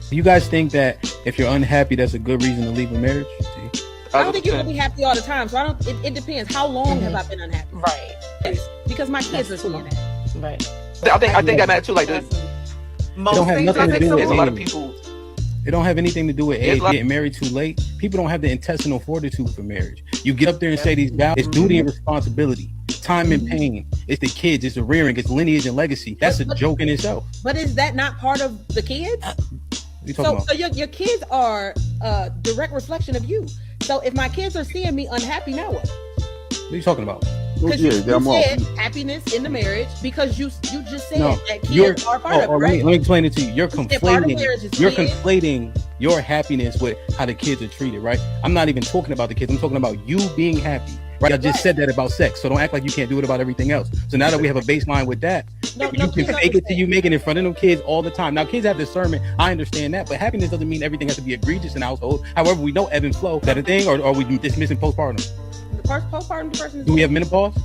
You guys think that if you're unhappy, that's a good reason to leave a marriage? I don't think you're gonna be happy all the time. So it depends. How long have I been unhappy? Right. Because my kids are seeing that. Right. I think that matters too. Like most things, I think there's a lot of people. It don't have anything to do with age, getting married too late. People don't have the intestinal fortitude for marriage. You get up there and say these vows. It's duty and responsibility, time and pain. It's the kids. It's the rearing. It's lineage and legacy. That's a joke in itself. But is that not part of the kids? So your kids are a direct reflection of you. So if my kids are seeing me unhappy, now what? What are you talking about? Because you said happiness in the marriage, because you just said that kids are part of it, right? Let me explain it to you. You're conflating your happiness with how the kids are treated, right? I'm not even talking about the kids. I'm talking about you being happy, right? I just said that about sex, so don't act like you can't do it about everything else. So now that we have a baseline with that, you can fake it till you make it in front of them kids all the time. Now, kids have discernment. I understand that, but happiness doesn't mean everything has to be egregious in the household. However, we know ebb and flow. Is that a thing, or are we dismissing postpartum? Postpartum depression. Do we have menopause?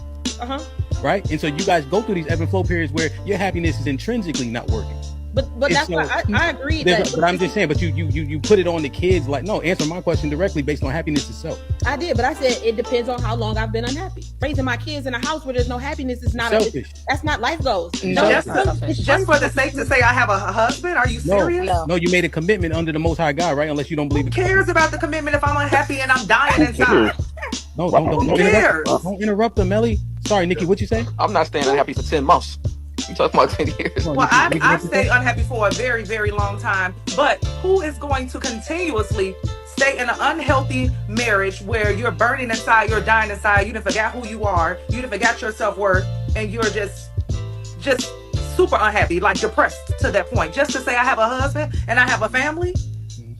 Right. And so you guys go through these ebb and flow periods where your happiness is intrinsically not working. But that's why I agree. But I'm just saying, but you put it on the kids. Like, no, answer my question directly based on happiness itself. I did, but I said it depends on how long I've been unhappy. Raising my kids in a house where there's no happiness is not selfish. That's not life goals. Just for the sake to say I have a husband. Are you serious? No, you made a commitment under the Most High God, right? Unless you don't believe. Who cares about the commitment if I'm unhappy and I'm dying inside? No, don't interrupt them, Melly. Sorry, Nikki, what you say? I'm not staying unhappy for 10 months. You talking about 10 years? Well, I've stayed unhappy for a very, very long time. But who is going to continuously stay in an unhealthy marriage where you're burning inside, you're dying inside, you done forgot who you are, you done forgot your self-worth, and you're just super unhappy, like depressed to that point, just to say I have a husband and I have a family?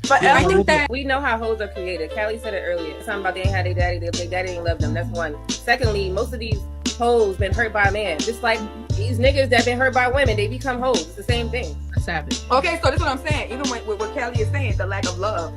But I think that we know how hoes are created. Callie said it earlier. Something about they ain't had their daddy, their daddy didn't love them. That's one. Secondly, most of these hoes been hurt by a man. Just like these niggas that been hurt by women, they become hoes. It's the same thing. Savage. Okay, so this is what I'm saying. Even with what Callie is saying, the lack of love,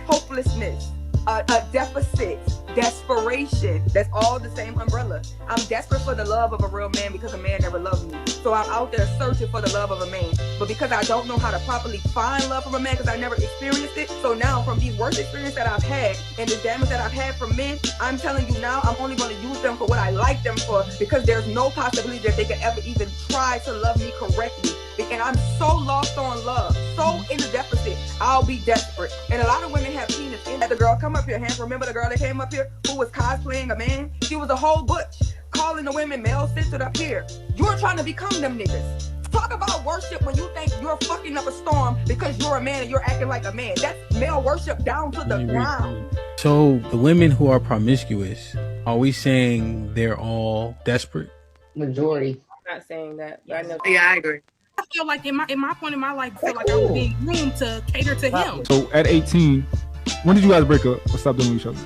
hopelessness, a deficit, desperation. That's all the same umbrella. I'm desperate for the love of a real man because a man never loved me. So I'm out there searching for the love of a man. But because I don't know how to properly find love from a man because I never experienced it. So now from these worst experiences that I've had and the damage that I've had from men, I'm telling you now, I'm only going to use them for what I like them for, because there's no possibility that they could ever even try to love me correctly. And I'm so lost on love, so in the deficit, I'll be desperate. And a lot of women have seen this. The girl come up here, Hank, remember the girl that came up here who was cosplaying a man? She was a whole butch, calling the women male-centered up here. You're trying to become them niggas. Talk about worship when you think you're fucking up a storm because you're a man and you're acting like a man. That's male worship down to the ground. So the women who are promiscuous, are we saying they're all desperate? Majority. I'm not saying that, but I know. Yeah, I agree. I feel like in my point in my life, I feel like I was being groomed to cater to him. So at 18, when did you guys break up or stop doing each other?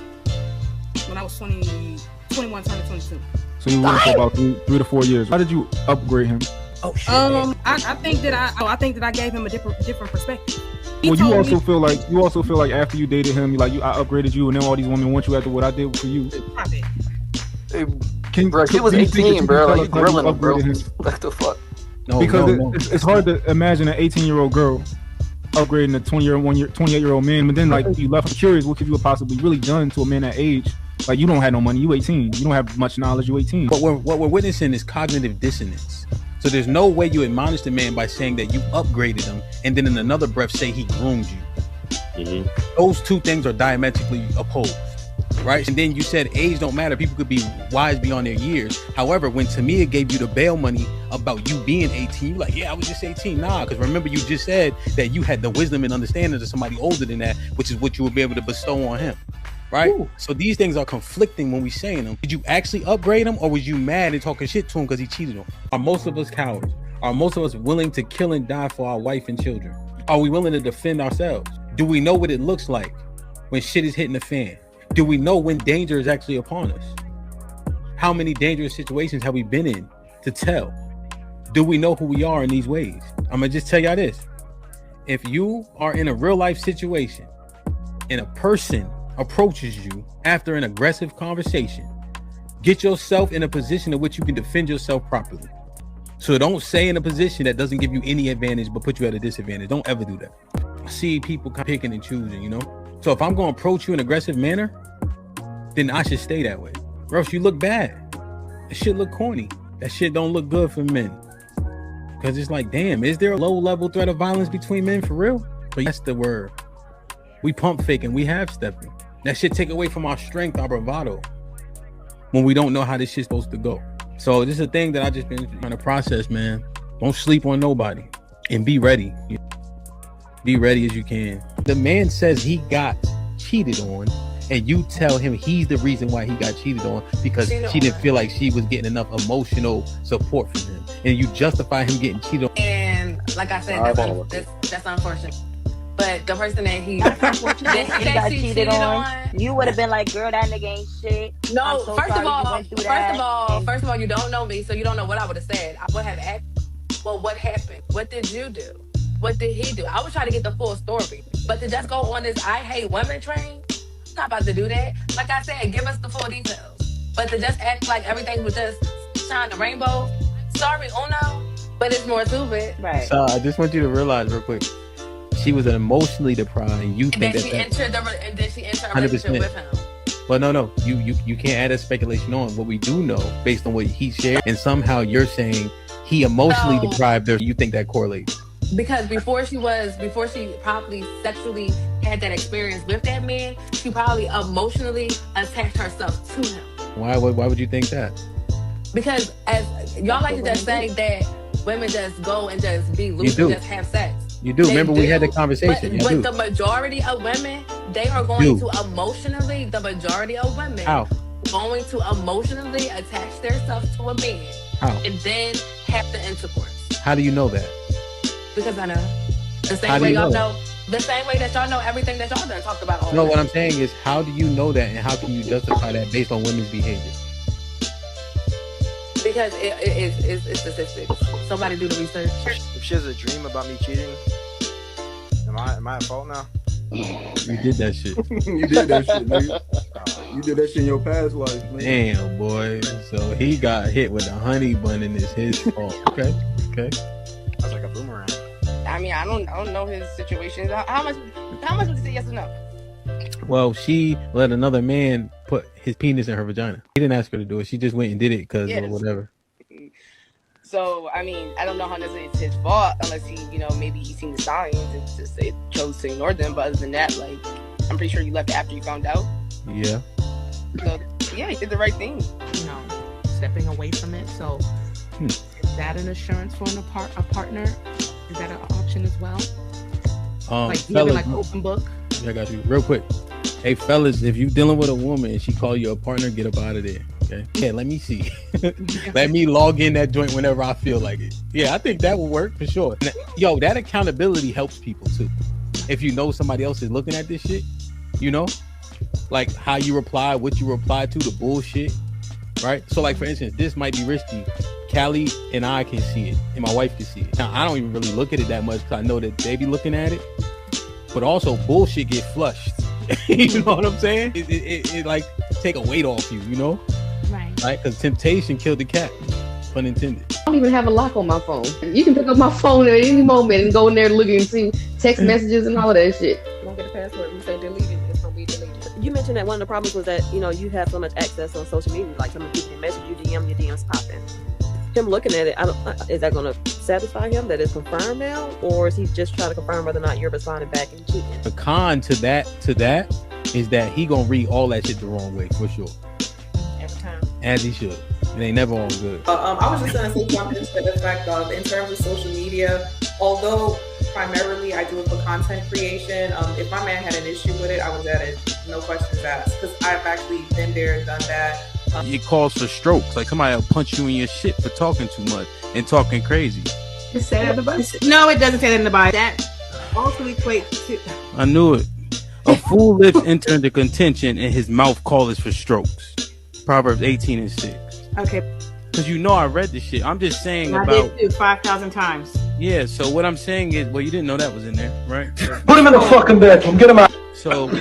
When I was 21, turning 22. So you were for about 3 to 4 years. How did you upgrade him? Oh shit. I think that I gave him a different perspective. Well, you also feel like after you dated him, I upgraded you, and then all these women want you after what I did for you. He was 18, bro. Like, you grilling him, bro. What the fuck? Because it's hard to imagine an 18-year-old girl upgrading a 28-year-old man, but then like you left curious, what could you have possibly really done to a man that age? Like, you don't have no money, you 18, you don't have much knowledge, you 18. But what we're witnessing is cognitive dissonance. So there's no way you admonish the man by saying that you upgraded him and then in another breath say he groomed you. Mm-hmm. Those two things are diametrically opposed, right? And then you said age don't matter. People could be wise beyond their years. However, when Tamia gave you the bail money about you being 18, you're like, yeah, I was just 18. Nah, because remember you just said that you had the wisdom and understanding of somebody older than that, which is what you would be able to bestow on him. Right? Ooh. So these things are conflicting when we saying them. Did you actually upgrade him, or was you mad and talking shit to him because he cheated on? Are most of us cowards? Are most of us willing to kill and die for our wife and children? Are we willing to defend ourselves? Do we know what it looks like when shit is hitting the fan? Do we know when danger is actually upon us? How many dangerous situations have we been in to tell? Do we know who we are in these ways? I'm gonna just tell y'all this. If you are in a real life situation and a person approaches you after an aggressive conversation, get yourself in a position in which you can defend yourself properly. So don't stay in a position that doesn't give you any advantage but put you at a disadvantage. Don't ever do that. see people picking and choosing, you know? So if I'm going to approach you in an aggressive manner, then I should stay that way. Or else you look bad. That shit look corny. That shit don't look good for men. Because it's like, damn, is there a low-level threat of violence between men for real? But that's the word. We pump faking. We half stepping. That shit take away from our strength, our bravado, when we don't know how this shit's supposed to go. So this is a thing that I just been trying to process, man. Don't sleep on nobody. And be ready. Be ready as you can. The man says he got cheated on, and you tell him he's the reason why he got cheated on because she didn't feel like she was getting enough emotional support from him. And you justify him getting cheated on. And like I said, that's unfortunate. But the person that he got cheated on, you would have been like, girl, that nigga ain't shit. No, first of all, you don't know me, so you don't know what I would have said. I would have asked, well, what happened? What did you do? What did he do? I was trying to get the full story. But to just go on this I hate women train, I'm not about to do that. Like I said, give us the full details. But to just act like everything was just shine the rainbow, sorry, Uno, but it's more to it. Right. So I just want you to realize real quick, she was emotionally deprived. You think and then she entered a relationship with him. Well, no, you can't add that speculation on. What we do know, based on what he shared, and somehow you're saying he emotionally deprived her. You think that correlates? Because before she probably sexually had that experience with that man, she probably emotionally attached herself to him. Why would you think that? Because as y'all like to just say that women just go and just be loose and just have sex. You do. Remember we had the conversation. But the majority of women, they are going to emotionally, the majority of women going to emotionally attach themselves to a man. How? And then have the intercourse. How do you know that? Because I know. The same way y'all know. The same way that y'all know everything that y'all done talked about. No, what I'm saying is, how do you know that, and how can you justify that based on women's behavior? Because it's statistics. Somebody do the research. If she has a dream about me cheating, am I at fault now? You did that shit. You did that shit, nigga. You did that shit in your past life, man. Damn, boy. So he got hit with a honey bun and it's his fault. Okay. That's like a boomerang. I mean, I don't know his situation. How much would you say yes or no? Well, she let another man put his penis in her vagina. He didn't ask her to do it. She just went and did it because or whatever. So, I mean, I don't know how necessarily it's his fault unless he, maybe he's seen the signs and just chose to ignore them. But other than that, like, I'm pretty sure you left after you found out. Yeah. So, yeah, he did the right thing. Stepping away from it. So, is that an assurance for a partner? Is that an option as well? Like, fellas, like open book? I got you. Real quick. Hey, fellas, if you dealing with a woman and she call you a partner, get up out of there. Okay. Yeah, let me see. Let me log in that joint whenever I feel like it. Yeah, I think that will work for sure. Yo, that accountability helps people too. If you know somebody else is looking at this shit, like how you reply, what you reply to, the bullshit, right? So like, for instance, this might be risky. Callie and I can see it, and my wife can see it. Now, I don't even really look at it that much because I know that they be looking at it. But also, bullshit get flushed. You know what I'm saying? It like take a weight off you, Right? Because temptation killed the cat. Pun intended. I don't even have a lock on my phone. You can pick up my phone at any moment and go in there and look and see text messages and all of that shit. Don't get a password. You say delete it. It's gonna be deleted. You mentioned that one of the problems was that you have so much access on social media. Like some people can message you, DM, your DMs popping. Him looking at it, is that going to satisfy him that it's confirmed now, or is he just trying to confirm whether or not you're responding back and cheating? The con to that is that he gonna read all that shit the wrong way for sure. Every time, as he should. It ain't never all good. I was just gonna say something to the effect of, in terms of social media, although primarily I do it for content creation. If my man had an issue with it, I was at it, no questions asked, because I've actually been there, done that. It calls for strokes. Like somebody will punch you in your shit for talking too much and talking crazy. It say that in the Bible? No, it doesn't say that in the Bible. That also equates to. I knew it. A fool lips enter into contention and his mouth calleth for strokes. Proverbs 18:6. Okay. Because I read this shit. I'm just saying I about. did too, 5,000 times. Yeah, so what I'm saying is, well, you didn't know that was in there, right? Put him in the fucking bedroom. Get him out. So.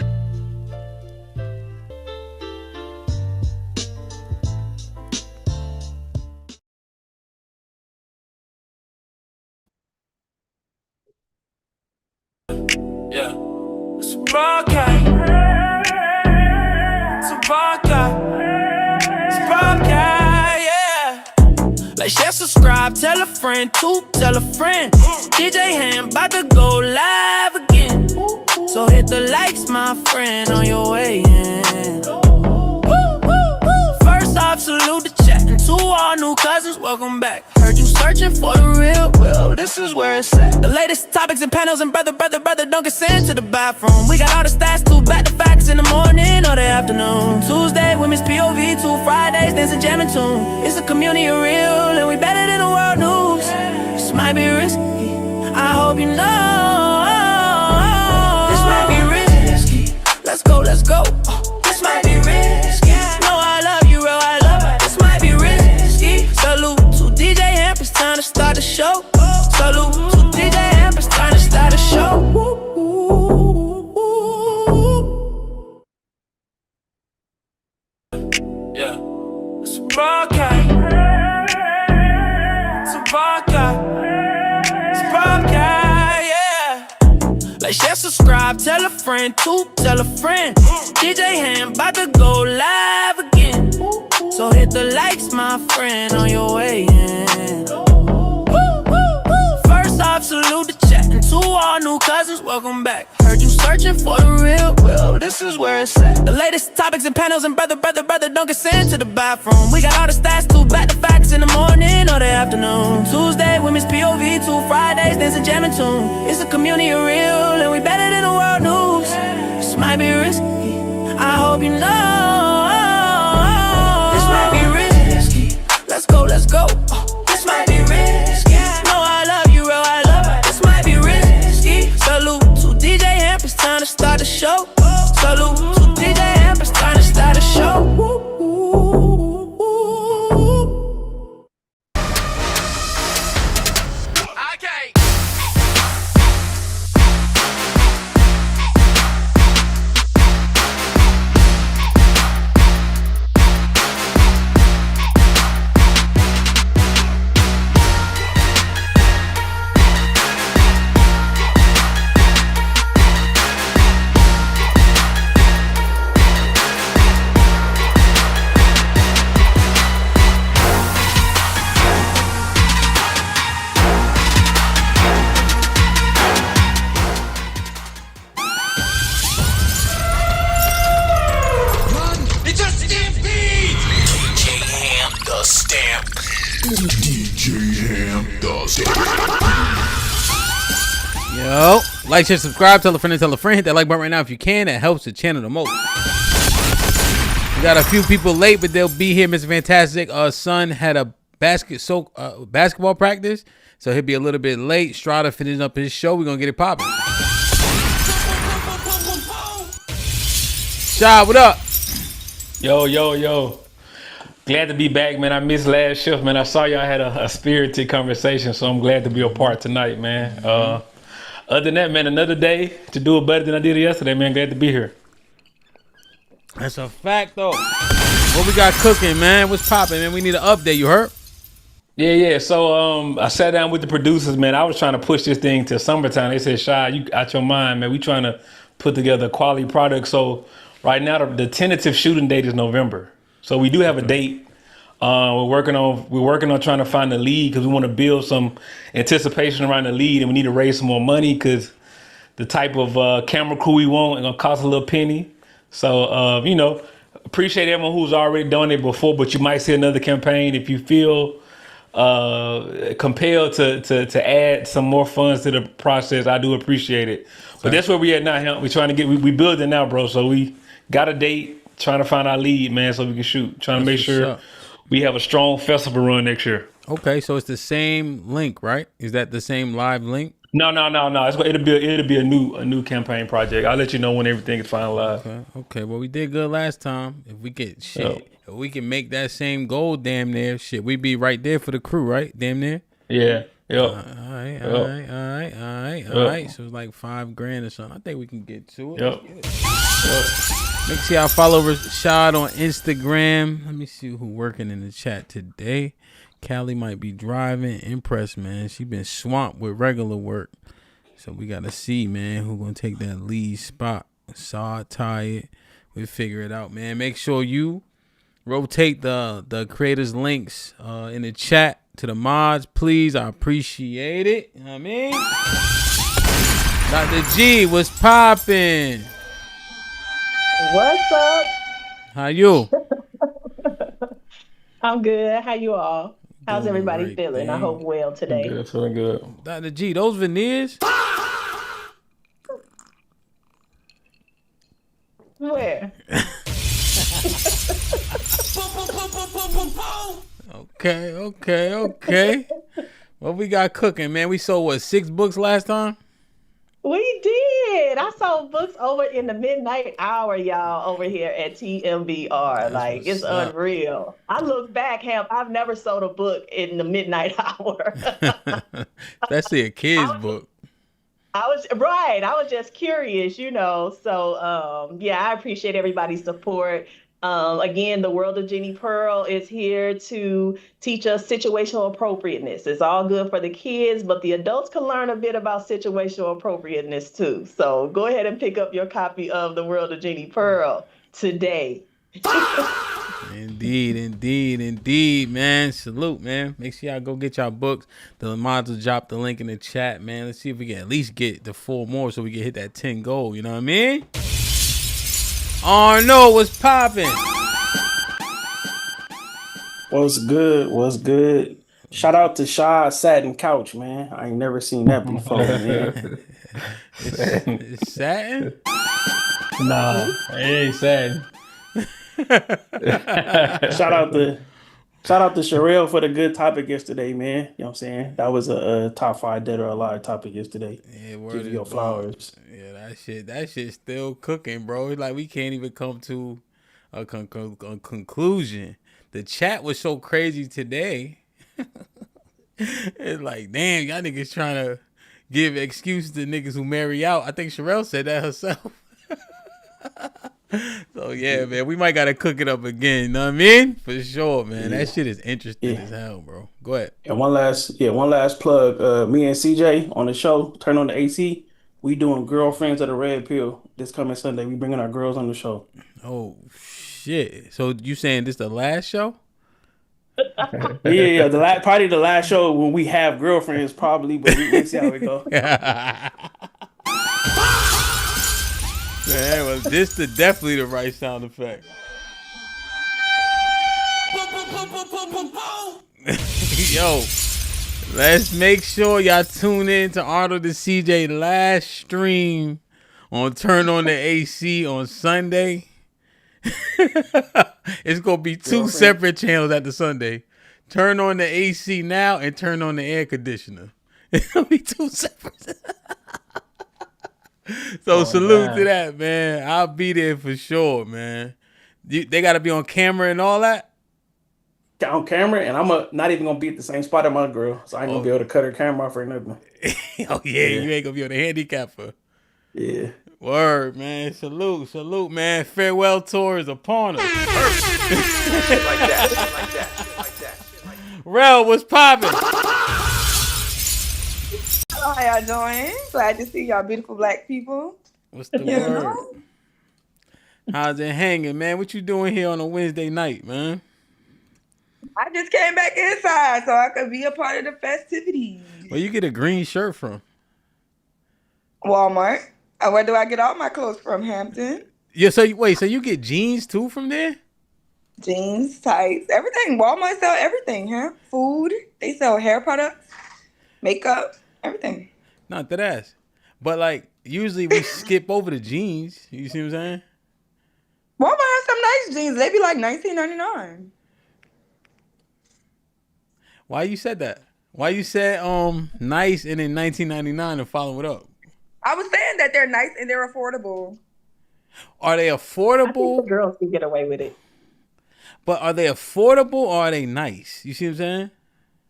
Broadcast. It's a podcast. It's a podcast, yeah. Like, share, subscribe, tell a friend, tell a friend. DJ HAMP about to go live again. So hit the likes, my friend, on your way in. First off, salute the chat. And to all new cousins, welcome back. Heard you searching for the real, well, this is where it's at. The latest topics and panels and brother, don't get sent to the bathroom. We got all the stats, too, back to facts in the morning or the afternoon. Tuesday, women's POV, 2 Fridays, dancing, jamming tune. It's a community of real, and we better than the world news. This might be risky, I hope you know. This might be risky, let's go, let's go. This might be risky, no, I love you, real, I love it. This might be risky. Salute to DJ HAMP, it's time to start the show. Salute to DJ HAMP, it's time to start the show. Yeah, it's a podcast. It's a podcast. It's a podcast, yeah. Like, share, subscribe, tell a friend, tell a friend. DJ HAMP about to go live again. So hit the likes, my friend, on your way in. First off, salute the chat. And to all new cousins, welcome back. Heard you searching for the real, well, this is where it's at. The latest topics and panels and brother, don't get sent to the bathroom. We got all the stats, too, back to facts in the morning or the afternoon. Tuesday, women's POV, 2 Fridays, dancing, jamming tune. It's a community of real, and we better than the world news. This might be risky, I hope you know. This might be risky, let's go, let's go. This might be risky, no, I love you, real, I love it. This might be risky. Salute to DJ HAMP, it's time to start the show. Salute to DJ HAMP, it's time to start the show. Yo, like, share, subscribe, tell a friend, hit that like button right now if you can. That helps the channel the most. We got a few people late, but they'll be here. Mr. Fantastic son had a basketball practice, so he'll be a little bit late. Strada finishing up his show. We're gonna get it popping. Shy, what up? Yo. Glad to be back, man. I missed last shift, man. I saw y'all had a spirited conversation, so I'm glad to be a part tonight, man. Other than that, man, another day to do it better than I did it yesterday, man. Glad to be here. That's a fact, though. What we got cooking, man? What's popping, man? We need an update. You heard? Yeah. So I sat down with the producers, man. I was trying to push this thing to summertime. They said, Shy, you out your mind, man. We trying to put together a quality product. So right now, the tentative shooting date is November. So we do have a date. We're working on trying to find the lead because we want to build some anticipation around the lead, and we need to raise some more money because the type of camera crew we want is gonna cost a little penny. So appreciate everyone who's already done it before, but you might see another campaign if you feel compelled to add some more funds to the process. I do appreciate it. But that's where we at now. We're trying to we building now, bro. So we got a date, trying to find our lead, man, so we can shoot. Trying to make sure we have a strong festival run next year. Okay, so it's the same link, right? Is that the same live link? No. It'll be a new campaign project. I'll let you know when everything is finalized. Okay. Well, we did good last time. If we get if we can make that same goal, damn near we be right there for the crew, right? Damn near. Yeah. Yep. All right. So it's like $5,000 or something. I think we can get to it. Yep. Make sure y'all follow Rashad on Instagram. Let me see who working in the chat today. Callie might be driving. Impressed, man. She been swamped with regular work. So we got to see, man, who going to take that lead spot. Saw it, tie it. We figure it out, man. Make sure you rotate the creators' links in the chat to the mods, please. I appreciate it. You know what I mean? Dr. G, what's poppin'? What's up? How you? I'm good. How you all? How's Doing everybody right feeling? thing. I hope well today. Good, feeling good. Dr. G, those veneers? Where? Okay. What we got cooking, man? We sold, what, 6 books last time? We did. I sold books over in the midnight hour, y'all, over here at TMBR. Like, it's unreal. I look back, Hamp, I've never sold a book in the midnight hour. Especially a kid's book. I was just curious, you know. So, yeah, I appreciate everybody's support. Again, the World of Jenny Pearl is here to teach us situational appropriateness. It's all good for the kids, but the adults can learn a bit about situational appropriateness too. So go ahead and pick up your copy of the World of Jenny Pearl today. Indeed, man. Salute, man. Make sure y'all go get y'all books. The mods will drop the link in the chat, man. Let's see if we can at least get the 4 more so we can hit that 10 goal. You know what I mean? Oh no, what's poppin'? What's good? Shout out to Shaw Satin Couch, man. I ain't never seen that before, man. It's satin? Nah, it ain't satin. Shout out to Sherelle for the good topic yesterday, man. You know what I'm saying? That was a top 5 dead or alive topic yesterday. Yeah, give you your flowers. Yeah, that shit's still cooking, bro. It's like we can't even come to a conclusion. The chat was so crazy today. It's like, damn, y'all niggas trying to give excuses to niggas who marry out. I think Sherelle said that herself. So yeah, man, we might gotta cook it up again. You know what I mean? For sure, man. That shit is interesting as hell, bro. Go ahead. And one last plug. Me and CJ on the show, Turn on the AC. We doing Girlfriends of the Red Pill this coming Sunday. We bringing our girls on the show. Oh shit! So you saying this the last show? Yeah. Probably the last show when we have girlfriends, probably. But we'll see how it go. Man, well, this is definitely the right sound effect. Yo, let's make sure y'all tune in to Arnold and CJ last stream on Turn on the AC on Sunday. It's gonna be 2 separate channels at the Sunday. Turn on the AC now and turn on the air conditioner. It's gonna be 2 separate. So salute to that, man. I'll be there for sure, man. They got to be on camera and all that? On camera, and I'm not even going to be at the same spot as my girl, so I ain't going to be able to cut her camera off or nothing. Oh, yeah, you ain't going to be on the handicapper. Yeah. Word, man. Salute, man. Farewell tour is upon us. Shit like that. Rel, what's poppin'? How y'all doing? Glad to see y'all beautiful black people. What's the word? How's it hanging, man? What you doing here on a Wednesday night, man? I just came back inside so I could be a part of the festivities. Where you get a green shirt from? Walmart. Where do I get all my clothes from? Hampton. Yeah, so you get jeans too from there? Jeans, tights, everything. Walmart sell everything, huh? Food. They sell hair products, makeup. Everything. Not that ass. But like usually we skip over the jeans. You see what I'm saying? Walmart has some nice jeans. They be like $19.99. Why you said that? Why you said nice and then $19.99 and follow it up? I was saying that they're nice and they're affordable. Are they affordable? I think the girls can get away with it. But are they affordable or are they nice? You see what I'm saying?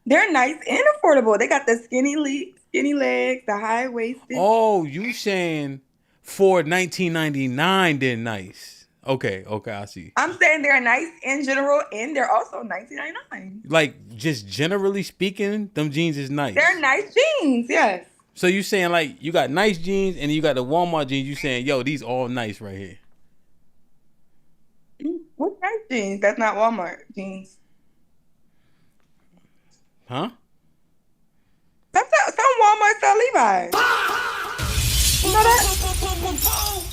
They're nice and affordable. They got the skinny legs, the high waisted. Oh, you saying for $19.99 they're nice? Okay, I see. I'm saying they're nice in general, and they're also $19.99. Like just generally speaking, them jeans is nice. They're nice jeans, yes. So you saying like you got nice jeans and you got the Walmart jeans? You saying, yo, these all nice right here? What nice jeans? That's not Walmart jeans. Huh? Some Walmart sell Levi's. You know that?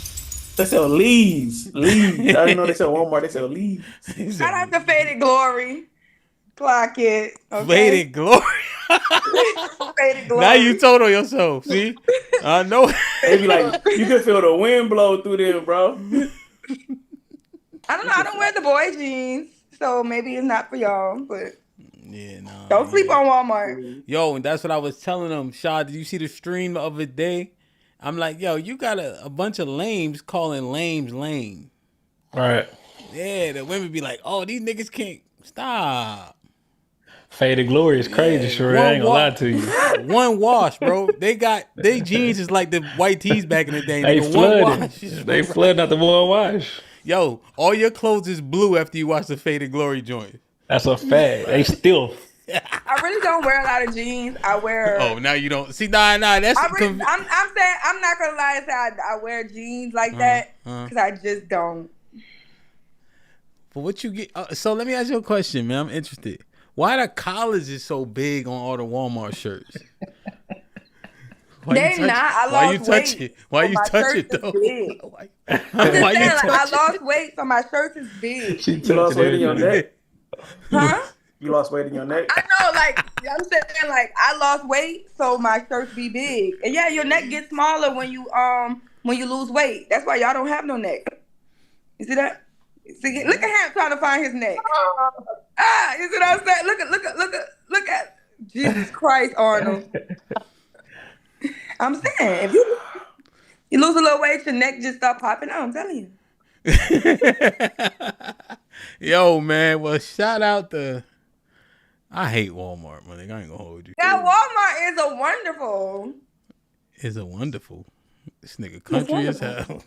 They sell Lee's. I didn't know they sell Walmart. They sell Lee's. Shout out to Faded Glory. Clock it. Okay? Faded Glory. Faded Glory. Now you told on yourself. See, I know. They be like, you can feel the wind blow through them, bro. I don't know. I don't wear the boy jeans, so maybe it's not for y'all. But yeah, no. Don't sleep on Walmart. Yo, and that's what I was telling them. Shaw, did you see the stream the other day? I'm like, yo, you got a bunch of lames calling lames lame. Right. Yeah, the women be like, oh, these niggas can't stop. Faded Glory is crazy, sure. I ain't gonna lie to you. One wash, bro. They jeans is like the white tees back in the day. They Nigga, flooded. one wash. They flooded out the one wash. Yo, all your clothes is blue after you wash the Faded Glory joint. That's a fact. They still. I really don't wear a lot of jeans. I wear. Oh, now you don't see. Nah. That's. I'm saying I'm not gonna lie and say I wear jeans like that because I just don't. But what you get? So let me ask you a question, man. I'm interested. Why the collars is so big on all the Walmart shirts? They not. I lost weight. Why you touch it though? I'm just saying, like, I lost weight, so my shirt is big. You lost weight in your neck. Huh? You lost weight in your neck. I know, like I'm saying, like I lost weight, so my shirts be big. And yeah, your neck gets smaller when you lose weight. That's why y'all don't have no neck. You see that? See, look at him trying to find his neck. You see what I'm saying? Look at Jesus Christ, Arnold. I'm saying, if you lose a little weight, your neck just start popping out. I'm telling you. Yo, man. Well, shout out to. I hate Walmart, man. I ain't gonna hold you. That Walmart is a wonderful. Is a wonderful. This nigga country as hell.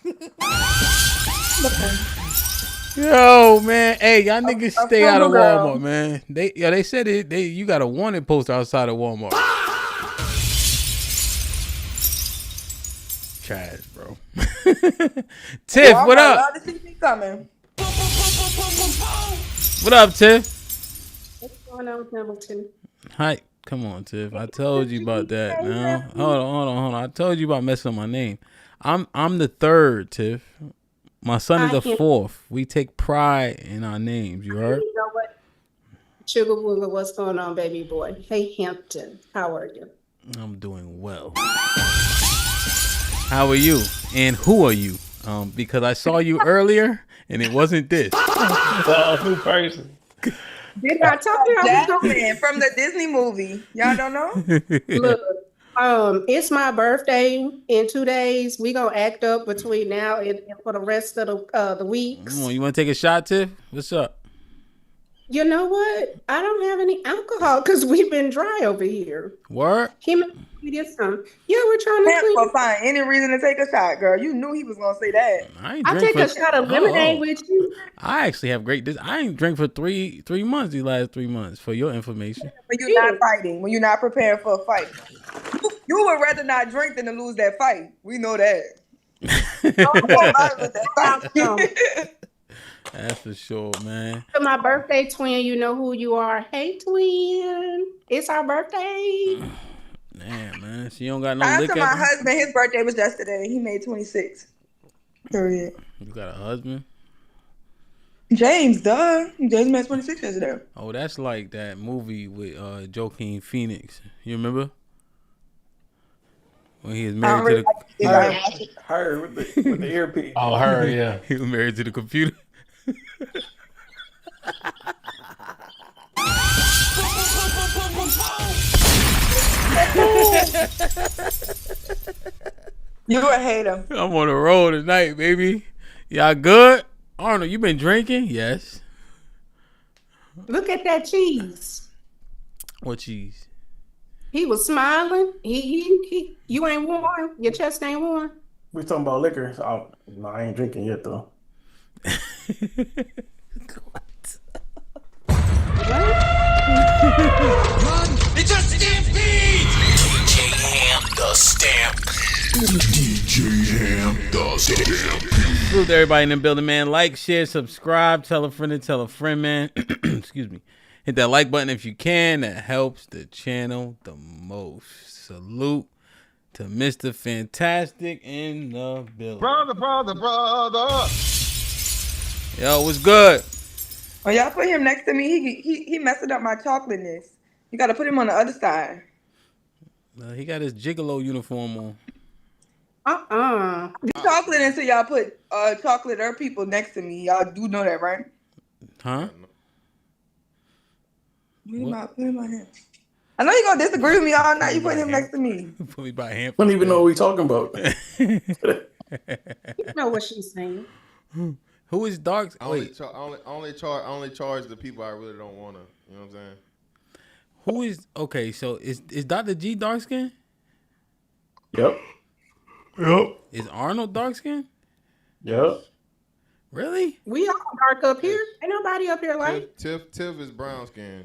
Yo, man. Hey, y'all niggas stay out of Walmart, man. They said it. You got a wanted poster outside of Walmart. Trash, bro. Tiff, Walmart, what up? love to see me coming. What up, Tiff? What's going on, Hamilton? Hi. Come on, Tiff. I told you about that. Now, hold on. I told you about messing up my name. I'm the third, Tiff. My son is the fourth. We take pride in our names. You heard? You know what? Sugar Wooga, what's going on, baby boy? Hey, Hampton. How are you? I'm doing well. How are you? And who are you? Because I saw you earlier, and it wasn't this. New person. Did I talk to Jasmine from the Disney movie? Y'all don't know? Look, it's my birthday in 2 days. We gonna act up between now and for the rest of the weeks. Come on, you want to take a shot, Tiff? What's up? You know what? I don't have any alcohol because we've been dry over here. Word? We did some. Yeah, we're trying to clean. Well, find any reason to take a shot, girl. You knew he was gonna say that. I'll take a shot of lemonade with you. I actually have great. I ain't drink for three months. These last 3 months, for your information. When you're not fighting, when you're not preparing for a fight, you would rather not drink than to lose that fight. We know that. That's for sure, man. For my birthday, twin, you know who you are. Hey, twin, it's our birthday. Damn, man, she don't got no After liquor. my husband, his birthday was yesterday. He made 26. Period. You got a husband? James, duh. James made 26 yesterday. Oh, that's like that movie with Joaquin Phoenix. You remember? When he was married to the her with the earpiece. Oh, her, yeah. He was married to the computer. You a hater. I'm on the road tonight, baby. Y'all good? Arnold, you been drinking? Yes. Look at that cheese. What cheese? He was smiling. He you ain't warm. Your chest ain't warm. We talking about liquor. So no, I ain't drinking yet though. Run! It's a stampede! DJ Ham, the Salute to everybody in the building, man. Like, share, subscribe, tell a friend, man. Excuse me. Hit that like button if you can. That helps the channel the most. Salute to Mr. Fantastic in the building. Brother. Yo, what's good? Oh, y'all put him next to me. He messing up my chocolateness. You gotta put him on the other side. He got his gigolo uniform on. Be chocolate until y'all put chocolate or people next to me. Y'all do know that, right? Huh? Put him by him. I know you're gonna disagree with me all night. You put him next to me. Put me by him. I don't even know what we're talking about. You know what she's saying. Who is dark? Only charge the people I really don't want to. You know what I'm saying? Who is okay? So is Dr. G dark skin? Yep. Is Arnold dark skin? Yep. Really? We all dark up here. Ain't nobody up here like. Tiff is brown skin.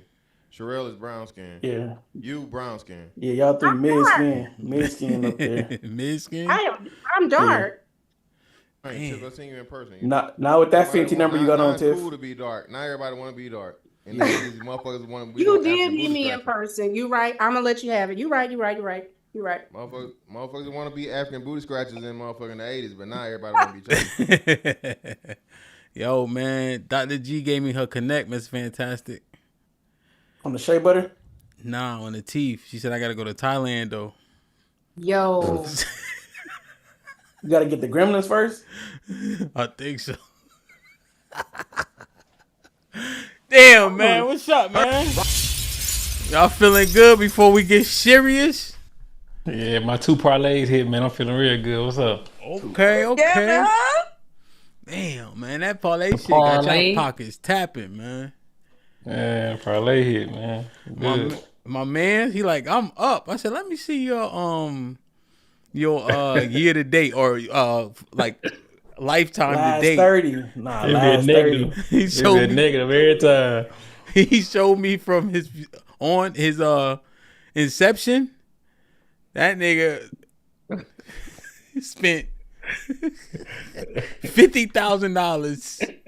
Sherelle is brown skin. Yeah. You brown skin. Yeah, y'all three mid skin up there. Mid skin. I'm dark. Yeah. Hey, Tiff, I've seen you in person. Not with that fancy number you got on, Tiff. It's cool to be dark. Now everybody want to be dark. And these motherfuckers want to be You did meet me in person. You right. I'm gonna let you have it. You right. Motherfuckers want to be African booty scratchers in motherfucking the 80s, but now everybody want to be chubby. Yo, man, Dr. G gave me her connect, Miss Fantastic. On the shea butter? Nah, on the teeth. She said I gotta go to Thailand though. Yo. You gotta get the gremlins first? I think so. Damn, man. What's up, man? Y'all feeling good before we get serious? Yeah, my 2 parlays hit, man. I'm feeling real good. What's up? Okay. Yeah, damn, man. That parlay shit got your pockets tapping, man. Yeah, parlay hit, man. Good. My man, he like, I'm up. I said, let me see your year to date or like lifetime last to date. 30. Nah, last 30. He showed me negative every time. He showed me from his inception. That nigga spent $50,000.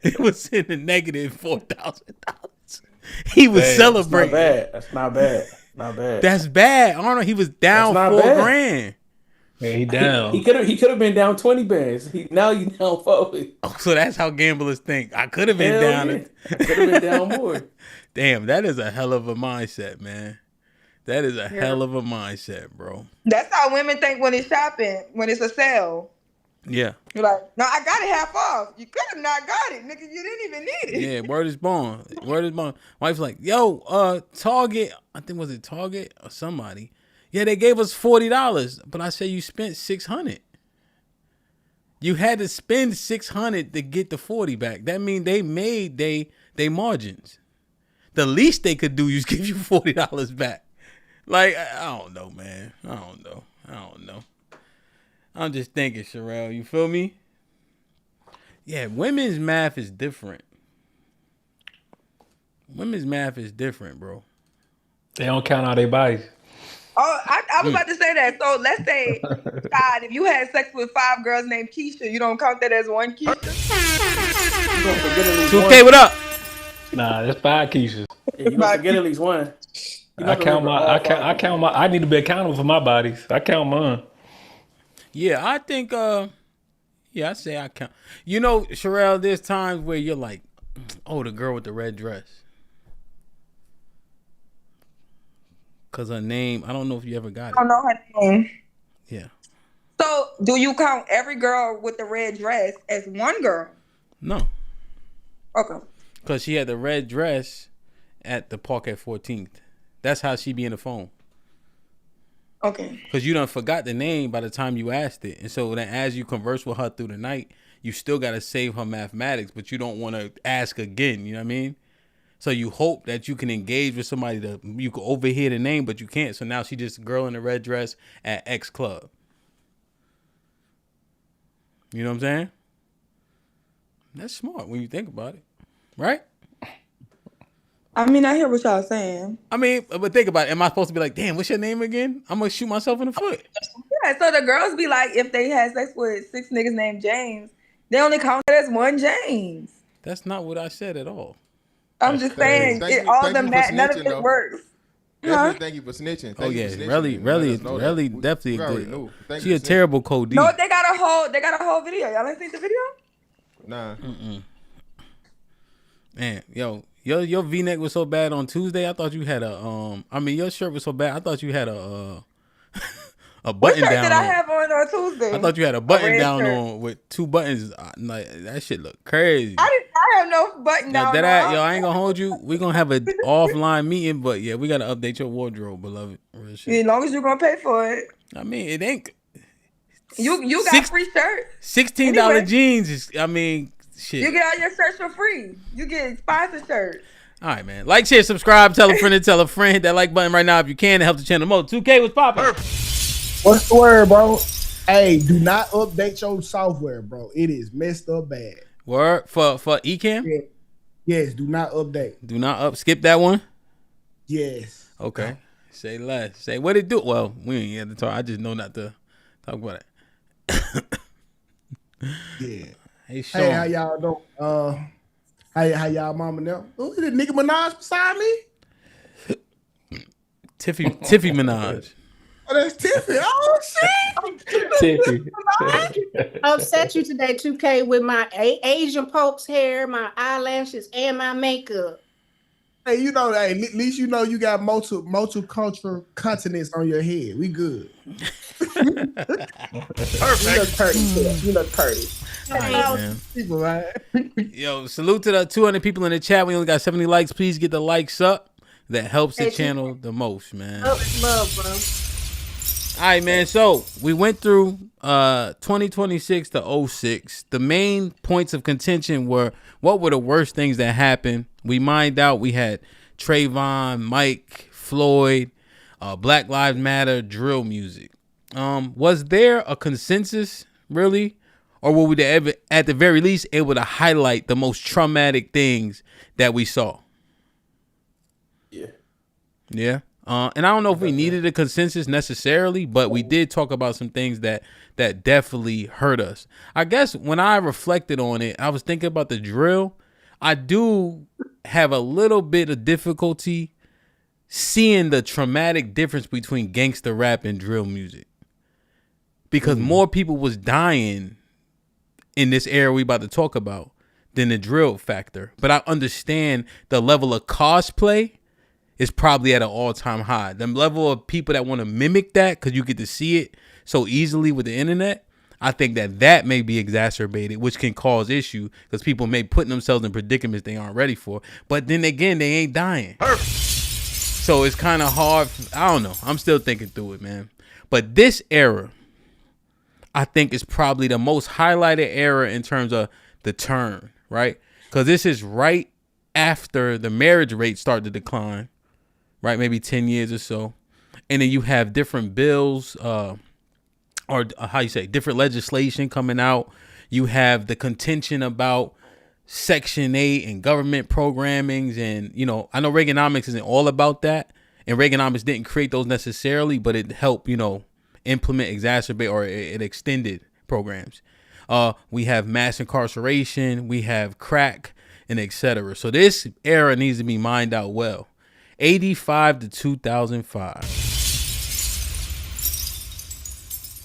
It was in the negative $4,000. He was celebrating. That's not bad. That's bad. Arnold, he was down $4,000. Yeah, he down. He could have been down 20 bands. Now you down 40. Oh, so that's how gamblers think. I could have been down. Yeah. Could have been down more. Damn, that is a hell of a mindset, man. That is a hell of a mindset, bro. That's how women think when it's shopping, when it's a sale. Yeah. You're like, no, I got it half off. You could have not got it, nigga. You didn't even need it. Yeah, word is born. Wife's like, yo, Target, I think was it Target or somebody? Yeah, they gave us $40, but I said you spent $600. You had to spend $600 to get the 40 back. That means they made they margins. The least they could do is give you $40 back. Like, I don't know, man. I don't know. I'm just thinking, Sherelle. You feel me? Yeah, women's math is different. Women's math is different, bro. They don't count all their bodies. Oh, I was about to say that. So let's say, God, if you had sex with 5 girls named Keisha, you don't count that as one Keisha? 2K, what up? Nah, that's 5 Keishas. Yeah, you gonna forget at least one. I need to be accountable for my bodies. I count mine. Yeah, I think I say I count. You know, Sherelle, there's times where you're like, oh, the girl with the red dress. Cause her name, I don't know if you ever got it. I don't know her name. Yeah. So do you count every girl with the red dress as one girl? No. Okay. Cause she had the red dress at the park at 14th. That's how she be in the phone. Okay. Because you done forgot the name by the time you asked it. And so then as you converse with her through the night, you still got to save her mathematics, but you don't want to ask again. You know what I mean? So you hope that you can engage with somebody that you can overhear the name, but you can't. So now she just a girl in a red dress at X club. You know what I'm saying? That's smart when you think about it. Right? I mean, I hear what y'all saying. I mean, but think about it. Am I supposed to be like, damn, what's your name again? I'm gonna shoot myself in the foot. Yeah, so the girls be like, if they had sex with 6 niggas named James, they only count it as one James. That's not what I said at all. I'm just saying, none of it works. Definitely thank you for snitching. Oh yeah, really, definitely good. She a terrible code. No, they got a whole video. Y'all ain't seen the video? Nah. Man, your V-neck was so bad on Tuesday. I thought you had your shirt was so bad. I thought you had a button what shirt down. Did I have on Tuesday? I thought you had a button down on with 2 buttons. Like that shit look crazy. I have no button down. I ain't gonna hold you. We gonna have an offline meeting, but yeah, we gotta update your wardrobe, beloved. Real shit. As long as you're gonna pay for it. I mean, it ain't. You got free shirt. $16 jeans is. I mean, shit. You get all your shirts for free. You get sponsored shirts. All right, man. Like, share, subscribe, tell a friend and tell a friend. Hit that like button right now if you can to help the channel more. 2K was popping. What's the word, bro? Hey, do not update your software, bro. It is messed up bad. Word for Ecamm? Yeah. Yes, do not update. Do not skip that one? Yes. Okay. Say less. Say what it do. Well, we ain't had to talk. I just know not to talk about it. Yeah. Hey, Sean. Hey, how y'all doing? How y'all mama now? Oh, is it Nicki Minaj beside me? Tiffy Minaj. Oh, that's Tiffy. Oh, shit. Tiffy. I upset you today, 2K, with my Asian Pope's hair, my eyelashes, and my makeup. Hey, at least you know you got multicultural continents on your head. We good. Perfect. You look pretty. Man. People, right? Yo, salute to the 200 people in the chat. We only got 70 likes. Please get the likes up. That helps the channel the most, man. Love, bro. All right, man. So we went through 2026 to 06. The main points of contention were what were the worst things that happened. We mined out. We had Trayvon, Mike, Floyd, Black Lives Matter, drill music. Was there a consensus, really? Or were we at the very least able to highlight the most traumatic things that we saw? Yeah. Yeah. And I don't know if we needed a consensus necessarily, but we did talk about some things that definitely hurt us. I guess when I reflected on it, I was thinking about the drill. I do have a little bit of difficulty seeing the traumatic difference between gangster rap and drill music. Because more people was dying in this era we about to talk about than the drill factor. But I understand the level of cosplay is probably at an all-time high. The level of people that want to mimic that because you get to see it so easily with the internet, I think that may be exacerbated, which can cause issue because people may put themselves in predicaments they aren't ready for. But then again, they ain't dying. So it's kind of hard. I don't know. I'm still thinking through it, man. But this era, I think, is probably the most highlighted era in terms of the turn, right? Because this is right after the marriage rate started to decline, right? Maybe 10 years or so. And then you have different bills, different legislation coming out. You have the contention about Section 8 and government programmings. And, I know Reaganomics isn't all about that. And Reaganomics didn't create those necessarily, but it helped, implement, exacerbate, or it extended programs. We have mass incarceration. We have crack and etc. So this era needs to be mined out well. 85 to 2005.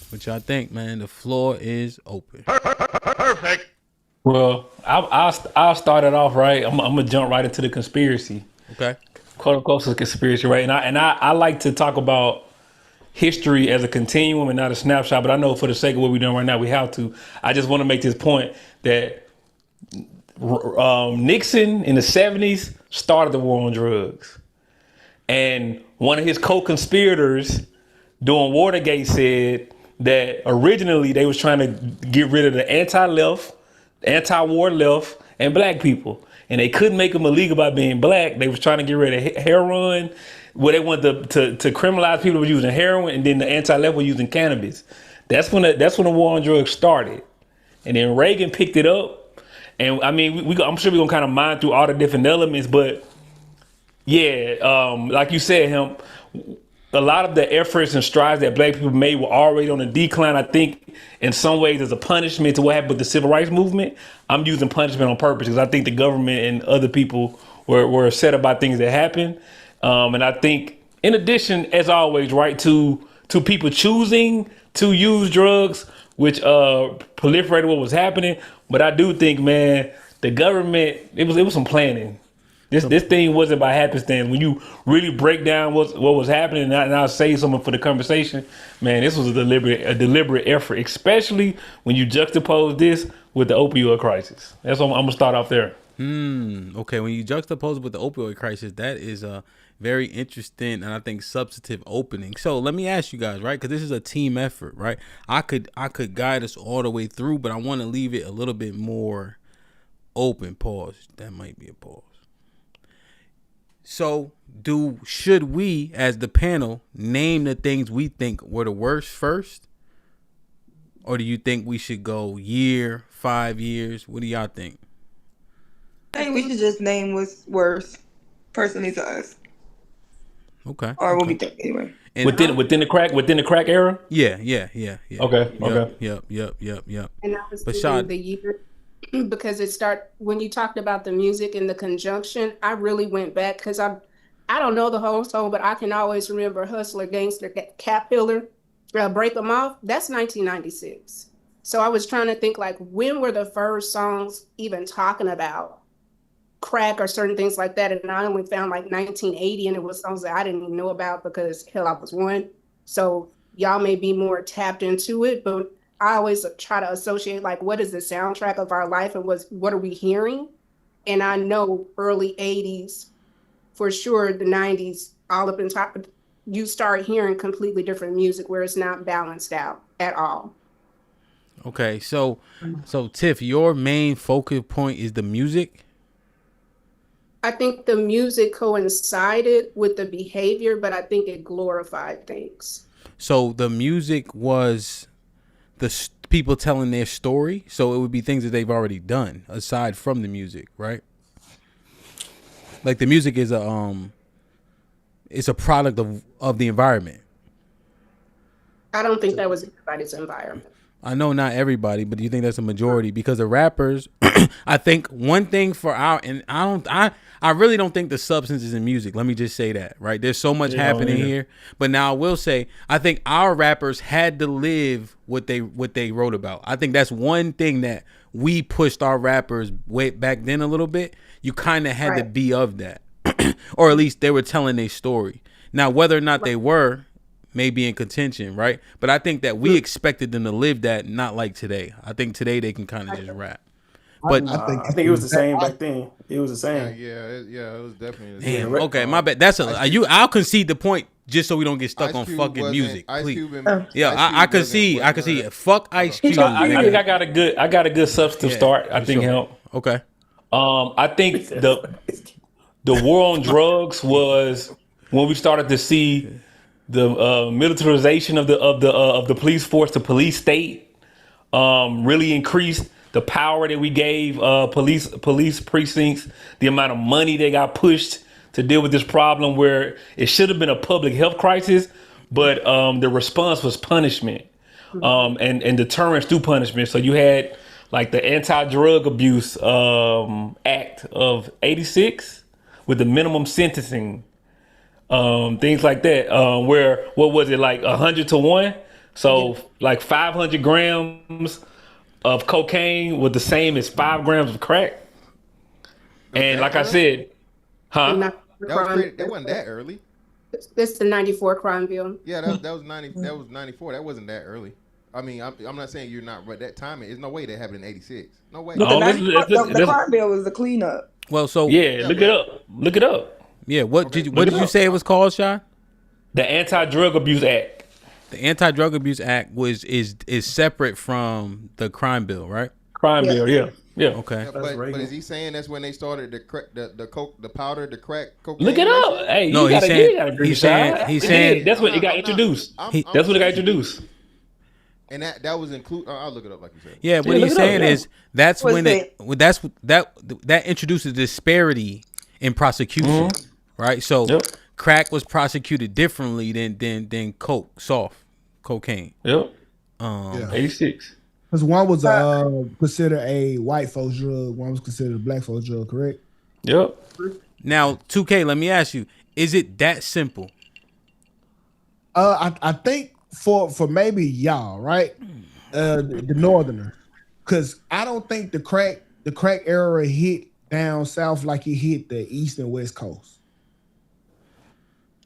What y'all think, man? The floor is open. Perfect. Well, I'll start it off right. I'm gonna jump right into the conspiracy. Okay. Quote unquote conspiracy, right? And I like to talk about history as a continuum and not a snapshot. But I know for the sake of what we're doing right now, we have to. I just want to make this point that Nixon in the 70s started the war on drugs. And one of his co-conspirators during Watergate said that originally they was trying to get rid of the anti-left, anti-war left, and black people. And they couldn't make them illegal by being black. They was trying to get rid of heroin, where they wanted to criminalize people who were using heroin, and then the anti-left were using cannabis. That's when the war on drugs started. And then Reagan picked it up. And I mean, I'm sure we're gonna kind of mine through all the different elements, but Like you said, him. A lot of the efforts and strides that black people made were already on a decline. I think in some ways as a punishment to what happened with the civil rights movement. I'm using punishment on purpose because I think the government and other people were upset about things that happened. And I think in addition, as always, right, to people choosing to use drugs, which proliferated what was happening. But I do think, man, the government, it was some planning. This thing wasn't by happenstance. When you really break down what was happening, and I'll say something for the conversation, man, this was a deliberate effort, especially when you juxtapose this with the opioid crisis. That's what I'm gonna start off there. Okay, when you juxtapose with the opioid crisis, that is a very interesting and I think substantive opening. So let me ask you guys, right? Because this is a team effort, right? I could guide us all the way through, but I want to leave it a little bit more open. Pause. That might be a pause. So should we, as the panel, name the things we think were the worst first? Or do you think we should go year, 5 years? What do y'all think? I think we should just name what's worse, personally to us. Okay. Or what we think anyway. And within the crack era? Yeah. Okay. Yep. And I was But thinking the year, because when you talked about the music and the conjunction, I really went back because I don't know the whole song, but I can always remember Hustler, Gangster, Cap Pillar, Break 'Em Off. That's 1996. So I was trying to think, like, when were the first songs even talking about crack or certain things like that? And I only found like 1980, and it was songs that I didn't even know about because hell, I was one. So y'all may be more tapped into it, but I always try to associate, like, what is the soundtrack of our life and what are we hearing? And I know early 80s, for sure, the 90s, all up in top, you start hearing completely different music where it's not balanced out at all. Okay, so Tiff, your main focal point is the music? I think the music coincided with the behavior, but I think it glorified things. So the music was the people telling their story, so it would be things that they've already done aside from the music, right? Like the music is it's a product of the environment. I don't think that was everybody's environment. I know not everybody, but do you think that's a majority? Because the rappers, I think one thing for I really don't think the substance is in music. Let me just say that, right? There's so much happening here. But now I will say, I think our rappers had to live what they wrote about. I think that's one thing that we pushed our rappers way back then a little bit. You kind of had to be of that. Or at least they were telling their story. Now, whether or not they were, may be in contention, right? But I think that we expected them to live that, not like today. I think today they can kind of just rap. But I think it was the same back then. It was the same. Yeah, it was definitely the damn. same. Okay, my bad. That's I'll concede the point just so we don't get stuck on fucking music. Please. I concede. Fuck Ice Cube. So I think I got a good substantive start. I think help. Okay. I think the war on drugs was when we started to see the militarization of the police force, the police state, really increased the power that we gave police precincts, the amount of money they got pushed to deal with this problem where it should have been a public health crisis, but the response was punishment and deterrence through punishment. So you had like the Anti-Drug Abuse Act of '86 with the minimum sentencing. Things like that, where, what was it, like 100 to 1? So like 500 grams of cocaine was the same as 5 grams of crack. And like I said, that wasn't that early. It's the 94 crime bill. Yeah, that was 90. That was 94. That wasn't that early. I mean, I'm not saying you're not, but that time, there's no way that happened in '86. No way. But the crime bill was the cleanup. Well, so look it up. Yeah, what did you say it was called, Sean? The Anti-Drug Abuse Act. The Anti-Drug Abuse Act is separate from the crime bill, right? Crime bill, yeah. Okay. Yeah, but is he saying that's when they started the coke, the powder, the crack cocaine? Look it up. Hey, no, he's saying that's when it got introduced. That's when it got introduced. And that was included. I'll look it up like you said. Yeah, what he's saying is that's when that introduces disparity in prosecution. right? So crack was prosecuted differently than cocaine. Yep. 86. Because one was considered a white folks drug, one was considered a black folks drug, correct? Yep. Now, 2K, let me ask you, is it that simple? I think for maybe y'all, right? The northerner. Because I don't think the crack era hit down south like it hit the east and west coast.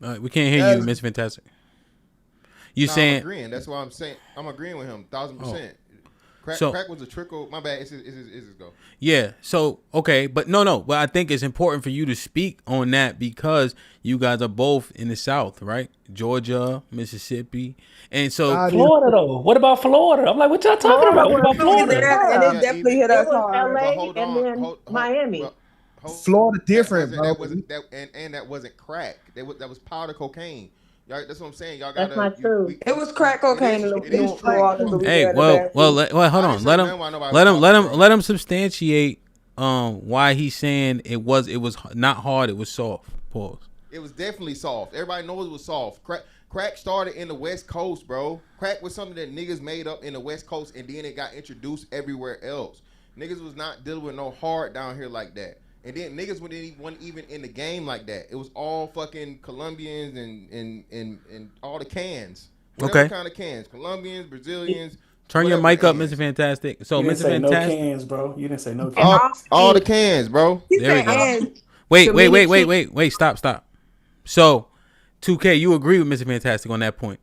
We can't hear you, Miss Fantastic. You saying? I'm agreeing. That's why I'm saying I'm agreeing with him 1,000%. Crack was a trickle. My bad. It's go. Yeah. So okay, but no. But I think it's important for you to speak on that because you guys are both in the South, right? Georgia, Mississippi, and so Florida though. What about Florida? I'm like, what y'all talking about? What about Florida? And it definitely hit us hard. LA and then Miami. Florida different, bro. That wasn't crack. That was powder cocaine. Y'all, that's what I'm saying. Y'all That's not true. It was crack cocaine. Hey, well, hold on. Let him substantiate why he's saying it was not hard. It was soft. Pause. It was definitely soft. Everybody knows it was soft. Crack started in the West Coast, bro. Crack was something that niggas made up in the West Coast, and then it got introduced everywhere else. Niggas was not dealing with no hard down here like that. And then niggas wasn't even in the game like that. It was all fucking Colombians and all the cans. Whatever kind of cans. Colombians, Brazilians. Turn your mic up, Mr. Fantastic. So, Mr. Fantastic. No cans, bro. You didn't say no cans. All the cans, bro. There we go. Wait. Stop. So, 2K, you agree with Mr. Fantastic on that point?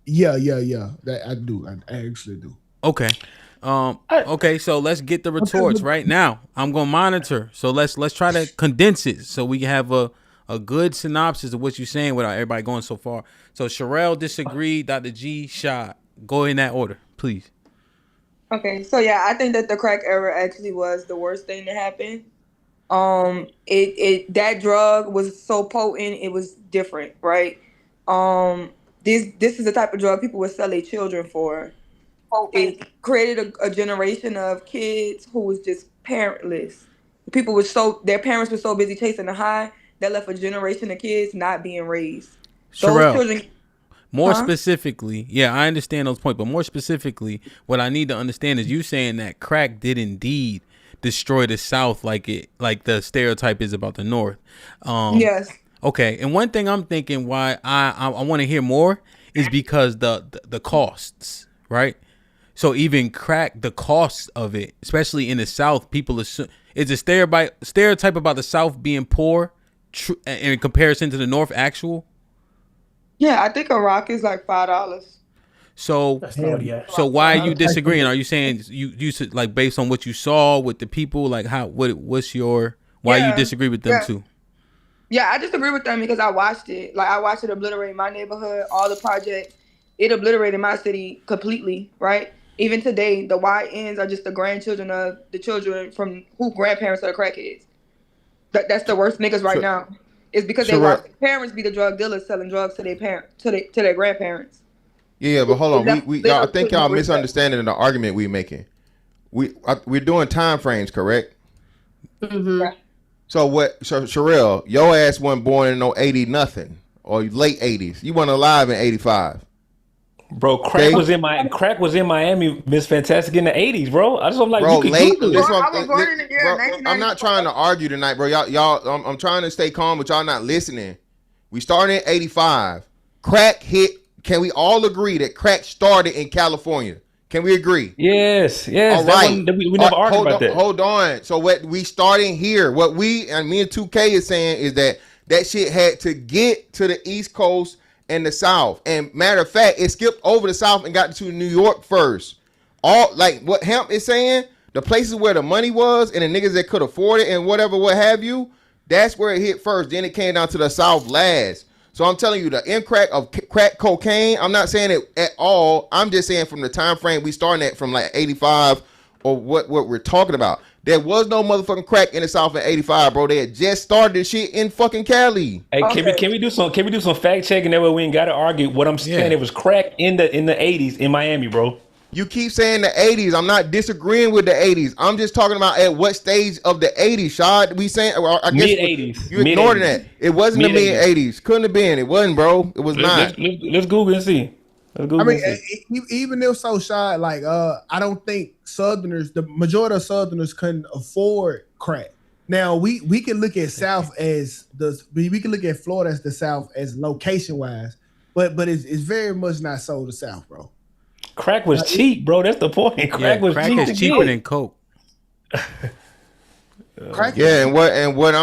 Yeah. That I do. I actually do. Okay. Okay, so let's get the retorts right now. I'm gonna monitor. So let's try to condense it so we can have a good synopsis of what you're saying without everybody going so far. So Sherelle disagreed, Dr. G shot. Go in that order, please. Okay, so yeah, I think that the crack era actually was the worst thing to happen. That drug was so potent, it was different, right? This is the type of drug people would sell their children for. It created a generation of kids who was just parentless. Their parents were so busy chasing the high that left a generation of kids not being raised. Sherelle, more specifically, yeah, I understand those points, but more specifically, what I need to understand is you saying that crack did indeed destroy the South like the stereotype is about the North. Yes. Okay, and one thing I'm thinking why I want to hear more is because the costs, right? So even crack, the cost of it, especially in the South, people assume it's a stereotype about the South being poor in comparison to the North. Actual. Yeah, I think a rock is like $5. So why are you disagreeing? Are you saying you like based on what you saw with the people? Like what's your why you disagree with them too? Yeah, I disagree with them because I watched it. Like I watched it obliterate my neighborhood, all the projects. It obliterated my city completely, right? Even today, the YNs are just the grandchildren of the children from who grandparents are the crackheads. That's the worst niggas right now. It's because they watch their parents be the drug dealers selling drugs to their grandparents. Yeah, but hold on. I think y'all misunderstanding the argument we're making. We're doing time frames, correct? Mm-hmm. So Sherelle, your ass wasn't born in no 80 nothing or late 80s. You weren't alive in 85. Bro, crack was in Miami, Miss Fantastic in the 80s, bro. I just was like, bro, you late. Google it. I was born in the year 1994. I'm not trying to argue tonight, bro. Y'all, I'm trying to stay calm, but y'all not listening. We started in 85. Crack hit. Can we all agree that crack started in California? Can we agree? Yes. All right. We never argued about that. Hold on. So what we starting here, what me and 2K is saying is that shit had to get to the East Coast and the South. And matter of fact, it skipped over the South and got to New York first. All like what HAMP is saying, the places where the money was and the niggas that could afford it and whatever, what have you, that's where it hit first. Then it came down to the South last. So I'm telling you, the end crack of crack cocaine, I'm not saying it at all. I'm just saying from the time frame we starting at from like 85 or what we're talking about. There was no motherfucking crack in the South in 85, bro. They had just started this shit in fucking Cali. Hey, can we do some fact checking that way we ain't gotta argue? What I'm saying, it was crack in the 80s in Miami, bro. You keep saying the 80s. I'm not disagreeing with the 80s. I'm just talking about at what stage of the 80s, Shad. We saying, well, I guess mid-80s. You ignored that. It wasn't the mid-80s. Couldn't have been. It wasn't, bro. It was not. Let's Google and see. Even if so, Shad, like I don't think Southerners, the majority of Southerners couldn't afford crack. Now we can look at South as we can look at Florida as the South as location wise, but it's very much not so the South, bro. Crack was cheap, bro. That's the point. Crack was cheap. Crack is cheaper than coke. That's what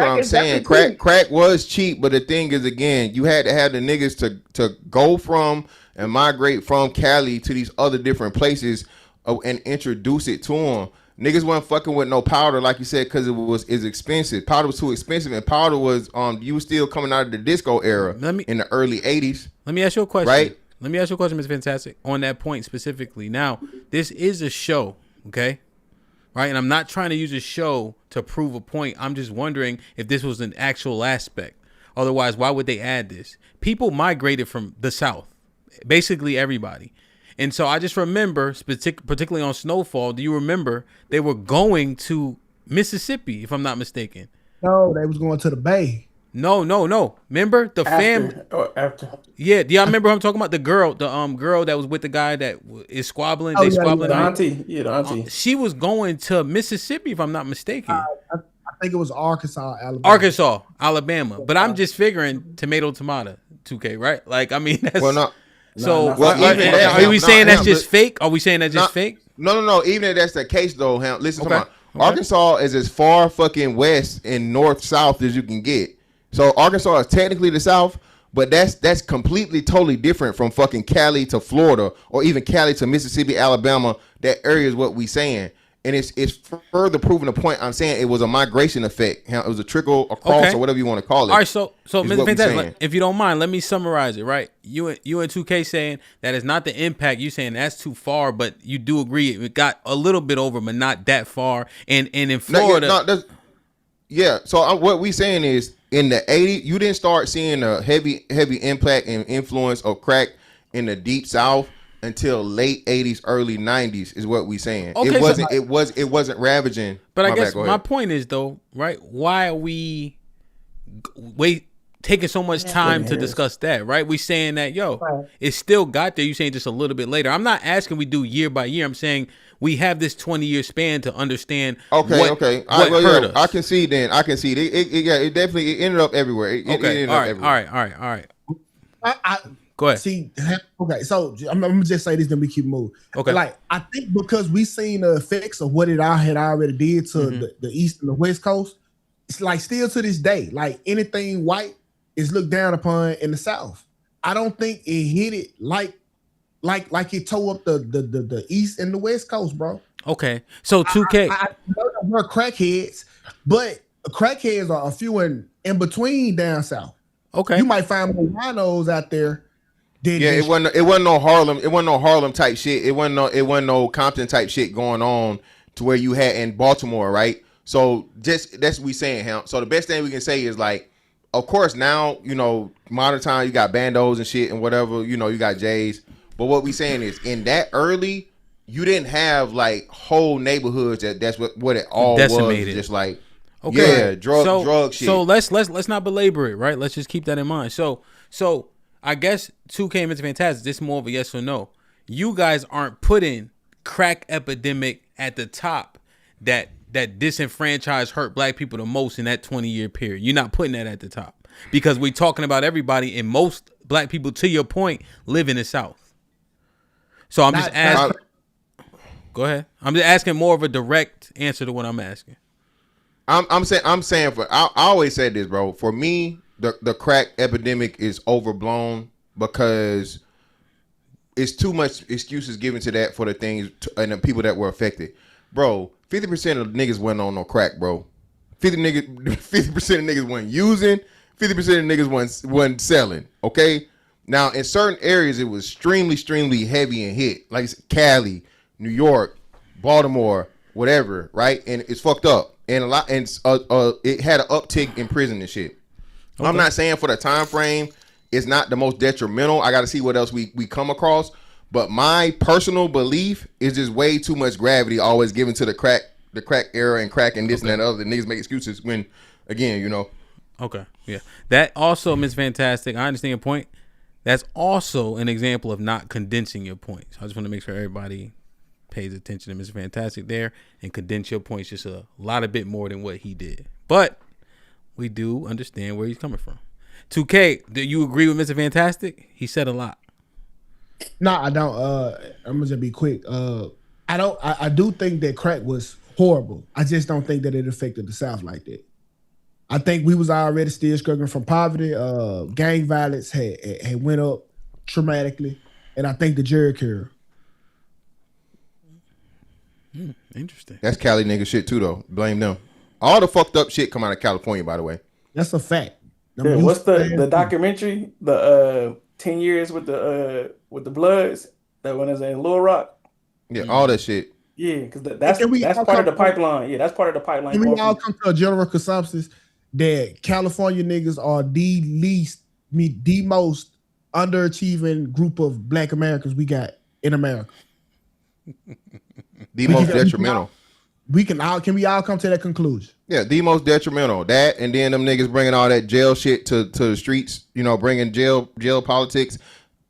I'm saying. Crack was cheap, but the thing is, again, you had to have the niggas to go from and migrate from Cali to these other different places and introduce it to them. Niggas wasn't fucking with no powder, like you said, because it's expensive. Powder was too expensive, and powder was you were still coming out of the disco era in the early 80s. Let me ask you a question. Right? Let me ask you a question, Mr. Fantastic, on that point specifically. Now, this is a show, okay? Right? And I'm not trying to use a show to prove a point. I'm just wondering if this was an actual aspect. Otherwise, why would they add this? People migrated from the South. Basically everybody. And so I just remember, particularly on Snowfall, do you remember they were going to Mississippi, if I'm not mistaken? No, they was going to the Bay. No. Remember the After. Yeah, do y'all remember who I'm talking about? The girl that was with the guy that is squabbling. Squabbling. The auntie. Yeah, the auntie. She was going to Mississippi, if I'm not mistaken. I think it was Arkansas, Alabama. But I'm just figuring tomato, 2K, right? Like, I mean, that's... Well, no. So, are we saying that's just fake? Are we saying that's just fake? No. Even if that's the case, though, listen to me. Arkansas is as far fucking west and north-south as you can get. So Arkansas is technically the South, but that's completely, totally different from fucking Cali to Florida or even Cali to Mississippi, Alabama. That area is what we saying. And it's further proving the point I'm saying. It was a migration effect. It was a trickle across or whatever you want to call it. All right, so Mr. Fantastic, if you don't mind, let me summarize it, right? You and 2K saying that it's not the impact. You saying that's too far, but you do agree it got a little bit over, but not that far. And in Florida... So what we saying is in the 80s, you didn't start seeing a heavy impact and influence of crack in the deep South until late 80s, early 90s is what we saying. Okay, it wasn't ravaging. But I guess my point is though, right? Why are we taking so much time to discuss that, right? We saying that, it still got there. You saying just a little bit later. I'm not asking we do year by year. I'm saying we have this 20-year span to understand what hurt us. I can see it. It definitely ended up everywhere. All right. Go ahead. See, okay, so I'm gonna just say this, then we keep moving. Okay. Like, I think because we seen the effects of what it had already did to the East and the West Coast, it's like still to this day, like anything white is looked down upon in the South. I don't think it hit it like it tore up the East and the West Coast, bro. Okay, so 2K. I know that we're crackheads, but crackheads are a few in between down south. Okay, you might find more rhinos out there. It wasn't no Harlem. It wasn't no Harlem type shit. It wasn't no Compton type shit going on to where you had in Baltimore, right? So that's what we saying, Hamp. So the best thing we can say is like, of course now modern time you got bandos and shit and whatever. You got J's. But what we saying is in that early, you didn't have like whole neighborhoods that's what it all decimated. Was. Just like drug shit. So let's not belabor it, right? Let's just keep that in mind. So I guess 2K Mr. Fantastic. This is more of a yes or no. You guys aren't putting crack epidemic at the top that disenfranchised hurt black people the most in that 20-year period. You're not putting that at the top because we're talking about everybody and most black people, to your point, live in the South. So I'm just asking. Go ahead. I'm just asking more of a direct answer to what I'm asking. I'm saying I always said this, bro. For me, the crack epidemic is overblown because it's too much excuses given to that for the things and the people that were affected. Bro, 50% of niggas wasn't on no crack, bro. 50% of niggas wasn't using, 50% of niggas wasn't selling, okay? Now, in certain areas, it was extremely heavy and hit, like Cali, New York, Baltimore, whatever, right? And it's fucked up. And it had an uptick in prison and shit. Okay. I'm not saying for the time frame, it's not the most detrimental. I got to see what else we come across. But my personal belief is just way too much gravity always given to the crack era and crack and this and that and other. Niggas make excuses when, again, you know. Okay, yeah. That also, Miss Fantastic, I understand your point. That's also an example of not condensing your points. I just want to make sure everybody pays attention to Mr. Fantastic there and condense your points just a lot a bit more than what he did. But we do understand where he's coming from. 2K, do you agree with Mr. Fantastic? He said a lot. No, I don't. I'm gonna just be quick. I do think that crack was horrible. I just don't think that it affected the South like that. I think we was already still struggling from poverty. Gang violence had went up dramatically, and I think the jury curve. Interesting. That's Cali nigga shit too, though. Blame them. All the fucked up shit come out of California, by the way. That's a fact. Yeah, what's the documentary? The 10 years with the Bloods, that one is in Little Rock. Yeah, all that shit. Yeah, because that's part of the pipeline. Yeah, that's part of the pipeline. Can we all come to a general consensus that California niggas are the most underachieving group of Black Americans we got in America? The most detrimental. Can we all come to that conclusion? Yeah, the most detrimental. That, and then them niggas bringing all that jail shit to the streets. You know, bringing jail politics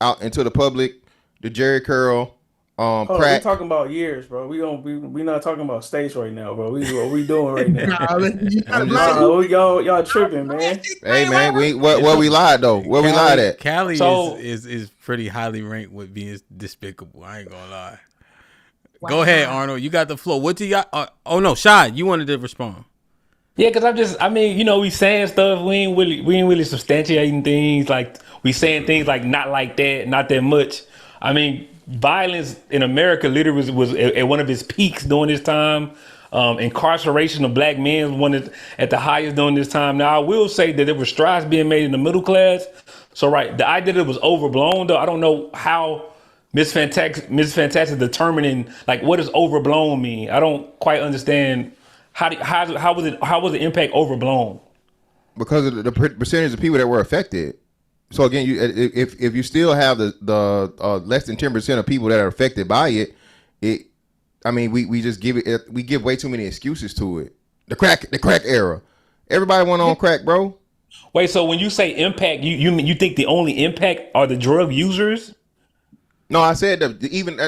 out into the public. The Jerry curl, crack. We're talking about years, bro. We not talking about states right now, bro. What we doing right now? Y'all tripping, man. Hey, man, what we lied though? Where we lied at? Cali is pretty highly ranked with being despicable. I ain't gonna lie. Wow. Go ahead, Arnold. You got the floor. What do y'all? Oh no, Shad, you wanted to respond. Yeah, because we saying stuff. We ain't really substantiating things. Like, we saying things like not like that, not that much. I mean, violence in America literally was at one of its peaks during this time. Incarceration of Black men was at the highest during this time. Now, I will say that there were strides being made in the middle class. So, right, the idea that it was overblown, though, I don't know how Miss Fantastic determining like what does overblown mean. I don't quite understand how was the impact overblown? Because of the percentage of people that were affected. So again, if you still have the less than 10% of people that are affected by it, we just give way too many excuses to it. The crack era. Everybody went on crack, bro. Wait, so when you say impact, you think the only impact are the drug users? No, I said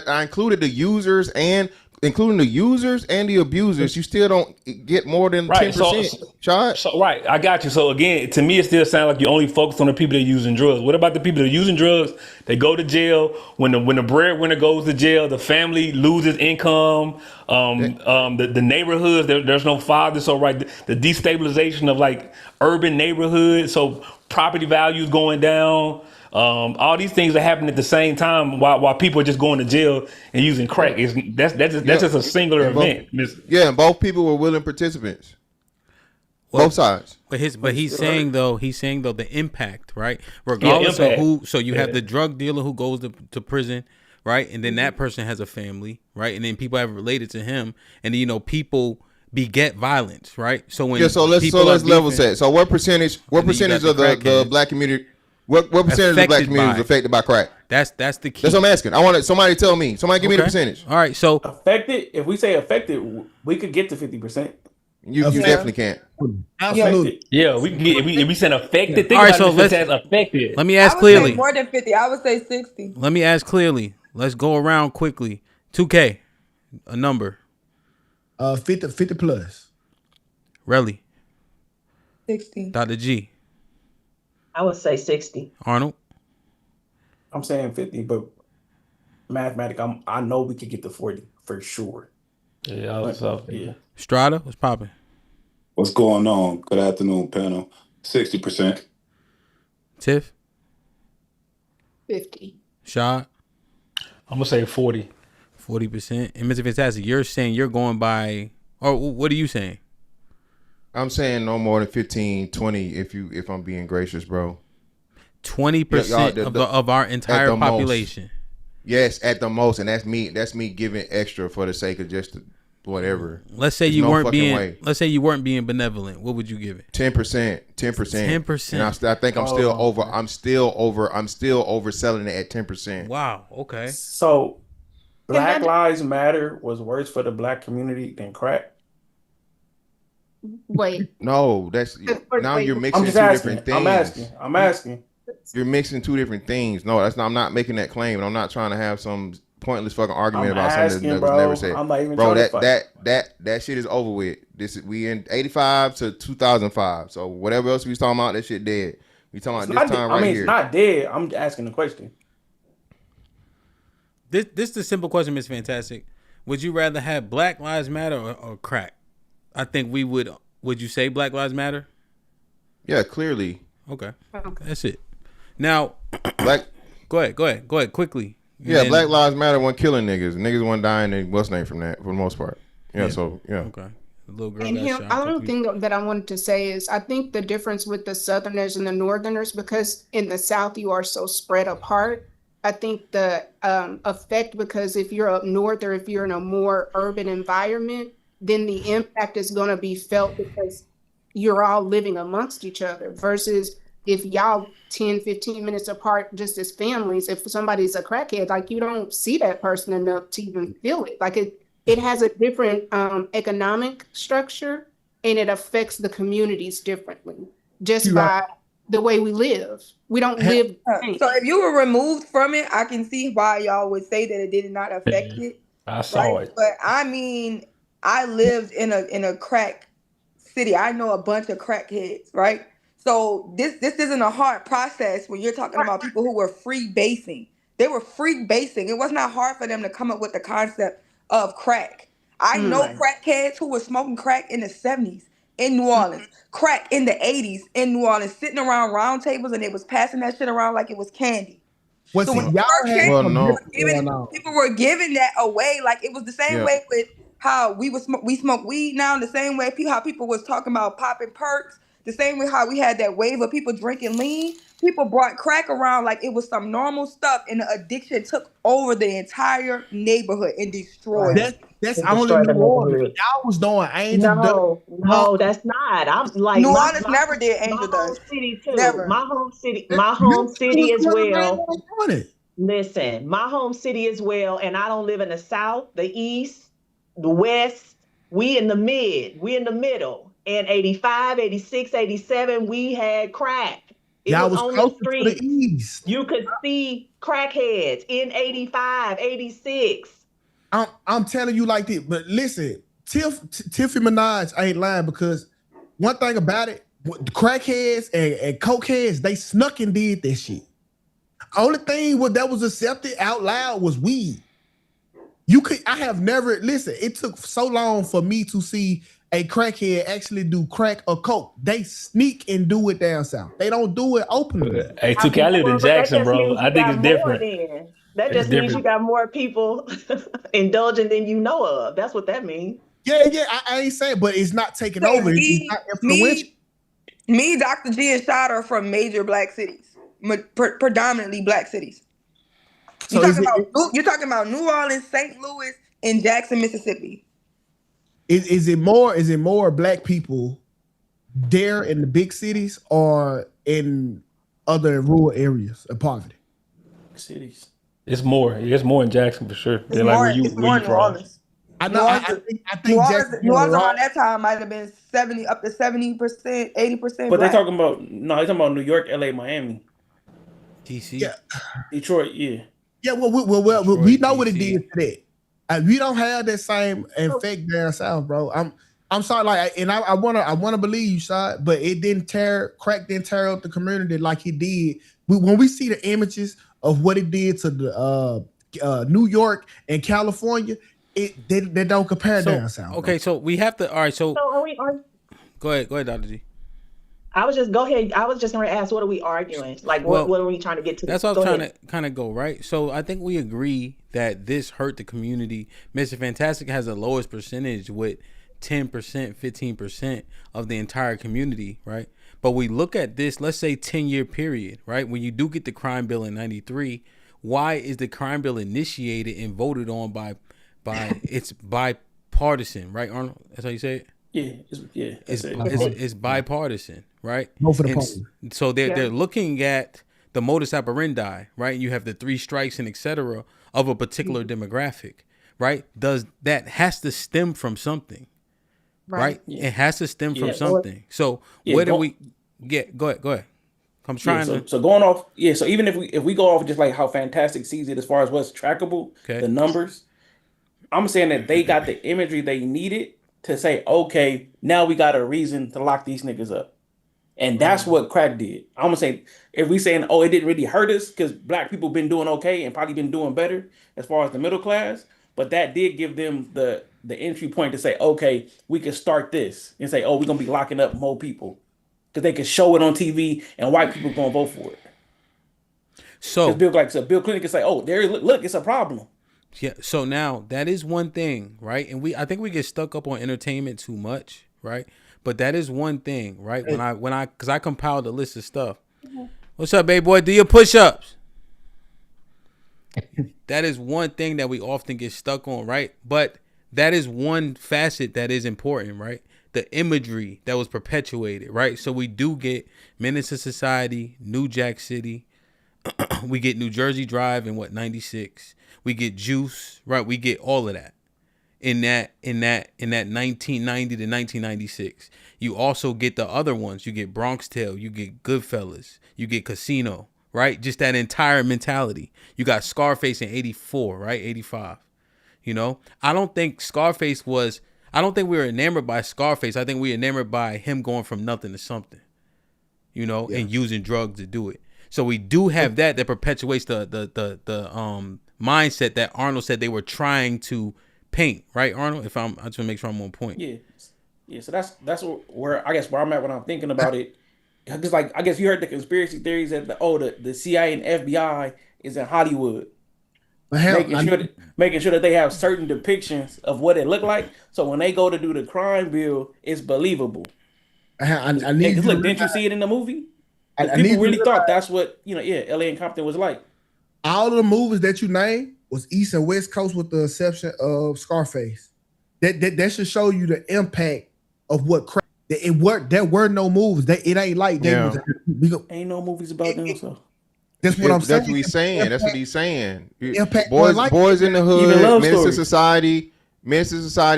I included the users and including the users and the abusers. You still don't get more than 10%. So right, I got you. So again, to me, it still sounds like you only focus on the people that are using drugs. What about the people that are using drugs? They go to jail. When the breadwinner goes to jail, the family loses income. The neighborhoods, there's no father. So right, the destabilization of like urban neighborhoods. So property values going down. All these things are happening at the same time while people are just going to jail and using crack. That's just a singular event. And both people were willing participants. Both sides. But he's saying though the impact, right? Regardless of who. So you have the drug dealer who goes to prison, right? And then that person has a family, right? And then people have related to him, and then, people beget violence, right? So when let's level set. So what percentage of the Black community? What percentage of the Black community is affected by crack? That's the key. That's what I'm asking. I want somebody to tell me. Somebody give me the percentage. All right, so affected. If we say affected, we could get to 50%. You definitely can't. Absolutely. Yeah, we can get. If we said affected, think all right, about so let's affected. Let me ask I would clearly. say more than 50. I would say 60. Let me ask clearly. Let's go around quickly. 2K, a number. 50 plus. Relly. 60. Dr. G. I would say 60. Arnold. I'm saying 50, but mathematically, I know we could get to 40 for sure. Yeah, yeah. Strada, what's popping? What's going on? Good afternoon, panel. 60%. Tiff. 50. Shad. I'm gonna say 40. 40%. And Mr. Fantastic, you're saying you're going by, or what are you saying? I'm saying no more than 15, 20 if I'm being gracious, bro. 20% of our entire population. Most. Yes, at the most, and that's me giving extra for the sake of just whatever. Let's say There's you no weren't fucking being. way. Let's say you weren't being benevolent. What would you give it? 10%. 10%. And I think I'm still over. I'm still overselling it at 10%. Wow. Okay. So, Black Lives Matter was worse for the black community than crack. Wait. No, that's now you're mixing two different things. I'm asking. You're mixing two different things. No, that's not. I'm not making that claim, and I'm not trying to have some pointless fucking argument about something that was never said. I'm not even bro, trying that shit is over with. We in 85 to 2005. So whatever else we was talking about, that shit dead. We talking about this time right here. It's not dead. I'm asking the question. This is the simple question, Miss Fantastic. Would you rather have Black Lives Matter or crack? I think we would. Would you say Black Lives Matter? Yeah, clearly. Okay. That's it. Now, Black. Go ahead, quickly. Yeah, Black Lives Matter wasn't killing niggas. Niggas wasn't dying. And what's name from that for the most part? Yeah. So yeah. Okay. The little girl. And him, I don't think that I wanted to say is I think the difference with the Southerners and the Northerners, because in the South you are so spread apart. I think the effect, because if you're up north or if you're in a more urban environment, then the impact is going to be felt because you're all living amongst each other versus if y'all 10, 15 minutes apart just as families, if somebody's a crackhead, like you don't see that person enough to even feel it. Like it has a different economic structure and it affects the communities differently just by the way we live. We don't live. So if you were removed from it, I can see why y'all would say that it did not affect it. I saw it. But I mean, I lived in a crack city. I know a bunch of crackheads, right? So this isn't a hard process when you're talking about people who were free basing. They were free basing. It was not hard for them to come up with the concept of crack. I know crackheads who were smoking crack in the 70s in New Orleans, crack in the 80s in New Orleans, sitting around round tables and they was passing that shit around like it was candy. So when people were giving that away, like it was the same way with how we smoke weed now, the same way how people was talking about popping perks, the same way how we had that wave of people drinking lean. People brought crack around like it was some normal stuff, and the addiction took over the entire neighborhood and destroyed it. That's only New Orleans. Y'all was doing angel dust. No, that's not. I'm like New Orleans never did angel dust. City too. Never. My home city as well. Listen, my home city as well, and I don't live in the South, the East, the West. We in the middle. In 85, 86, 87, we had crack. It was on the streets. You could see crackheads in 85, 86. I'm telling you like this, but listen, Tiffany Minaj ain't lying, because one thing about it, the crackheads and cokeheads, they snuck and did that shit. Only thing that was accepted out loud was weed. I have never, listen, it took so long for me to see a crackhead actually do crack or coke. They sneak and do it down south. They don't do it openly. Hey, I live in Jackson, bro. I think it's different. That just means you got more people indulging than you know of. That's what that means. Yeah, I ain't saying, but it's not taking over. It's not influential. Me, Dr. G, and Shad are from major black cities, predominantly black cities. So you're talking about New Orleans, St. Louis, and Jackson, Mississippi. Is it more black people there in the big cities or in other rural areas of poverty? Cities. It's more in Jackson for sure. They're like where you from. I know. I think New Orleans around that time might have been 70 up to 70%, 80%. But they're talking about New York, LA, Miami, DC, Detroit, yeah. Yeah, well, we know what it did to that. We don't have that same effect down south, bro. I'm sorry, I wanna believe you, Shad, but it crack didn't tear up the community like it did. When we see the images of what it did to the New York and California, they don't compare down south. Okay, so we have to. All right, so go ahead, Dr. G. I was just going to ask, what are we arguing? Like, what are we trying to get to? That's what I was trying to kind of go, right? So I think we agree that this hurt the community. Mr. Fantastic has the lowest percentage with 10%, 15% of the entire community, right? But we look at this, let's say 10-year period, right? When you do get the crime bill in 93, why is the crime bill initiated and voted on by its bipartisan, right, Arnold? That's how you say it. It's bipartisan, right? Both of the And parties. so they're looking at the modus operandi, right? You have the 3 strikes and etc. of a particular demographic, right? Does that has to stem from something, right? It has to stem from something. So where do we get? Go ahead. I'm trying to. So going off, so even if we go off just like how Fantastic sees it as far as what's trackable, the numbers, I'm saying that they got the imagery they needed to say, okay, now we got a reason to lock these niggas up. And that's what crack did. I'm gonna say, if we saying, it didn't really hurt us because black people been doing okay and probably been doing better as far as the middle class, but that did give them the entry point to say, okay, we can start this and say, we're gonna be locking up more people because they can show it on TV and white people gonna vote for it. So Bill Clinton can say, look, it's a problem. Yeah. So now that is one thing, right? And I think we get stuck up on entertainment too much, right? But that is one thing, right? Because I compiled a list of stuff. What's up, baby boy? Do your push-ups. That is one thing that we often get stuck on, right? But that is one facet that is important, right? The imagery that was perpetuated, right? So we do get Menace to Society, New Jack City. We get New Jersey Drive in 96. We get Juice, right? We get all of that. In that 1990 to 1996. You also get the other ones. You get Bronx Tale, you get Goodfellas, you get Casino, right? Just that entire mentality. You got Scarface in 84, right? 85. You know? I don't think we were enamored by Scarface. I think we were enamored by him going from nothing to something. You know, and using drugs to do it. So we do have that perpetuates the mindset that Arnold said they were trying to paint, right, Arnold? I just want to make sure I'm on point. Yeah. So that's where I guess where I'm at when I'm thinking about it. Because I guess you heard the conspiracy theories that the CIA and FBI is in Hollywood, making sure that they have certain depictions of what it looked like. So when they go to do the crime bill, it's believable. Didn't you see it in the movie? People really thought that's what LA and Compton was like. All of the movies that you named was East and West Coast with the exception of Scarface. That should show you the impact of what crack. There were no movies. It ain't like that. Ain't no movies about them. So that's what I'm saying. That's what he's saying. That's what he's saying. Impact boys in the hood, Menace to Society,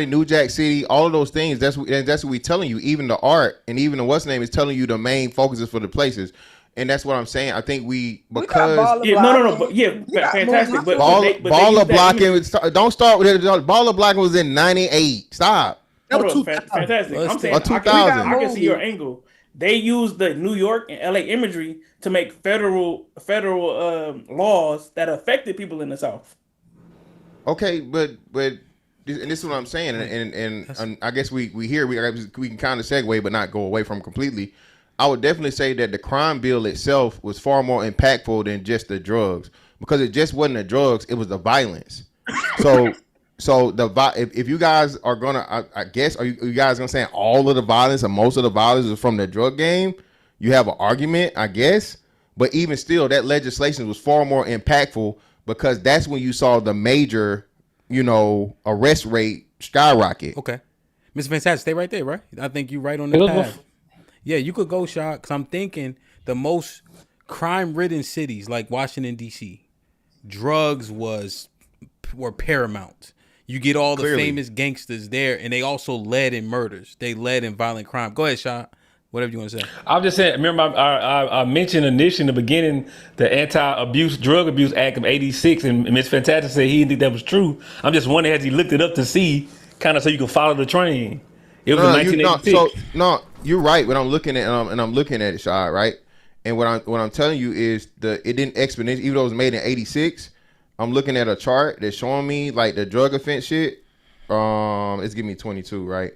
New Jack City, all of those things. That's what we telling you. Even the art and even the what's name is telling you the main focuses for the places. And that's what I'm saying. I think fantastic. But baller blocking. Don't start with it. Baller blocking was in 98. Stop. That was fantastic. I'm saying 2000. I can see your angle. They use the New York and LA imagery to make federal laws that affected people in the South. Okay, but and this is what I'm saying, and I guess we can kind of segue, but not go away from completely. I would definitely say that the crime bill itself was far more impactful than just the drugs, because it just wasn't the drugs; it was the violence. So if you guys are gonna, I guess, are you guys gonna say all of the violence or most of the violence is from the drug game? You have an argument, I guess, but even still, that legislation was far more impactful because that's when you saw the major, arrest rate skyrocket. Okay, Mr. Fantastic, stay right there, right? I think you're right on the path. Yeah, you could go, Shah, because I'm thinking the most crime-ridden cities like Washington, D.C., drugs were paramount. You get all the famous gangsters there, and they also led in murders. They led in violent crime. Go ahead, Shah. Whatever you want to say. I'm just saying, remember I mentioned initially in the beginning the Anti-Abuse Drug Abuse Act of 86, and Ms. Fantastic said he didn't think that was true. I'm just wondering, has he looked it up to see, kind of so you can follow the train? It was in 1986. You're right. When I'm looking at it, Shah, right? And what I'm telling you is it didn't exponentially, even though it was made in 86. I'm looking at a chart that's showing me like the drug offense shit. It's giving me 22, right?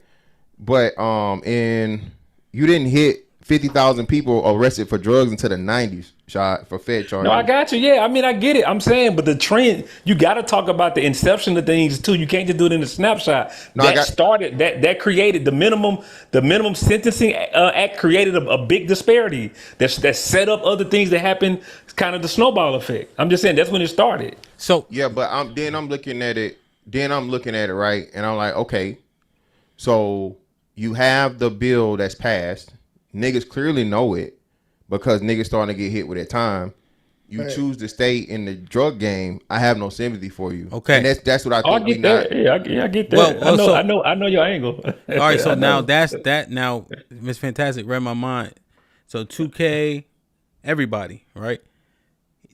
But you didn't hit 50,000 people arrested for drugs until the 90s, shot for Fed charges. No, I got you. Yeah, I mean, I get it. I'm saying, but the trend, you got to talk about the inception of things too. You can't just do it in a snapshot. That created the minimum sentencing act created a big disparity that set up other things that happened, kind of the snowball effect. I'm just saying that's when it started. So yeah, but I'm looking at it. then I'm looking at it, right? And I'm like, okay, so you have the bill that's passed. Niggas clearly know it because niggas starting to get hit with it time. You choose to stay in the drug game. I have no sympathy for you. Okay, and that's what I think. I get that. Yeah, I get that. Well, I know your angle. All right, so now that's that. Now, Miss Fantastic read my mind. So 2K, everybody, right?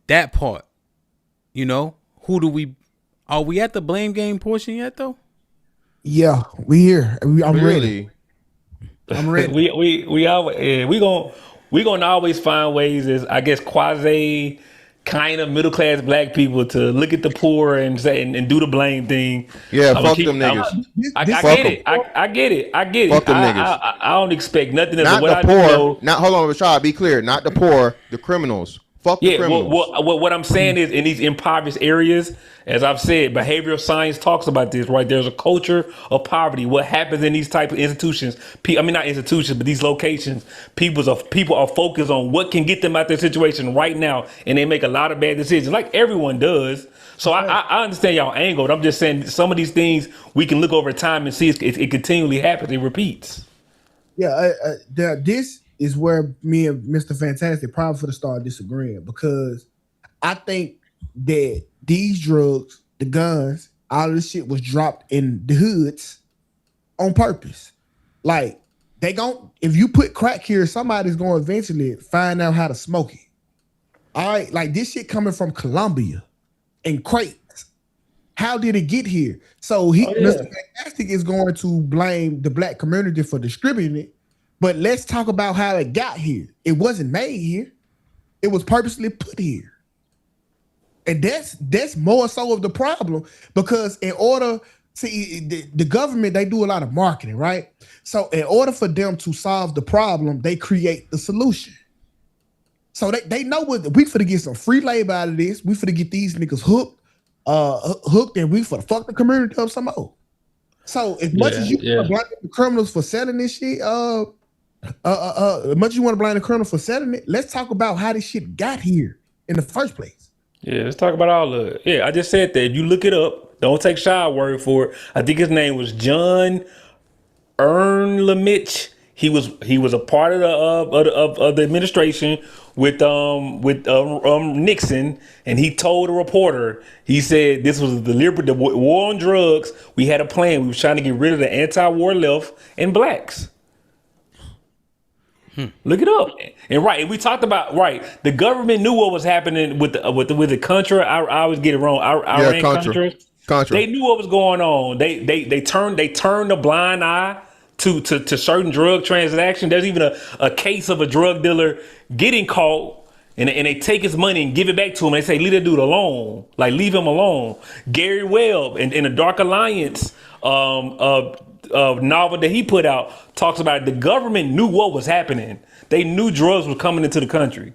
That part, you know, are we at the blame game portion yet though? Yeah, we here. I'm really? ready. I'm ready. we gonna always find ways as I guess quasi kind of middle class black people to look at the poor and say and do the blame thing. Yeah, fuck them niggas. I get it. I get it. Fuck them niggas. I don't expect nothing else. Not what the I poor. know, Not hold on, Rashad. Be clear. Not the poor. The criminals. Fuck the criminals. What I'm saying is in these impoverished areas, as I've said, behavioral science talks about this, right? There's a culture of poverty. What happens in these type of institutions, not institutions, but these locations, people are focused on what can get them out of their situation right now, and they make a lot of bad decisions, like everyone does. So I understand y'all angle. I'm just saying some of these things we can look over time and see it continually happens. It repeats. Yeah, this is where me and Mr. Fantastic probably for the start disagreeing, because I think that these drugs, the guns, all of this shit was dropped in the hoods on purpose. Like if you put crack here, somebody's going to eventually find out how to smoke it. All right, like this shit coming from Colombia in crates. How did it get here? So Mr. Fantastic is going to blame the black community for distributing it. But let's talk about how it got here. It wasn't made here. It was purposely put here. And that's more so of the problem, because in order to the government, they do a lot of marketing, right? So in order for them to solve the problem, they create the solution. So they know what we finna get some free labor out of this. We finna get these niggas hooked, and we finna fuck the community up some more. So as much as you want to blame the criminals for selling this shit, much you want to blame the criminal for selling it, let's talk about how this shit got here in the first place. Yeah, let's talk about all of it. Yeah, I just said that. If you look it up, don't take Shy word for it. I think his name was John Ehrlich. He was a part of the administration with Nixon, and he told a reporter, he said this was the war on drugs. We had a plan. We was trying to get rid of the anti-war left and blacks. Look it up. And we talked about the government knew what was happening with the Contra. I always get it wrong. Iran Contra. They knew what was going on. They turned a blind eye to certain drug transactions. There's even a case of a drug dealer getting caught, and they take his money and give it back to him. They say, leave that dude alone. Like, leave him alone. Gary Webb in the Dark Alliance novel that he put out talks about the government knew what was happening. They knew drugs were coming into the country.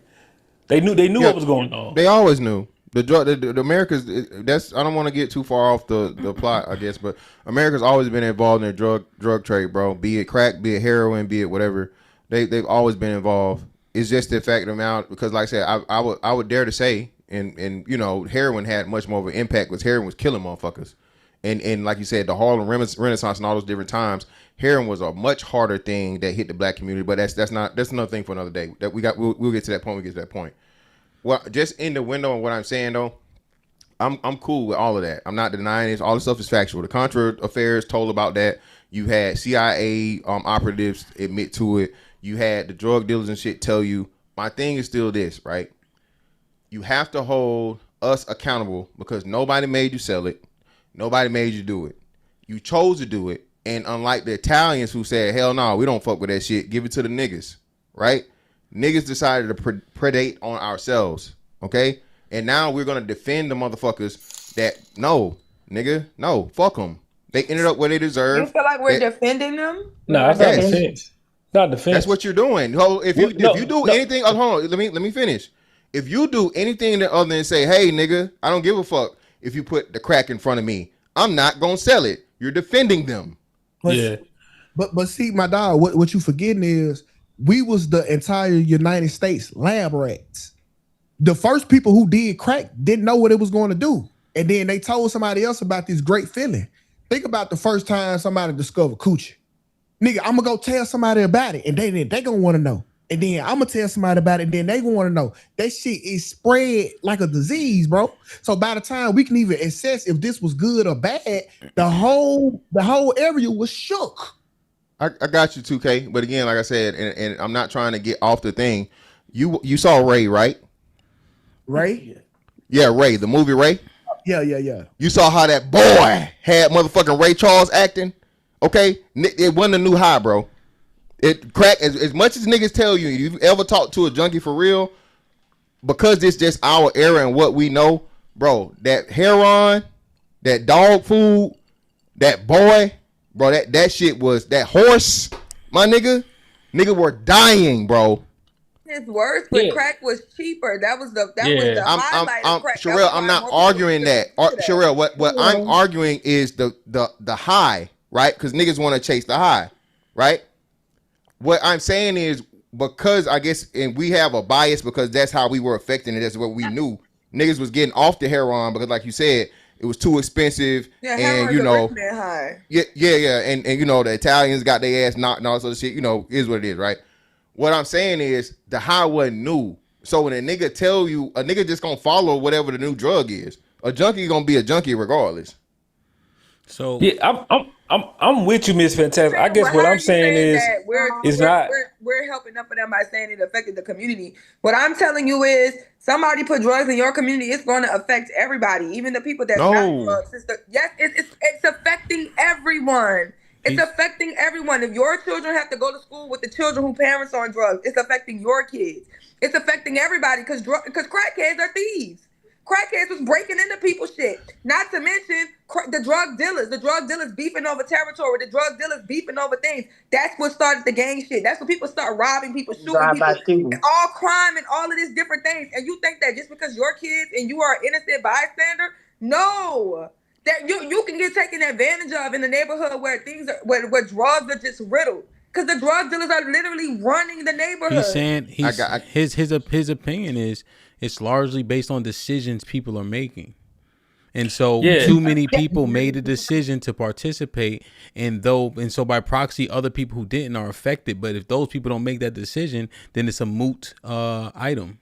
They knew what was going on. They always knew. The America's, that's, I don't want to get too far off the plot, I guess, but America's always been involved in the drug trade, bro. Be it crack, be it heroin, be it whatever. They've always been involved. It's just the fact of amount, because like I said, I would dare to say, and you know, heroin had much more of an impact because heroin was killing motherfuckers. And like you said, the Harlem Renaissance and all those different times, heroin was a much harder thing that hit the black community. But that's another thing for another day. That we'll get to that point. We get to that point. Well, just in the window of what I'm saying though, I'm cool with all of that. I'm not denying this. All the stuff is factual. The Contra affairs told about that. You had CIA operatives admit to it. You had the drug dealers and shit tell you. My thing is still this, right? You have to hold us accountable because nobody made you sell it. Nobody made you do it. You chose to do it. And unlike the Italians who said, hell no, we don't fuck with that shit. Give it to the niggas, right? Niggas decided to predate on ourselves, okay? And now we're going to defend the motherfuckers that, no, nigga, no, fuck them. They ended up where they deserve. You feel like we're defending them? No, that's not defense. Not defense. That's what you're doing. If you do anything, hold on, let me finish. If you do anything other than say, hey, nigga, I don't give a fuck if you put the crack in front of me, I'm not going to sell it. You're defending them. But see, my dog, what you forgetting is we was the entire United States lab rats. The first people who did crack didn't know what it was going to do. and then they told somebody else about this great feeling. Think about the first time somebody discovered coochie. Nigga, I'm gonna go tell somebody about it, and they gonna want to know. And then I'm gonna tell somebody about it, and then they gonna want to know. That shit is spread like a disease, bro. So by the time we can even assess if this was good or bad, the whole area was shook. I got you, 2K. But again, like I said, and I'm not trying to get off the thing. You saw Ray, right? Ray? Yeah, Ray. The movie Ray. Yeah. You saw how that boy had motherfucking Ray Charles acting. Okay, it wasn't a new high, bro. It crack as much as niggas tell you. You've ever talked to a junkie for real? Because it's just our era and what we know, bro. That heroin, that dog food, that boy, bro. That shit was that horse, my nigga. Nigga were dying, bro. It's worse, but crack was cheaper. That was the highlight of crack. Sherelle, I'm not arguing that. Sherelle, what I'm arguing is the high, right? Because niggas want to chase the high, right? What I'm saying is because I guess, and we have a bias because that's how we were affecting it. That's what we knew. Niggas was getting off the heroin because, like you said, it was too expensive. Yeah, and you know, high. yeah, and you know the Italians got their ass knocked and all sorts of shit. You know, is what it is, right? What I'm saying is the high wasn't new. So when a nigga tell you, a nigga just gonna follow whatever the new drug is. A junkie gonna be a junkie regardless. So yeah, I'm with you, Miss Fantastic. I guess what I'm saying is we're helping them for them by saying it affected the community. What I'm telling you is somebody put drugs in your community, it's going to affect everybody, even the people that's not drugs. Yes, it's affecting everyone. It's affecting everyone. If your children have to go to school with the children whose parents are on drugs, it's affecting your kids. It's affecting everybody because crackheads are thieves. Crackheads was breaking into people's shit. Not to mention the drug dealers. The drug dealers beefing over territory. The drug dealers beefing over things. That's what started the gang shit. That's when people start robbing people, shooting people. All crime and all of these different things. And you think that just because you're kids and you are an innocent bystander? No. That you can get taken advantage of in the neighborhood where things are where drugs are just riddled. Because the drug dealers are literally running the neighborhood. He's saying his opinion is it's largely based on decisions people are making. And so too many people made a decision to participate, and so by proxy other people who didn't are affected. But if those people don't make that decision, then it's a moot item.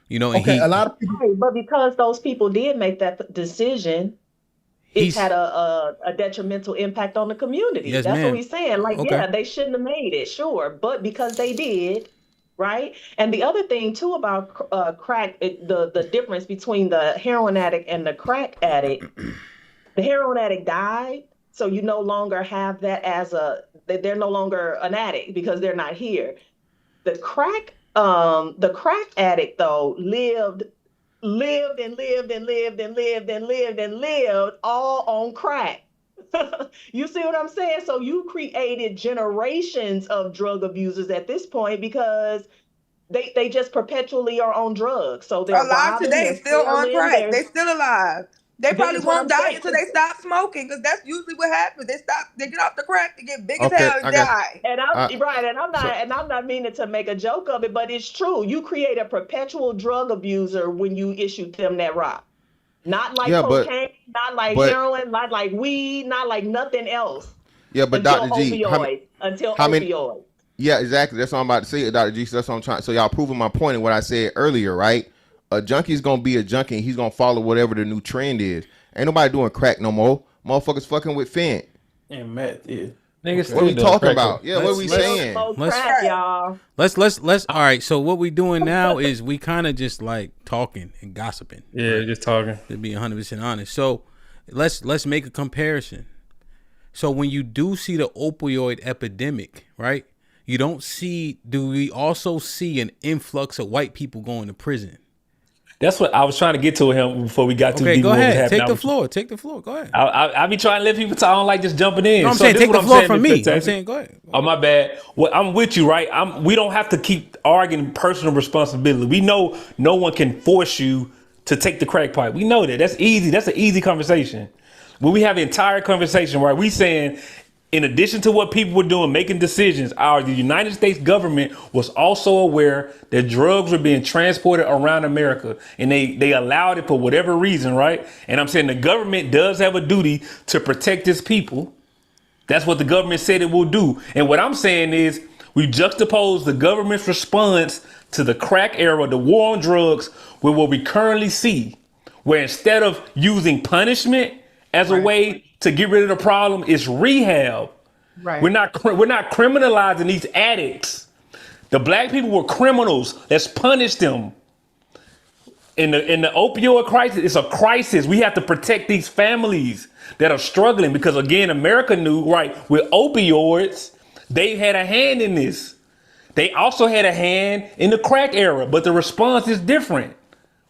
You know, and a lot of people, but because those people did make that decision, it's had a detrimental impact on the community. Yes, that's ma'am. what he's saying. Like, yeah, they shouldn't have made it, sure. But because they did, right? And the other thing, too, about crack, the difference between the heroin addict and the crack addict, the heroin addict died, so you no longer have that as they're no longer an addict because they're not here. The crack addict, though, lived all on crack. You see what I'm saying? So you created generations of drug abusers at this point because they just perpetually are on drugs. So they're alive today, still on crack. They still alive. They probably won't die until they stop smoking, because that's usually what happens. They get off the crack, they get big as hell and die. And I'm not meaning to make a joke of it, but it's true. You create a perpetual drug abuser when you issue them that rock. Not like cocaine, not like heroin, not like weed, not like nothing else. Yeah, but Dr. G, opioids. Yeah, exactly. That's what I'm about to say, Dr. G. So that's what I'm trying. So y'all proving my point in what I said earlier, right? A junkie's gonna be a junkie. And he's gonna follow whatever the new trend is. Ain't nobody doing crack no more. Motherfuckers fucking with fent. And meth, yeah. Niggas, what we talking about? Yeah, what we saying? Let's. All right. So what we doing now is we kind of just like talking and gossiping. Yeah, right? Just talking. To be 100% honest. So let's make a comparison. So when you do see the opioid epidemic, right? You don't see. Do we also see an influx of white people going to prison? That's what I was trying to get to him before we got too deep. Go ahead. Take the floor. Go ahead. I be trying to let people talk. I don't like just jumping in. No, I'm saying take the floor from me. I'm saying go ahead. Oh, my bad. Well, I'm with you, right? We don't have to keep arguing personal responsibility. We know no one can force you to take the crack pipe. We know that. That's easy. That's an easy conversation. When we have an entire conversation where we saying in addition to what people were doing, making decisions, the United States government was also aware that drugs were being transported around America, and they allowed it for whatever reason, right? And I'm saying the government does have a duty to protect its people. That's what the government said it will do. And what I'm saying is we juxtapose the government's response to the crack era, the war on drugs, with what we currently see, where instead of using punishment as a way to get rid of the problem, it's rehab. Right. We're not criminalizing these addicts. The black people were criminals. Let's punish them. In the opioid crisis, it's a crisis. We have to protect these families that are struggling because, again, America knew, right, with opioids, they had a hand in this. They also had a hand in the crack era, but the response is different.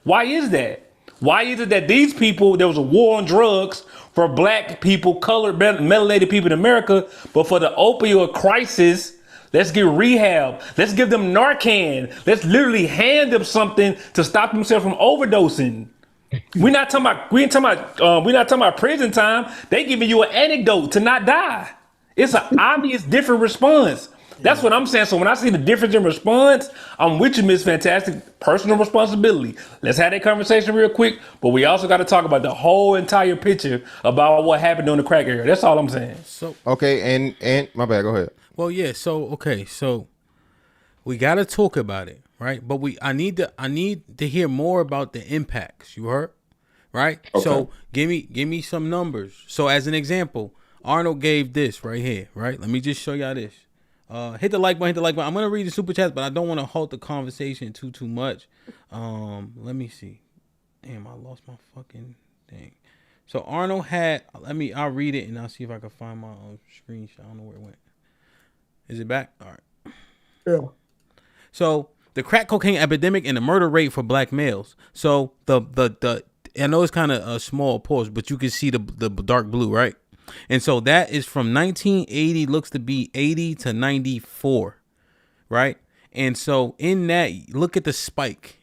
Why is that? Why is it that these people, there was a war on drugs for black people, colored, melanated people in America, but for the opioid crisis, let's get rehab. Let's give them Narcan. Let's literally hand them something to stop themselves from overdosing. We're not talking about prison time. They giving you an antidote to not die. It's an obvious different response. That's what I'm saying. So when I see the difference in response, I'm with you, Miss Fantastic. Personal responsibility. Let's have that conversation real quick. But we also got to talk about the whole entire picture about what happened during the crack era. That's all I'm saying. So okay, and my bad. Go ahead. Well, yeah. So we got to talk about it, right? But I need to hear more about the impacts. You heard, right? Okay. So give me some numbers. So as an example, Arnold gave this right here, right? Let me just show y'all this. Hit the like button. I'm gonna read the super chats, but I don't want to halt the conversation too much. Let me see. Damn, I lost my fucking thing. So Arnold had. I'll read it and I'll see if I can find my screenshot. I don't know where it went. Is it back? All right. Yeah. So the crack cocaine epidemic and the murder rate for black males. So the I know it's kind of a small pause, but you can see the dark blue, right? And so that is from 1980, looks to be 80 to 94, right? And so in that, look at the spike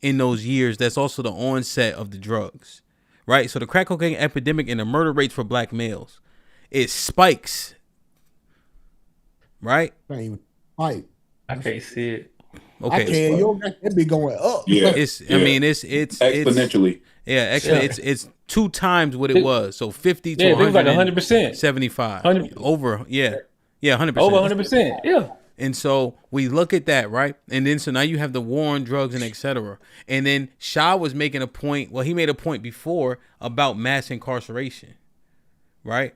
in those years. That's also the onset of the drugs, right? So the crack cocaine epidemic and the murder rates for black males, it spikes, right? I can't see it. Okay, I can. You got that be going up. Yeah, it's exponentially. It's 2 times what it was. So 50 to it was like 100%, 75 over. Yeah, 100%, over 100%. Yeah. And so we look at that, right? And then so now you have the war on drugs and etc. And then Shah was making a point. Well, he made a point before about mass incarceration, right?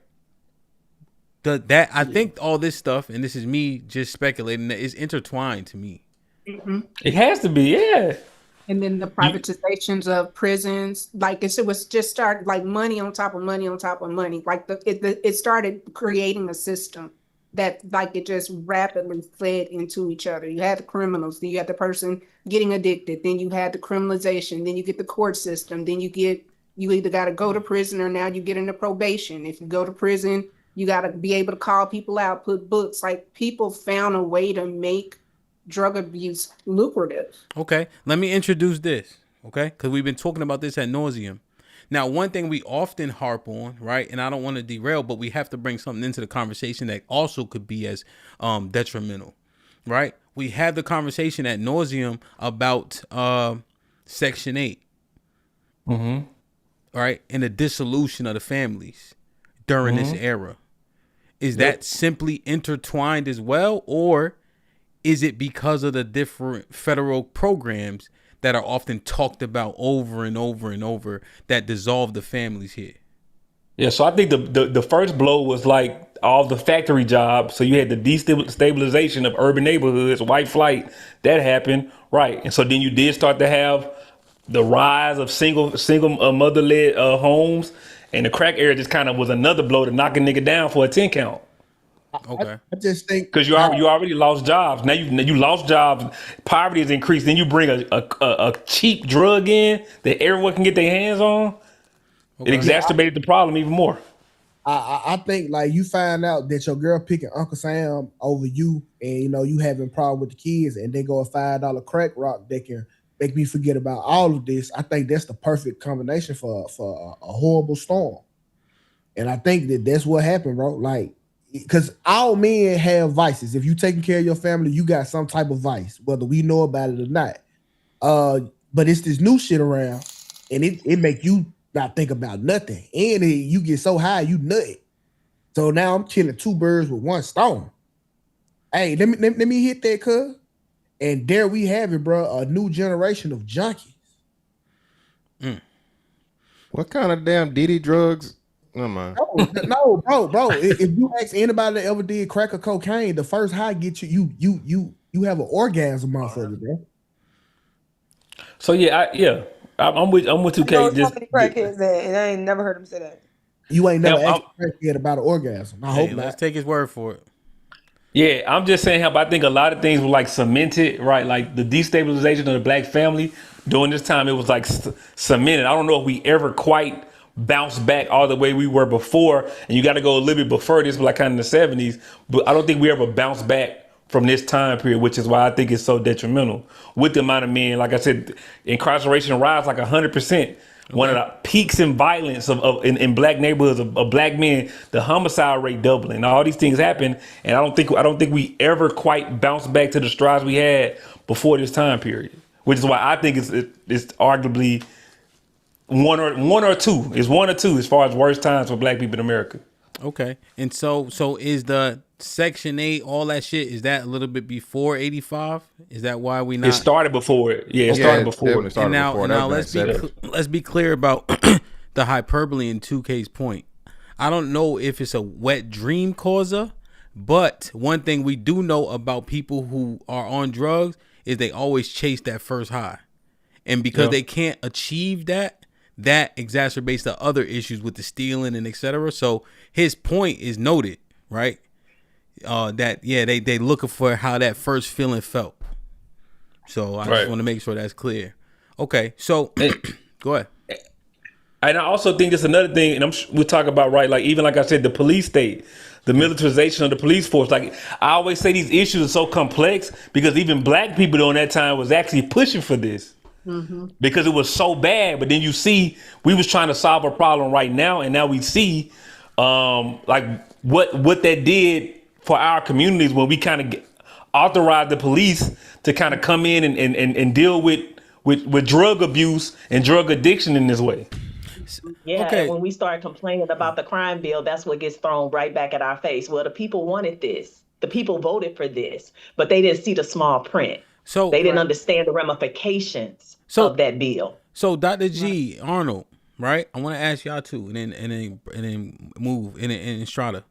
I think all this stuff, and this is me just speculating, is intertwined to me. Mm-hmm. It has to be, yeah. And then the privatizations of prisons, like it was just started like money on top of money on top of money. Like it started creating a system that like it just rapidly fed into each other. You had the criminals, then you had the person getting addicted, then you had the criminalization, then you get the court system, then you either got to go to prison or now you get into probation. If you go to prison, you got to be able to call people out, put books. Like people found a way to make drug abuse lucrative. Okay, let me introduce this, okay? Because we've been talking about this ad nauseum. Now, one thing we often harp on, right, and I don't want to derail, but we have to bring something into the conversation that also could be as detrimental, right? We had the conversation ad nauseum about Section 8, right, and the dissolution of the families during this era. Is that simply intertwined as well, or is it because of the different federal programs that are often talked about over and over and over that dissolve the families here? Yeah, so I think the first blow was like all the factory jobs. So you had the destabilization of urban neighborhoods, white flight, that happened, right? And so then you did start to have the rise of single mother-led homes, and the crack era just kind of was another blow to knock a nigga down for a 10 count. Okay. I just think because you already lost jobs. Now you lost jobs. Poverty has increased. Then you bring a cheap drug in that everyone can get their hands on. Okay. It exacerbated the problem even more. I think like you find out that your girl picking Uncle Sam over you, and you having a problem with the kids, and they go a $5 crack rock that can make me forget about all of this. I think that's the perfect combination for a horrible storm. And I think that's what happened, bro. Like because all men have vices. If you taking care of your family, you got some type of vice, whether we know about it or not. But it's this new shit around, and it make you not think about nothing, and you get so high you nut. So now I'm killing two birds with one stone. Hey, let me hit that, cuz. And there we have it, bro. A new generation of junkies. What kind of damn Diddy drugs? No, man. No, bro. If you ask anybody that ever did crack or cocaine, the first high get you have an orgasm off of it, bro. So I'm with 2K. I know so many crackheads that, and I ain't never heard him say that. You ain't never asked a crackhead about an orgasm. I hope not. Let's take his word for it. Yeah, I'm just saying how I think a lot of things were like cemented, right? Like the destabilization of the black family during this time, it was like cemented. I don't know if we ever quite bounced back all the way we were before. And you got to go a little bit before this, like kind of in the 70s. But I don't think we ever bounced back from this time period, which is why I think it's so detrimental with the amount of men. Like I said, incarceration rise like 100%. One of the peaks in violence in black neighborhoods of black men, the homicide rate doubling, all these things happen, and I don't think we ever quite bounced back to the strides we had before this time period. Which is why I think it's arguably one or two as far as worst times for black people in America. Okay, and so is the Section 8, all that shit, is that a little bit before 85? Is that why we not? It started before it. Yeah, it started before. And now let's be clear about the hyperbole in 2K's point. I don't know if it's a wet dream causer, but one thing we do know about people who are on drugs is they always chase that first high. And because they can't achieve that exacerbates the other issues with the stealing and etc. So his point is noted, right? They looking for how that first feeling felt. So I just want to make sure that's clear. Okay, so go ahead. And I also think there's another thing, and we'll talk about, right, like even like I said, the police state, the militarization of the police force. Like I always say, these issues are so complex because even black people during that time was actually pushing for this. Mm-hmm. Because it was so bad. But then you see, we was trying to solve a problem right now, and now we see like what that did for our communities when we kind of authorized the police to kind of come in and deal with drug abuse and drug addiction in this way. Yeah, and when we start complaining about the crime bill, that's what gets thrown right back at our face. Well, the people wanted this. The people voted for this, but they didn't see the small print. So they didn't understand the ramifications of that bill. So Dr. G, Arnold, right? I want to ask y'all too, and then move in Strata.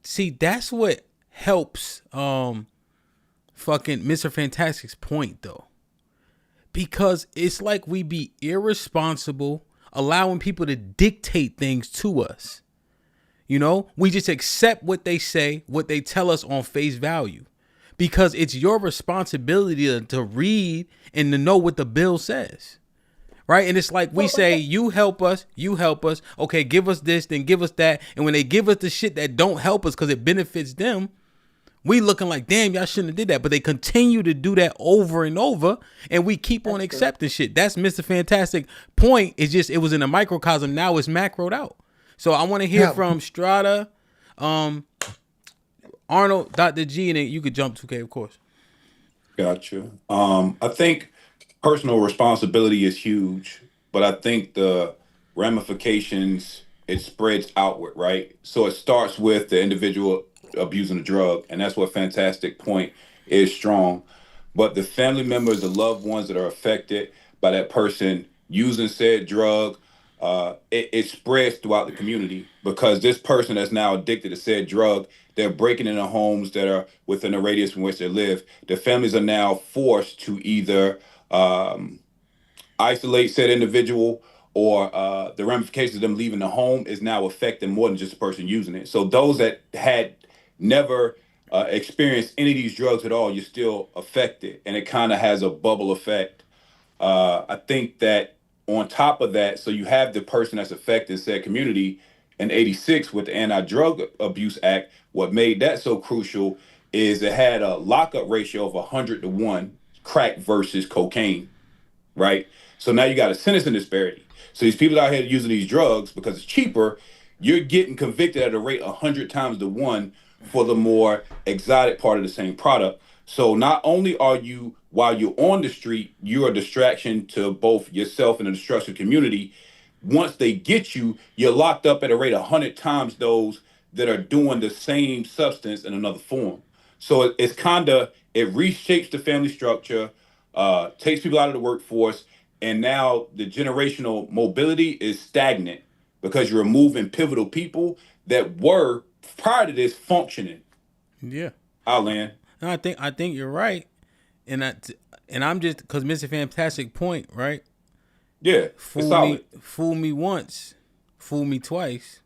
See, that's what helps fucking Mr. Fantastic's point though. Because it's like we be irresponsible, allowing people to dictate things to us. You know, we just accept what they say, what they tell us on face value. Because it's your responsibility to read and to know what the bill says. Right? And it's like we say, you help us. Okay, give us this, then give us that. And when they give us the shit that don't help us because it benefits them, we looking like, damn, y'all shouldn't have did that. But they continue to do that over and over. And we keep on accepting shit. That's Mr. Fantastic point. It's just, it was in a microcosm. Now it's macroed out. So I want to hear from Strata, Arnold, Dr. G, and then you could jump 2K, of course. Gotcha. I think personal responsibility is huge, but I think the ramifications, it spreads outward, right? So it starts with the individual abusing the drug, and that's what Fantastic point is strong. But the family members, the loved ones that are affected by that person using said drug, it spreads throughout the community because this person that's now addicted to said drug, they're breaking into homes that are within the radius in which they live. The families are now forced to either isolate said individual or the ramifications of them leaving the home is now affecting more than just the person using it. So those that had never experienced any of these drugs at all, you're still affected. And it kind of has a bubble effect. I think that on top of that, so you have the person that's affected said community in 86 with the Anti-Drug Abuse Act. What made that so crucial is it had a lockup ratio of 100-1, crack versus cocaine, right? So now you got a sentencing disparity. So these people out here using these drugs because it's cheaper, you're getting convicted at a rate 100 times to one for the more exotic part of the same product. So not only are you, while you're on the street, you're a distraction to both yourself and the destruction community. Once they get you, you're locked up at a rate 100 times those that are doing the same substance in another form. So it's kind of, it reshapes the family structure, takes people out of the workforce, and now the generational mobility is stagnant because you're removing pivotal people that were prior to this functioning. Yeah. I'll land. No, I think you're right, and I'm just because Mr. Fantastic point, right? Yeah, fool me once, fool me twice.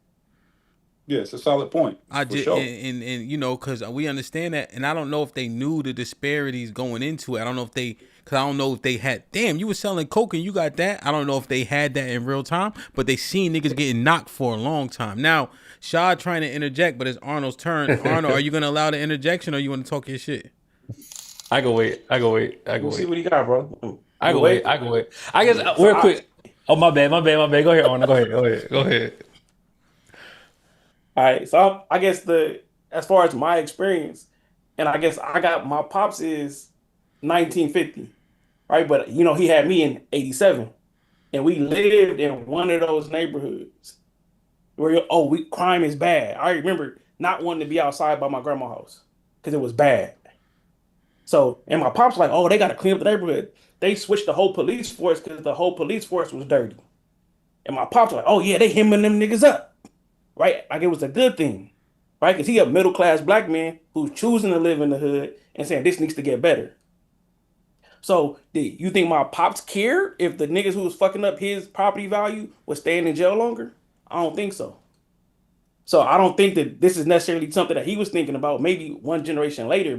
Yeah, it's a solid point. I just sure. and you know, because we understand that, and I don't know if they knew the disparities going into it. I don't know if they, because I don't know if they had. Damn, you were selling coke and you got that. I don't know if they had that in real time, but they seen niggas getting knocked for a long time. Now, Shad trying to interject, but it's Arnold's turn. Arnold, are you gonna allow the interjection, or you want to talk your shit? I go wait. We'll see what he got, bro. I go wait. I guess real quick. Oh, my bad. Go ahead, Arnold. Go ahead. All right, so I guess as far as my experience, and I guess I got my pops is 1950, right? But you know, he had me in 87, and we lived in one of those neighborhoods where crime is bad. I remember not wanting to be outside by my grandma's house because it was bad. So, and my pops like, oh, they got to clean up the neighborhood. They switched the whole police force because the whole police force was dirty. And my pops like, oh yeah, they hemming them niggas up. Right? Like it was a good thing, right? Because he a middle-class black man who's choosing to live in the hood and saying this needs to get better. So, you think my pops cared if the niggas who was fucking up his property value was staying in jail longer? I don't think so. So, I don't think that this is necessarily something that he was thinking about. Maybe one generation later,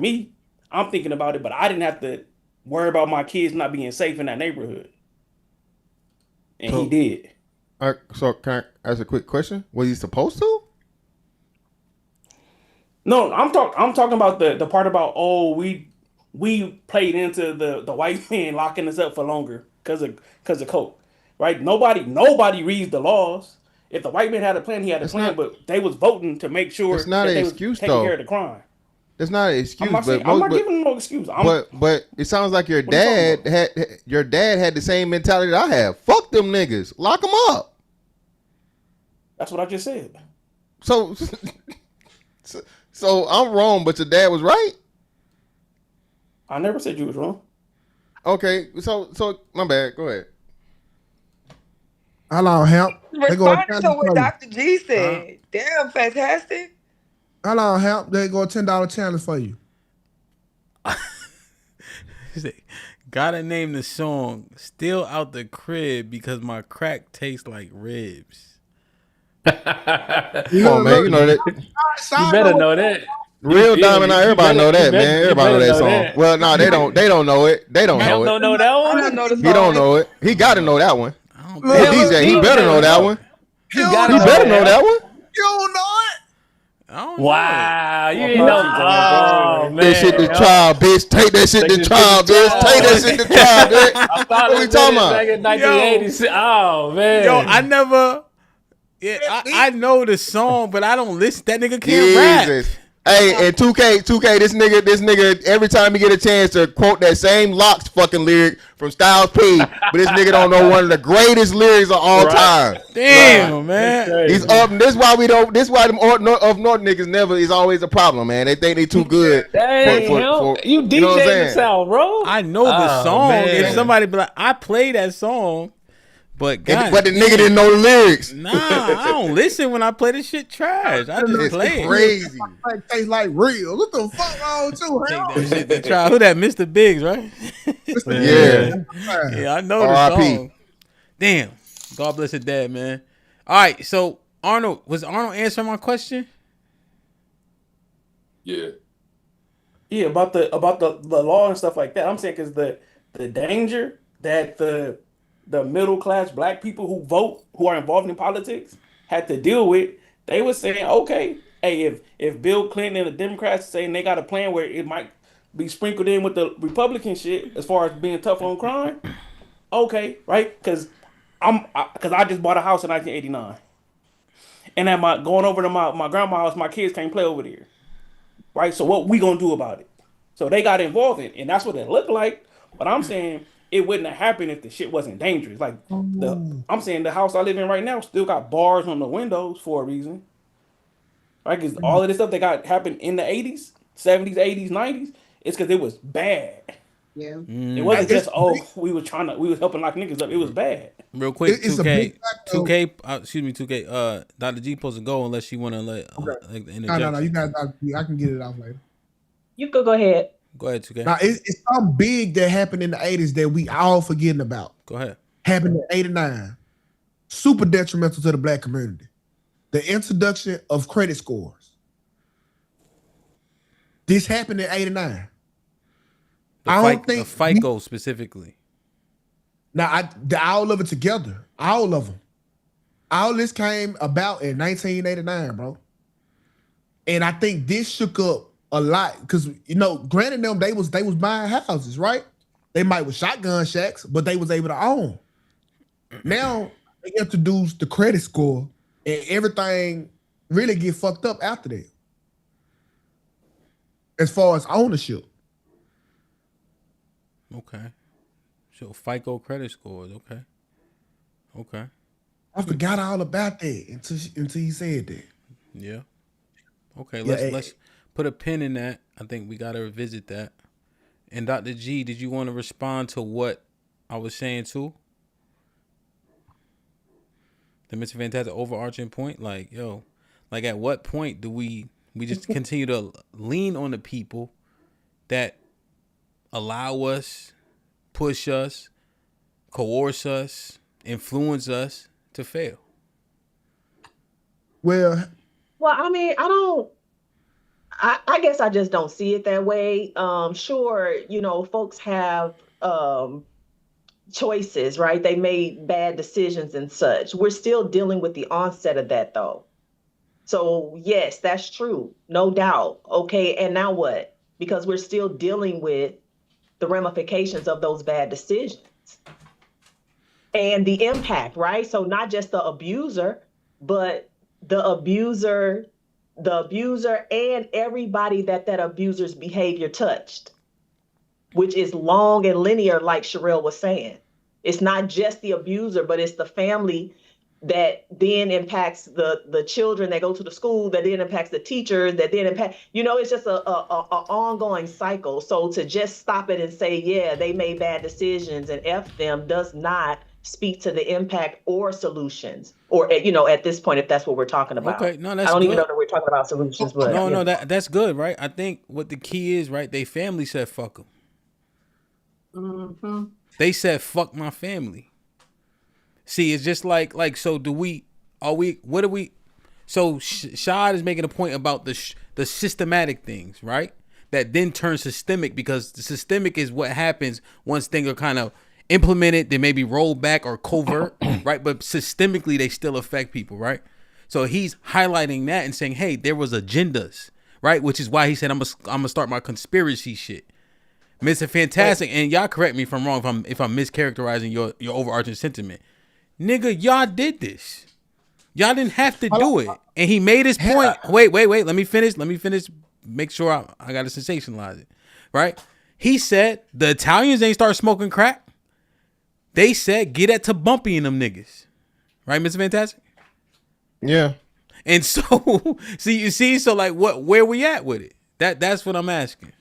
I'm thinking about it, but I didn't have to worry about my kids not being safe in that neighborhood. And he did. So can I ask a quick question? Was he supposed to? No, I'm talking about the part about we played into the white man locking us up for longer because of coke, right? Nobody reads the laws. If the white man had a plan, he had a plan, but they was voting to make sure it's not that an they excuse, was taking care of the crime. It's not an excuse. I'm not giving no excuse. But it sounds like your dad had the same mentality that I have. Fuck them niggas. Lock them up. That's what I just said. So I'm wrong, but your dad was right? I never said you was wrong. Okay, so my bad. Go ahead. Hello, HAMP. Responding to what Dr. G said. Damn, fantastic. Hello, HAMP. They go $10 challenge for you. Gotta name the song "Still Out the Crib" because my crack tastes like ribs. Come on, man. You know that. You better know that. Real Diamond, everybody know that, man. Everybody know that song. Well, no, they don't know it. They don't know it. Don't know that one. He don't know it. He got to know that one. DJ, he better know that one. He better know that one. You don't know it. Wow, you didn't know. Oh, man. That shit to trial, bitch. Take that shit to trial, bitch. Take that shit to trial, bitch. What we talking about? Back in 1986. Oh, man. Yo, I never. Yeah, I know the song, but I don't listen. That nigga can't rap. Hey, and 2K, this nigga, every time he get a chance to quote that same Locks fucking lyric from Styles P, but this nigga don't know one of the greatest lyrics of all time. Damn, man. He's up. This why them up north niggas never is always a problem, man. They think they too good. For you DJ the South, bro. I know the song. Man. If somebody be like, I play that song. But the nigga didn't know the lyrics. Nah, I don't listen when I play this shit trash. I just play it. Crazy. It tastes like real. What the fuck wrong with you? Take that shit to try. Who that? Mr. Biggs, right? Yeah, I know the song. Damn. God bless his dad, man. All right, so was Arnold answering my question? Yeah. Yeah, about the law and stuff like that. I'm saying because the danger that the middle class black people who vote, who are involved in politics, had to deal with, they were saying, okay, hey, if Bill Clinton and the Democrats saying they got a plan where it might be sprinkled in with the Republican shit as far as being tough on crime, okay, right? Because I just bought a house in 1989, and at going over to my grandma's house, my kids can't play over there, right? So what we gonna do about it? So they got involved in, and that's what it looked like. But I'm saying it wouldn't have happened if the shit wasn't dangerous. Like I'm saying the house I live in right now still got bars on the windows for a reason, right? Because all of this stuff that got happened in the 80s, 70s, 80s, 90s, it's because it was bad. Yeah, it wasn't just we was helping lock niggas up. It was bad. Real quick, 2K, excuse me, 2K. Dr. G supposed to go unless she want to let interject. No. You guys, I can get it off later. You could go ahead. Go ahead, 2K. Now, it's something big that happened in the 80s that we all forgetting about. Go ahead. Happened in 89. Super detrimental to the black community. The introduction of credit scores. This happened in 89. The FICO specifically. Now, all of it together. All of them. All this came about in 1989, bro. And I think this shook up a lot because, granted them, they was buying houses, right? They might was shotgun shacks, but they was able to own. Now, they introduced the credit score and everything really get fucked up after that. As far as ownership. Okay. So FICO credit scores, okay. I forgot all about that until you said that. Yeah. Okay, let's put a pin in that. I think we gotta revisit that. And Dr. G, did you want to respond to what I was saying too? The Mr. Fantastic overarching point? Like at what point do we just continue to lean on the people that allow us, push us, coerce us, influence us to fail? Well, I mean, I guess I just don't see it that way. Sure, folks have choices, right? They made bad decisions and such. We're still dealing with the onset of that, though. So, yes, that's true. No doubt. Okay, and now what? Because we're still dealing with the ramifications of those bad decisions and the impact, right? So not just the abuser, but the abuser and everybody that abuser's behavior touched, which is long and linear, like Sherelle was saying. It's not just the abuser, but it's the family that then impacts the children that go to the school, that then impacts the teachers, that then impact, it's just a ongoing cycle. So to just stop it and say, yeah, they made bad decisions and F them does not speak to the impact or solutions. Or, at this point, if that's what we're talking about. Okay, no, that's I don't good. even know that we're talking about solutions, but no, that's good, right? I think what the key is, right? They family said fuck them. Mm-hmm. They said fuck my family. See, it's just like so. So Shad is making a point about the systematic things, right? That then turn systemic because the systemic is what happens once things are kind of implemented, they may be rolled back or covert, right? But systemically, they still affect people, right? So he's highlighting that and saying, hey, there was agendas, right? Which is why he said, I'm gonna start my conspiracy shit. Mr. Fantastic, and y'all correct me if I'm wrong, if I'm mischaracterizing your overarching sentiment. Nigga, y'all did this. Y'all didn't have to do it. And he made his point. Wait. Let me finish. Make sure I got to sensationalize it. Right? He said the Italians ain't start smoking crack. They said get at to Bumpy and them niggas. Right, Mr. Fantastic? Yeah. And so, so like where we at with it? That's what I'm asking.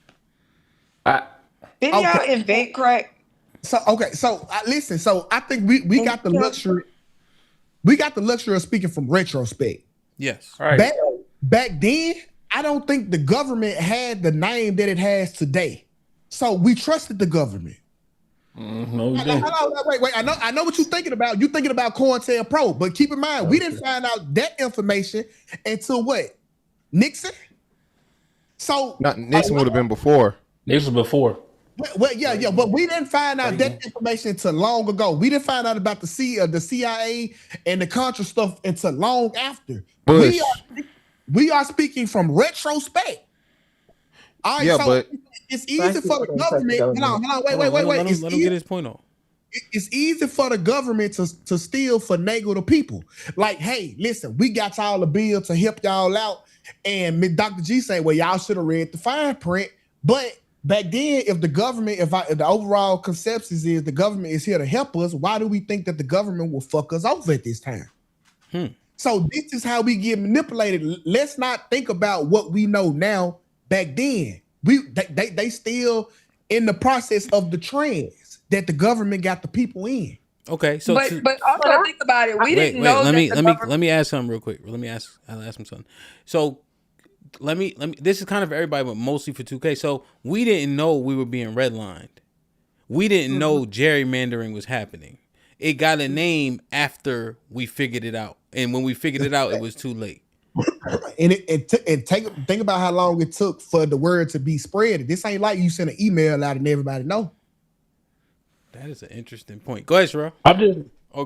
Didn't y'all invent crack? So listen. So I think we got the luxury. We got the luxury of speaking from retrospect. Yes. All right. Back then, I don't think the government had the name that it has today. So we trusted the government. No, wait. I know what you're thinking about. You're thinking about COINTELPRO, but keep in mind, we didn't find out that information until what? Nixon. So Nixon would have been before. Nixon before. Well, yeah, but we didn't find out that information until long ago. We didn't find out about the CIA and the Contra stuff until long after. Bush. We are speaking from retrospect. All right, yeah, so but it's easy for the government. Hold on, wait. Let him get his point on. it's easy for the government to still finagle the people. Like, hey, listen, we got y'all a bill to help y'all out. And Dr. G say, well, y'all should have read the fine print. But back then, if the government, if the overall consensus is the government is here to help us, why do we think that the government will fuck us over at this time? So this is how we get manipulated. Let's not think about what we know now. Back then, they still in the process of the trends that the government got the people in. Okay, so but also think about it. We didn't know. Let me ask something real quick. I'll ask him something. So let me. This is kind of for everybody, but mostly for 2K. So we didn't know we were being redlined. We didn't know gerrymandering was happening. It got a name after we figured it out, and when we figured it out, it was too late. And think about how long it took for the word to be spread. This ain't like you send an email out and everybody know. That is an interesting point. Go ahead, Sherelle.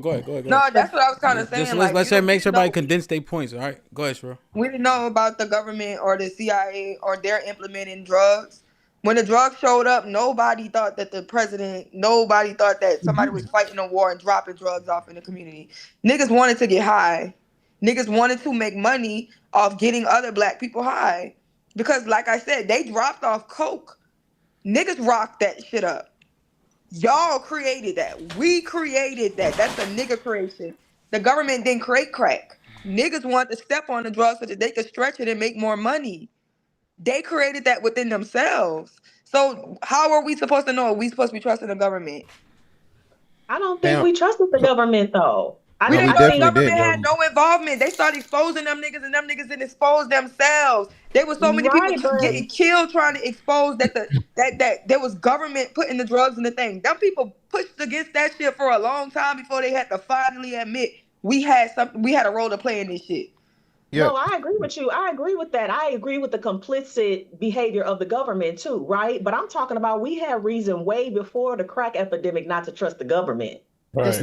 Go ahead. No, that's what I was kind of saying. Let's make sure everybody condense their points. All right, go ahead, Sherelle. We didn't know about the government or the CIA or they're implementing drugs. When the drugs showed up, nobody thought that nobody thought that somebody was fighting a war and dropping drugs off in the community. Niggas wanted to get high. Niggas wanted to make money off getting other black people high. Because like I said, they dropped off coke. Niggas rocked that shit up. Y'all created that. We created that. That's a nigga creation. The government didn't create crack. Niggas wanted to step on the drugs so that they could stretch it and make more money. They created that within themselves. So how are we supposed to know? Are we supposed to be trusting the government? I don't think we trusted the government though. We didn't know the government had no involvement. They started exposing them niggas, and them niggas didn't expose themselves. There was so many people getting killed trying to expose that there was government putting the drugs in the thing. Them people pushed against that shit for a long time before they had to finally admit we had a role to play in this shit. Yeah. No, I agree with you. I agree with that. I agree with the complicit behavior of the government too, right? But I'm talking about we had reason way before the crack epidemic not to trust the government. Right.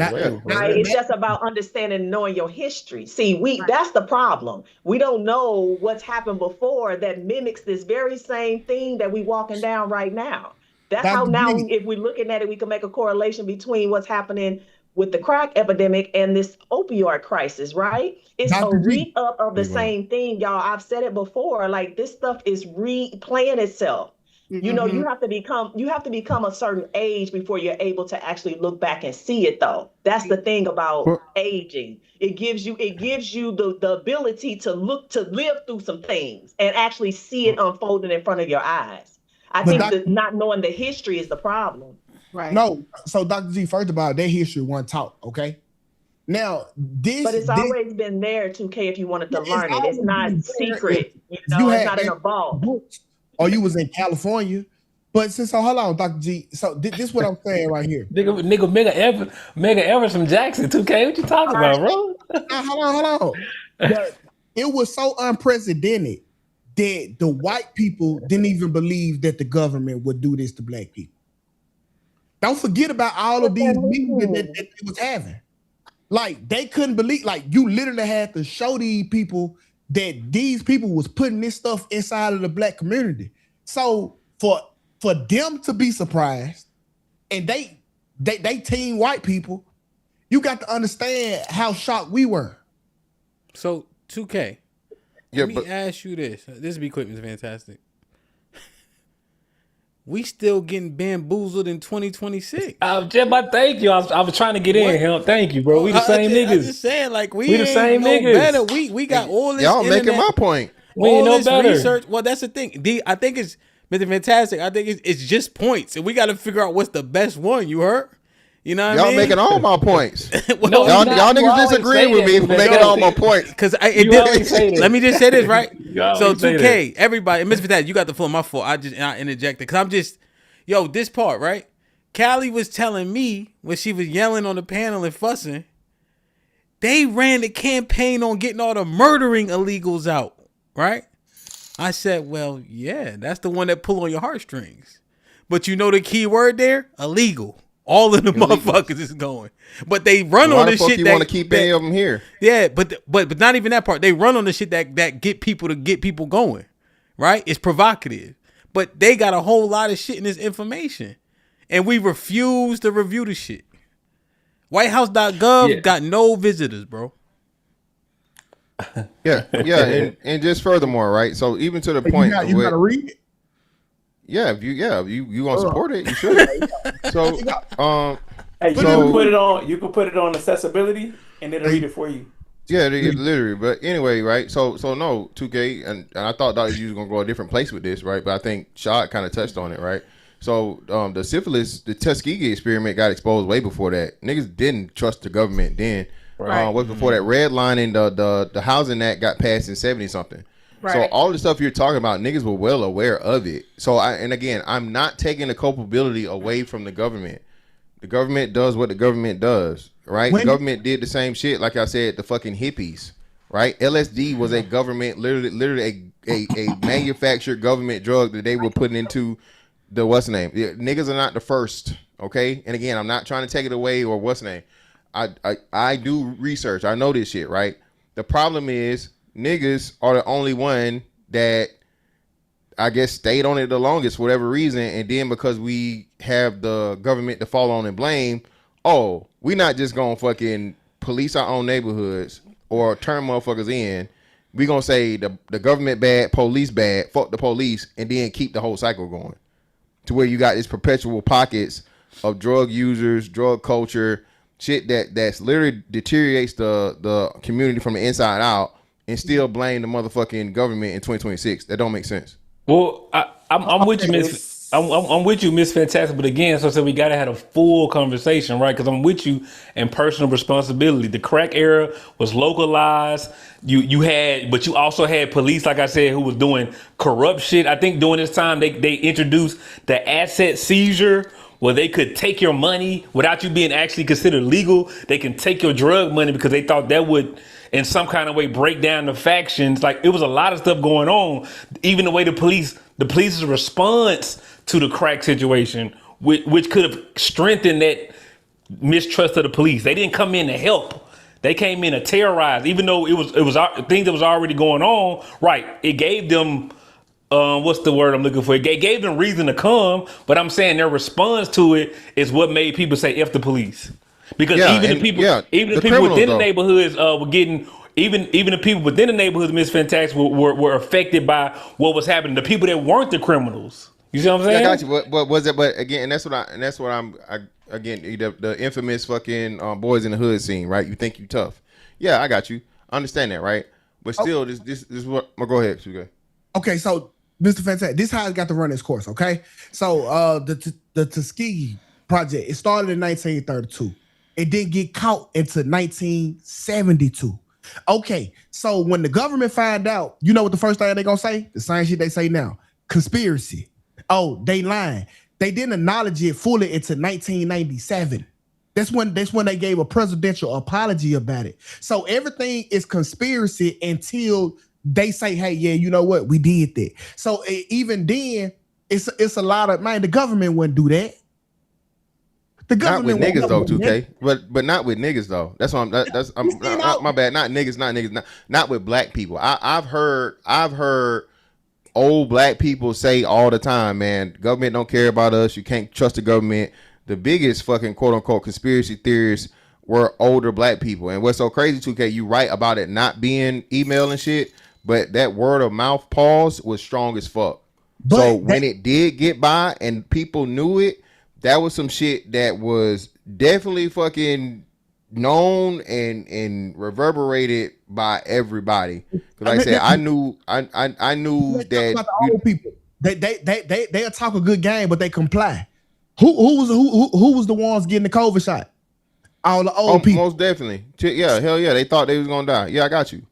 It's just about understanding and knowing your history. See, that's the problem. We don't know what's happened before that mimics this very same thing that we walking down right now. That's how now, if we're looking at it, we can make a correlation between what's happening with the crack epidemic and this opioid crisis, right? It's a re-up of the same thing, y'all. I've said it before. Like, this stuff is replaying itself. You know, you have to become a certain age before you're able to actually look back and see it, though. That's the thing about aging. It gives you the ability to live through some things and actually see it unfolding in front of your eyes. I think that not knowing the history is the problem. Right. No, so Dr. G, first of all, that history wasn't taught, okay? Now, but it's always been there, 2K, if you wanted to learn it. It's not secret. You know, it's not in a vault. Or you was in California. But so hold on, Dr. G. So this is what I'm saying right here. Nigga, Mega Evers from Jackson, 2K. What you talking about, bro? Hold on. It was so unprecedented that the white people didn't even believe that the government would do this to black people. Don't forget about all of these meetings that they was having. Like, they couldn't believe, like, you literally had to show these people that these people was putting this stuff inside of the black community. So for them to be surprised, and they team white people, you got to understand how shocked we were. So 2K, let me ask you this. This equipment is fantastic. We still getting bamboozled in 2026. Thank you. I was trying to get in here. Thank you, bro. We the same niggas. I'm just saying, like, we the same niggas. Better. We got all this. Y'all making my point. We ain't no better. Research. Well, that's the thing. I think it's Mr. Fantastic. I think it's just points, and we got to figure out what's the best one. You heard? You know what I mean? Y'all making all my points. Well, y'all niggas disagreeing with me for making all my points. Because let me just say this, right? So 2K, everybody, and Mr. Fantastic, you got the floor. My fault. I interjected because I'm just, this part, right? Callie was telling me when she was yelling on the panel and fussing, they ran the campaign on getting all the murdering illegals out, right? I said, well, yeah, that's the one that pull on your heartstrings. But you know the key word there? Illegal. All of the motherfuckers is going, but they run on the shit. You want to keep any of them here? Yeah, but not even that part. They run on the shit that get people going, right? It's provocative, but they got a whole lot of shit in this information, and we refuse to review the shit. WhiteHouse.gov got no visitors, bro. Yeah, and just furthermore, right? So even to the point, you gotta read it. Yeah, if you want to support it, you should. So, hey, you can put it on. You can put it on accessibility, and it'll read it for you. Yeah, literally. But anyway, right? So no, 2K, and I thought that you was gonna go a different place with this, right? But I think Shad kind of touched on it, right? So the syphilis, the Tuskegee experiment got exposed way before that. Niggas didn't trust the government then. Right. Way before that, redlining the Housing Act got passed in 70 something. Right. So all the stuff you're talking about, niggas were well aware of it. So I'm not taking the culpability away from the government. The government does what the government does, right? The government did the same shit, like I said, the fucking hippies, right? LSD was a government, literally a manufactured government drug that they were putting into the what's the name. Yeah, niggas are not the first, okay? And again, I'm not trying to take it away or what's the name. I do research. I know this shit, right? The problem is niggas are the only one that I guess stayed on it the longest for whatever reason, and then because we have the government to fall on and blame, we not just gonna fucking police our own neighborhoods or turn motherfuckers in. We gonna say the government bad, police bad, fuck the police, and then keep the whole cycle going to where you got these perpetual pockets of drug users, drug culture, shit that's literally deteriorates the community from the inside out, and still blame the motherfucking government in 2026. That don't make sense. Well, I'm with you, Miss. I'm with you, Miss Fantastic. But again, so we gotta have a full conversation, right? Because I'm with you in personal responsibility. The crack era was localized. You had, but you also had police, like I said, who was doing corrupt shit. I think during this time they introduced the asset seizure, where they could take your money without you being actually considered legal. They can take your drug money because they thought that would, in some kind of way, break down the factions. Like, it was a lot of stuff going on. Even the way the police's response to the crack situation, which could have strengthened that mistrust of the police. They didn't come in to help. They came in to terrorize, even though it was things that was already going on. Right? It gave them. What's the word I'm looking for? It gave them reason to come, but I'm saying their response to it is what made people say F the police. Because even the people within the neighborhoods were getting, even the people within the neighborhoods, Miss Fantastic, were affected by what was happening. The people that weren't the criminals. You see what I'm saying? Yeah, I got you. But was it? But again, and that's what I'm again, the infamous fucking boys in the hood scene, right? You think you tough. Yeah, I got you. I understand that, right? But still, this is what. Well, go ahead, Sugar. Okay, so Mr. Fantastic, this is how it got to run its course. Okay, so the Tuskegee project, it started in 1932. It didn't get caught until 1972. Okay, so when the government find out, you know what the first thing they gonna say? The same shit they say now: conspiracy. Oh, they lying. They didn't acknowledge it fully until 1997. That's when they gave a presidential apology about it. So everything is conspiracy until they say, hey, yeah, you know what? We did that. So even then, it's a lot of, man, the government wouldn't do that. The government not with niggas though, 2K. But not with niggas though. That's what I'm my bad. Not niggas, not with black people. I've heard old black people say all the time, man, government don't care about us. You can't trust the government. The biggest fucking quote unquote conspiracy theorists were older black people. And what's so crazy, 2K, you write about it not being email and shit, but that word of mouth pause was strong as fuck. But so when it did get by and people knew it, that was some shit that was definitely fucking known and reverberated by everybody. Like I said, I knew that about the old people. They'll talk a good game, but they comply. Who was the ones getting the COVID shot? All the old people. Most definitely. Yeah, hell yeah. They thought they was gonna die. Yeah, I got you.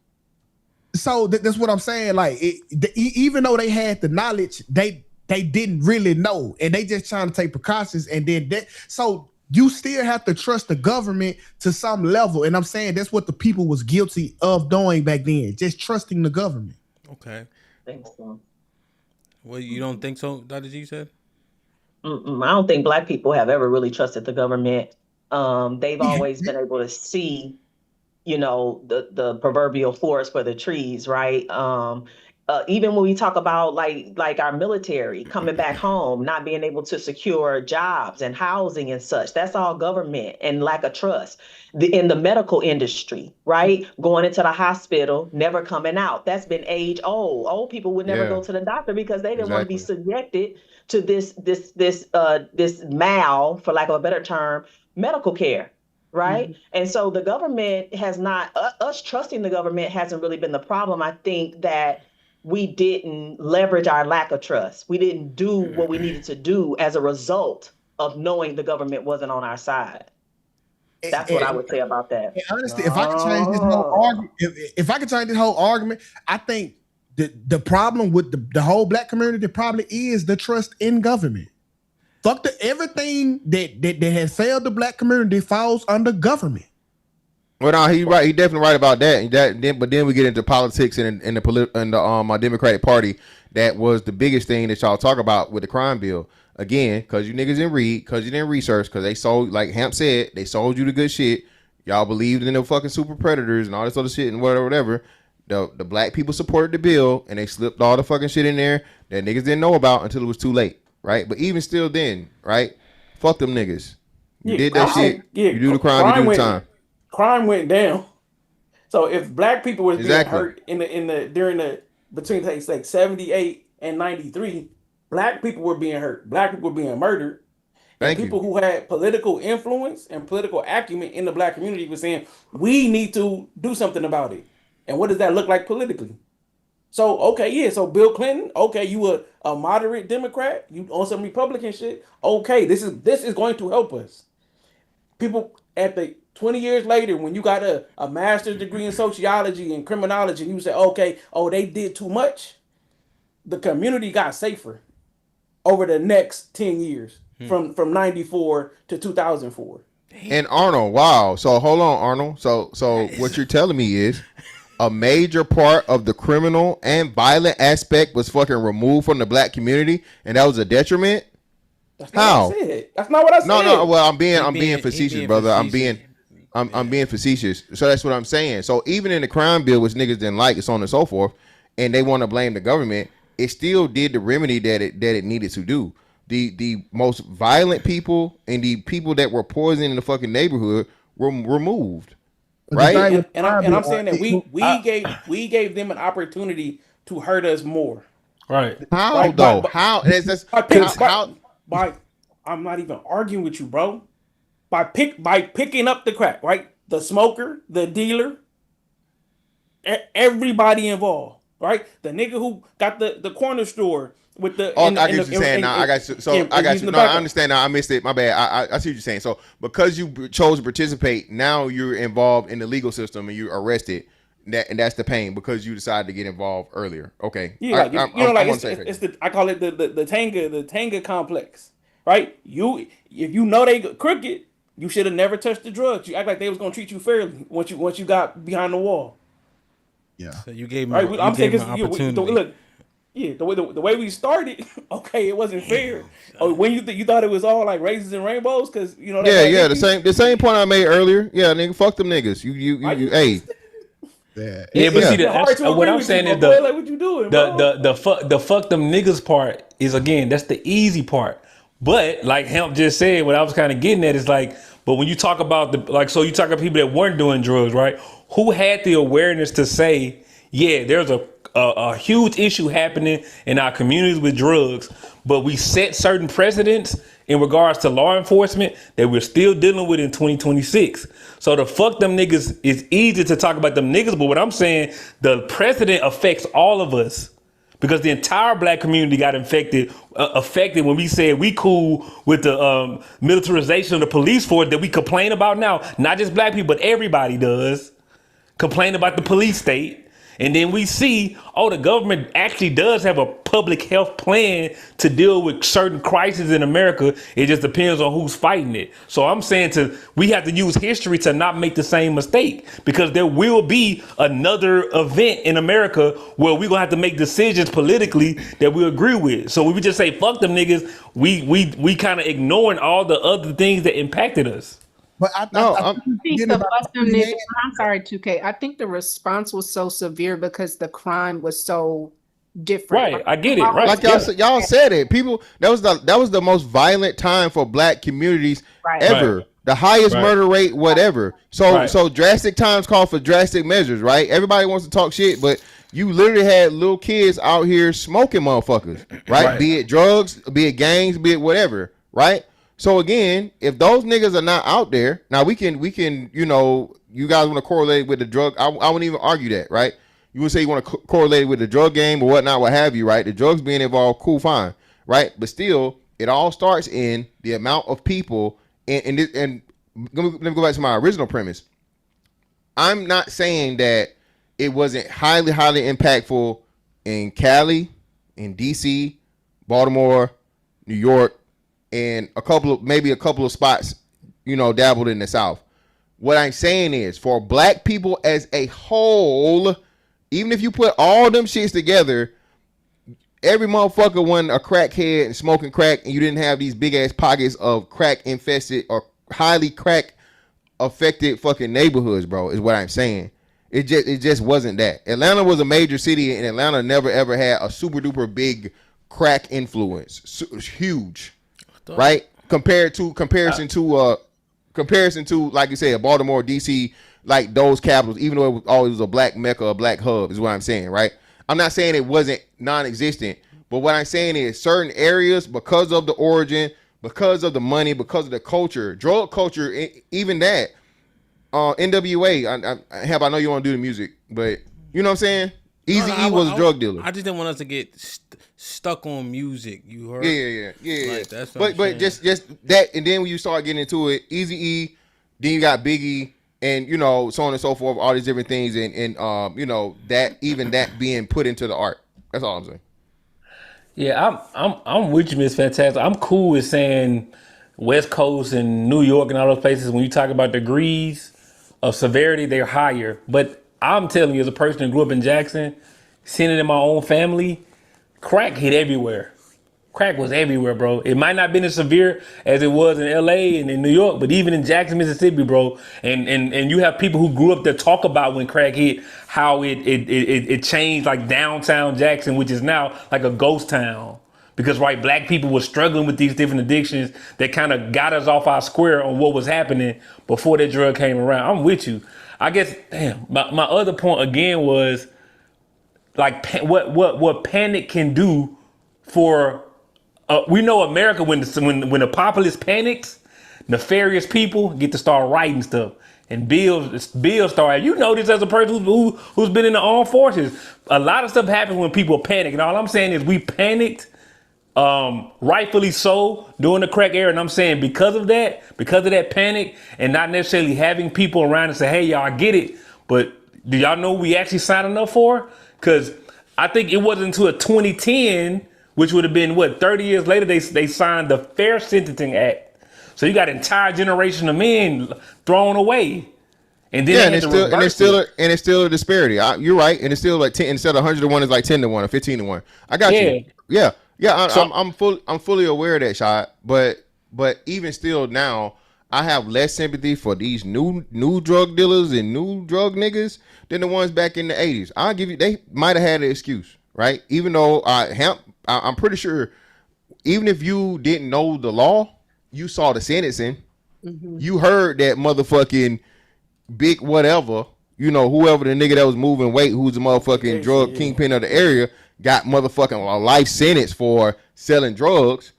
So that's what I'm saying. Like, even though they had the knowledge, they didn't really know, and they just trying to take precautions. And then so you still have to trust the government to some level. And I'm saying that's what the people was guilty of doing back then, just trusting the government. Okay. Thanks, so. Well, you don't think so, Dr. G said? I don't think black people have ever really trusted the government. They've always been able to see, the proverbial forest for the trees, right? even when we talk about like our military coming back home, not being able to secure jobs and housing and such, that's all government and lack of trust. In the medical industry, right? Going into the hospital, never coming out. That's been age old. Old people would never go to the doctor because they didn't want to be subjected to this for lack of a better term, medical care. Right. And so the government has not, us trusting the government hasn't really been the problem. I think that we didn't leverage our lack of trust. We didn't do what we needed to do as a result of knowing the government wasn't on our side. That's what I would say about that. Honestly, if I could change this whole argument, if I could change this whole argument, I think the problem with the whole black community probably is the trust in government. Fuck everything that has failed the black community falls under government. Well, no, he's right. He's definitely right about that. But then we get into politics and the Democratic Party. That was the biggest thing that y'all talk about with the crime bill. Again, because you niggas didn't read, because you didn't research, because they sold, like Hamp said, they sold you the good shit. Y'all believed in the fucking super predators and all this other shit and whatever. The black people supported the bill and they slipped all the fucking shit in there that niggas didn't know about until it was too late, right? But even still then, right? Fuck them niggas. You did that shit. You do the crime, you do the time. Crime went down. So if black people was being hurt between like 78 and 93, black people were being hurt. Black people were being murdered. And people who had political influence and political acumen in the black community were saying, we need to do something about it. And what does that look like politically? So, so Bill Clinton, you were a moderate Democrat, you on some Republican shit. Okay, this is going to help us. People at the 20 years later, when you got a master's degree in sociology and criminology, you say, they did too much. The community got safer over the next 10 years from 94 to 2004. And Arnold, wow. So hold on, Arnold. So what you're telling me is a major part of the criminal and violent aspect was fucking removed from the black community, and that was a detriment? How? That's not what I said. No. Well, I'm being facetious, brother. I'm being facetious. So that's what I'm saying. So even in the crime bill, which niggas didn't like, and so on and so forth, and they want to blame the government, it still did the remedy that it needed to do. The most violent people and the people that were poisoning the fucking neighborhood were removed. Right? And I'm saying that we gave them an opportunity to hurt us more. Right. How though? How? I'm not even arguing with you, bro. By picking up the crack, right? The smoker, the dealer, everybody involved, right? The nigga who got the corner store with the. I get what you're saying now. I got you. No, I understand now. I missed it. My bad. I see what you're saying. So because you chose to participate, now you're involved in the legal system and you're arrested. And that's the pain because you decided to get involved earlier. Okay. Yeah, I call it the Tanga complex, right? If you know they crooked, you should have never touched the drugs. You act like they was gonna treat you fairly once you got behind the wall. Yeah. So you gave me. I'm saying look. Yeah, the way we started, it wasn't fair. When you thought it was all like raisins and rainbows, because the same point I made earlier. Yeah, nigga, fuck them niggas. You hey. Yeah, but see, what I'm saying is the fuck them niggas part is, again, that's the easy part. But like Hamp just said, what I was kind of getting at is like, but when you talk about so you talk about people that weren't doing drugs, right? Who had the awareness to say, yeah, there's a huge issue happening in our communities with drugs, but we set certain precedents in regards to law enforcement that we're still dealing with in 2026. So the fuck them niggas is easy to talk about them niggas, but what I'm saying, the precedent affects all of us because the entire black community got affected when we said we cool with the militarization of the police force that we complain about now. Not just black people, but everybody does complain about the police state. And then we see, the government actually does have a public health plan to deal with certain crises in America. It just depends on who's fighting it. So I'm saying we have to use history to not make the same mistake, because there will be another event in America where we're gonna have to make decisions politically that we agree with. So when we just say fuck them niggas, we kind of ignoring all the other things that impacted us. But I'm sorry, 2K. I think the response was so severe because the crime was so different. Right, I get it. Right, like y'all said it. People, that was the most violent time for black communities ever. Right. The highest Right. murder rate, whatever. So Right. so drastic times call for drastic measures, right? Everybody wants to talk shit, but you literally had little kids out here smoking motherfuckers, right? Right. Be it drugs, be it gangs, be it whatever, right? So again, if those niggas are not out there, now we can, you know, you guys want to correlate with the drug. I wouldn't even argue that, right? You would say you want to correlate it with the drug game or whatnot, what have you, right? The drugs being involved, cool, fine, right? But still, it all starts in the amount of people. And let me go back to my original premise. I'm not saying that it wasn't highly impactful in Cali, in DC, Baltimore, New York, and maybe a couple of spots, you know, dabbled in the South. What I'm saying is, for black people as a whole, even if you put all them shits together, every motherfucker wasn't a crackhead and smoking crack, and you didn't have these big ass pockets of crack infested or highly crack affected fucking neighborhoods, bro, is what I'm saying. It just wasn't that. Atlanta was a major city, and Atlanta never ever had a super duper big crack influence. Huge, right? Comparison to like you said, Baltimore, DC, like those capitals, even though it was always a black mecca, a black hub, is what I'm saying, right? I'm not saying it wasn't non-existent, but what I'm saying is certain areas, because of the origin, because of the money, because of the culture, drug culture, even that, NWA, I know you want to do the music, but you know what I'm saying? Eazy-E was a drug dealer. I just didn't want us to get stuck on music. You heard? Yeah. Like, that's what but just that, and then when you start getting into it, Eazy-E, then you got Biggie, and you know, so on and so forth, all these different things, and you know, that even that being put into the art. That's all I'm saying. Yeah, I'm with you, Miss Fantastic. I'm cool with saying West Coast and New York and all those places, when you talk about degrees of severity, they're higher. But I'm telling you, as a person who grew up in Jackson, seeing it in my own family, crack hit everywhere. Crack was everywhere, bro. It might not been as severe as it was in LA and in New York, but even in Jackson, Mississippi, bro. And you have people who grew up there talk about when crack hit, how it changed like downtown Jackson, which is now like a ghost town. Because right, black people were struggling with these different addictions that kind of got us off our square on what was happening before that drug came around. I'm with you. I guess, damn, my other point again was like what panic can do for. We know America, when the populace panics, nefarious people get to start writing stuff, and bills start. You know this as a person who's been in the armed forces. A lot of stuff happens when people panic, and all I'm saying is we panicked, rightfully so, during the crack era. And I'm saying because of that panic, and not necessarily having people around and say, "Hey, y'all, I get it," but do y'all know what we actually signing up for? Because I think it wasn't until 2010. Which would have been 30 years later, they signed the Fair Sentencing Act. So you got an entire generation of men thrown away. And then it's still a disparity. You're right, and it's still like 10 instead of 100 to 1 is like 10 to 1 or 15 to 1. I got you. Yeah. I'm fully aware of that, shot. But even still now, I have less sympathy for these new drug dealers and new drug niggas than the ones back in the 80s. I'll give you, they might have had an excuse, right? Even though HAMP, I'm pretty sure, even if you didn't know the law, you saw the sentencing. Mm-hmm. You heard that motherfucking big whatever, you know, whoever the nigga that was moving weight, who's the motherfucking drug kingpin of the area, got motherfucking a life sentence for selling drugs.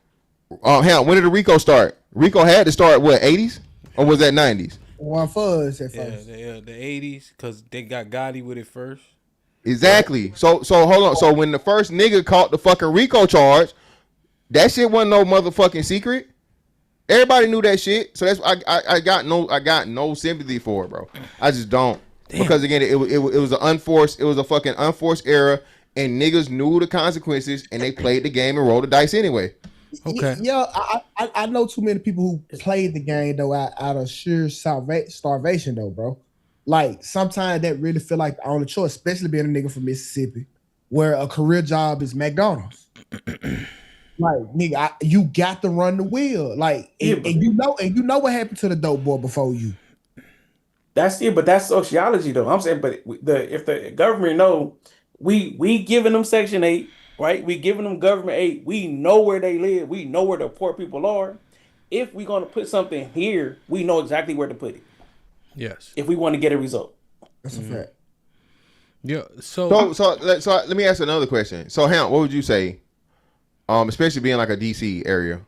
When did the RICO start? RICO had to start 80s or was that 90s? One fuzz at first. Yeah, the 80s, because they got Gotti with it first. Exactly. So hold on. So when the first nigga caught the fucking RICO charge, that shit wasn't no motherfucking secret. Everybody knew that shit. So that's I got no sympathy for it, bro. I just don't. Damn. Because again, it was a fucking unforced era, and niggas knew the consequences, and they played the game and rolled the dice anyway. Okay. Yeah, I know too many people who played the game though out of sheer starvation though, bro. Like sometimes that really feel like the only choice, especially being a nigga from Mississippi, where a career job is McDonald's. Like nigga, you got to run the wheel. Like and you know what happened to the dope boy before you. That's it, but that's sociology though. I'm saying, but if the government know we giving them Section 8, right? We giving them government aid. We know where they live. We know where the poor people are. If we're gonna put something here, we know exactly where to put it. Yes. If we want to get a result. That's a fact. Yeah. So let me ask another question. So, Hamp, what would you say? Especially being like a DC area.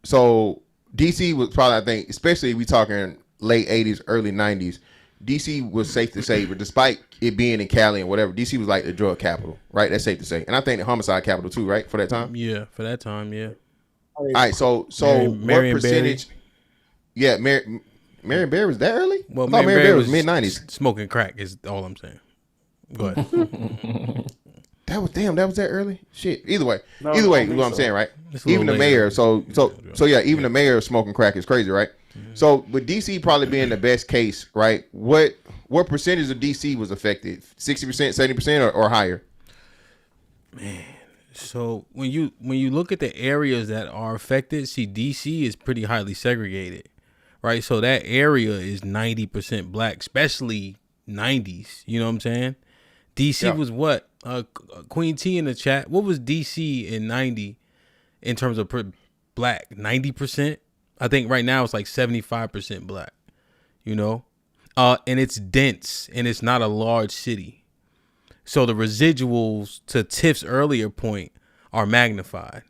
So DC was probably, I think, especially we talking late 80s, early 90s, DC was safe to say, but despite it being in Cali and whatever, DC was like the drug capital, right? That's safe to say. And I think the homicide capital too, right? For that time? Yeah, for that time, yeah. All right, so Marion what percentage? Barry. Yeah, Marion Barry was that early? Well, I thought Marion Barry Barry was mid-90s. Smoking crack is all I'm saying. Go ahead. That was that early? Shit. Either way, No, you know what I'm so. saying, right? It's a little Even the later. mayor, so yeah, even the mayor of smoking crack is crazy, right? So with DC probably being the best case, right? What percentage of DC was affected? 60%, 70%, or higher? Man, so when you look at the areas that are affected, see, DC is pretty highly segregated, right? So that area is 90% black, especially 90s. You know what I'm saying? DC was what? Queen T in the chat. What was DC in 90 in terms of black? 90%? I think right now it's like 75% black, you know? And it's dense and it's not a large city. So the residuals, to Tiff's earlier point, are magnified,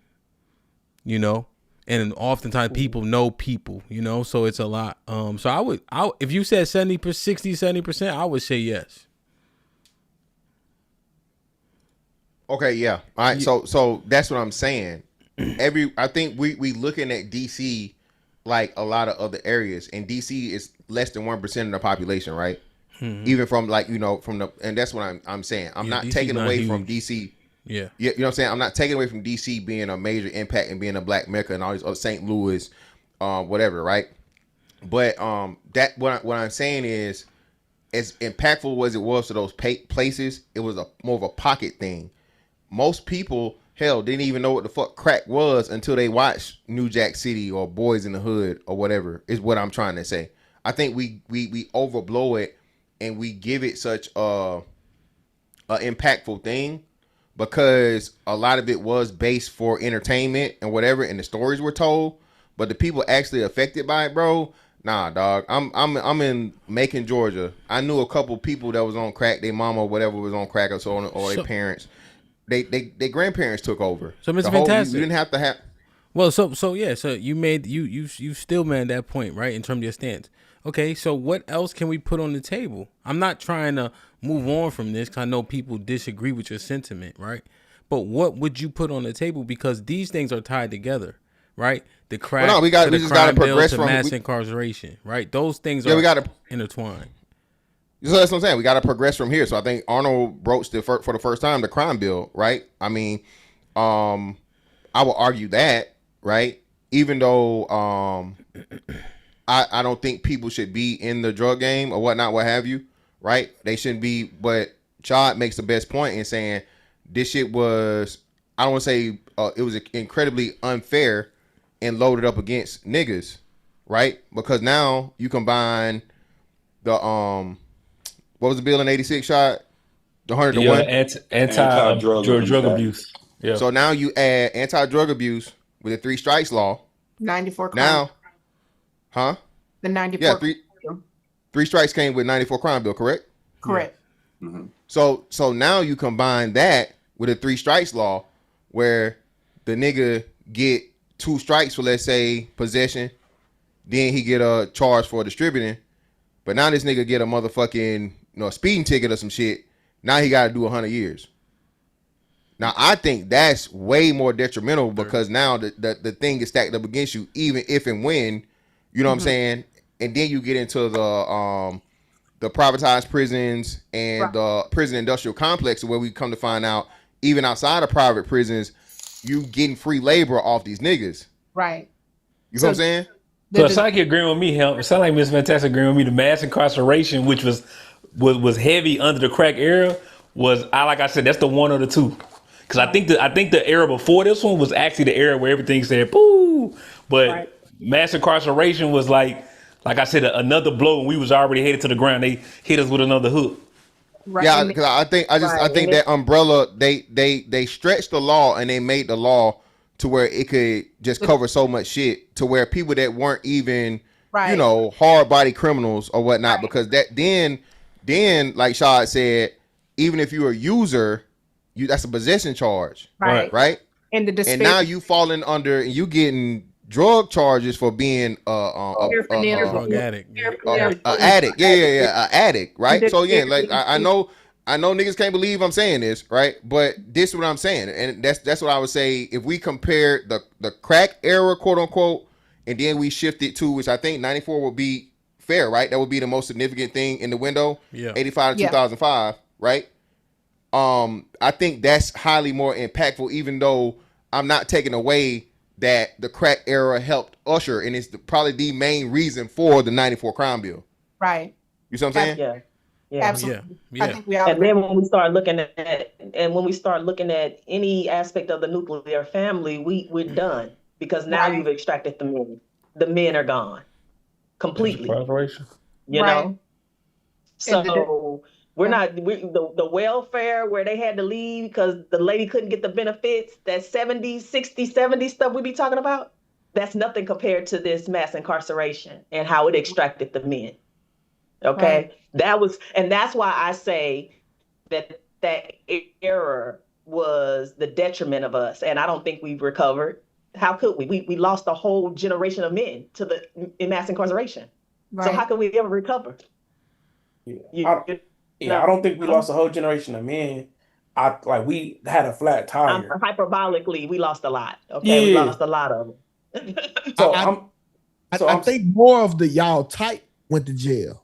you know? And oftentimes people know people, you know? So it's a lot. So I would if you said 70%, I would say yes. Okay, yeah. All right, so that's what I'm saying. I think we looking at DC like a lot of other areas, and DC is less than 1% of the population, right? Mm-hmm. Even from like, you know, from the, and that's what I'm saying. I'm not DC taking not away huge. from DC. Yeah. You know what I'm saying? I'm not taking away from DC being a major impact and being a black Mecca and all these other St. Louis, whatever, right? But that what I'm saying is, as impactful as it was to those places, it was more of a pocket thing. Most people, hell, didn't even know what the fuck crack was until they watched New Jack City or Boys in the Hood or whatever, is what I'm trying to say. I think we overblow it and we give it such a impactful thing because a lot of it was based for entertainment and whatever, and the stories were told. But the people actually affected by it, bro, nah, dog. I'm in Macon, Georgia. I knew a couple people that was on crack. Their mama or whatever was on crack, or their parents. They grandparents took over. So Mr. Fantastic, you didn't have to have. Well, so yeah, so you made you still made that point, right, in terms of your stance. Okay, so what else can we put on the table? I'm not trying to move on from this because I know people disagree with your sentiment, right? But what would you put on the table? Because these things are tied together, right? The crack, we just got to progress to from mass incarceration, right? Those things are we gotta, intertwined. So that's what I'm saying. We got to progress from here. So I think Arnold broached it for the first time, the crime bill, right? I mean, I would argue that, right? Even though I don't think people should be in the drug game or whatnot, what have you, right? They shouldn't be. But Chad makes the best point in saying this shit was, I don't want to say it was incredibly unfair and loaded up against niggas, right? Because now you combine the what was the bill in 86 shot? The 100 to 1? Anti-drug abuse. Yeah. So now you add anti-drug abuse with the 3 strikes law. 94 crime. Now, huh? The 94. Yeah, 3 strikes came with 94 crime bill, correct? Correct. Yeah. Mm-hmm. So now you combine that with a 3 strikes law where the nigga get 2 strikes for, let's say, possession. Then he get a charge for distributing. But now this nigga get a motherfucking speeding ticket or some shit. Now he got to do 100 years. Now I think that's way more detrimental because now the thing is stacked up against you, even if and when, you know what I'm saying. And then you get into the privatized prisons and the prison industrial complex, where we come to find out, even outside of private prisons, you getting free labor off these niggas. Right. You know what I'm saying? So it's like you're agreeing with me, Help. It sounds like Miss Fantastic agreeing with me. The mass incarceration, which was heavy under the crack era, was like I said, that's the one or the two. Because I think the era before this one was actually the era where everything said boo, but mass incarceration was like I said, another blow, and we was already headed to the ground. They hit us with another hook. Right. Yeah, because I think that umbrella they stretched the law and they made the law to where it could just cover so much shit to where people that weren't even hard body criminals or whatnot, because that then like Shad said, even if you're a user, that's a possession charge, right? And now you falling under and you getting drug charges for being drug addict. Addict. Yeah, addict, right? So yeah, like I know niggas can't believe I'm saying this, right? But this is what I'm saying. And that's what I would say if we compare the crack era, quote unquote, and then we shift it to, which I think 94 would be fair, right? That would be the most significant thing in the window. 85 to 2005, right? I think that's highly more impactful, even though I'm not taking away that the crack era helped usher, and it's probably the main reason for the 94 crime bill. Right. You see what I'm saying? Yeah. Absolutely. Yeah. I think we all And then when we start looking at any aspect of the nuclear family, we're done, because now you've extracted the men. The men are gone completely. You know? So the welfare where they had to leave because the lady couldn't get the benefits, that 70s, 60s, 70s stuff we be talking about, that's nothing compared to this mass incarceration and how it extracted the men. Okay. That's why I say that era was the detriment of us. And I don't think we've recovered. How could we? We lost a whole generation of men in mass incarceration. Right. So how can we ever recover? I don't think we lost a whole generation of men. We had a flat tire. Hyperbolically, we lost a lot. Okay, we lost a lot of them. I think more of the y'all type went to jail.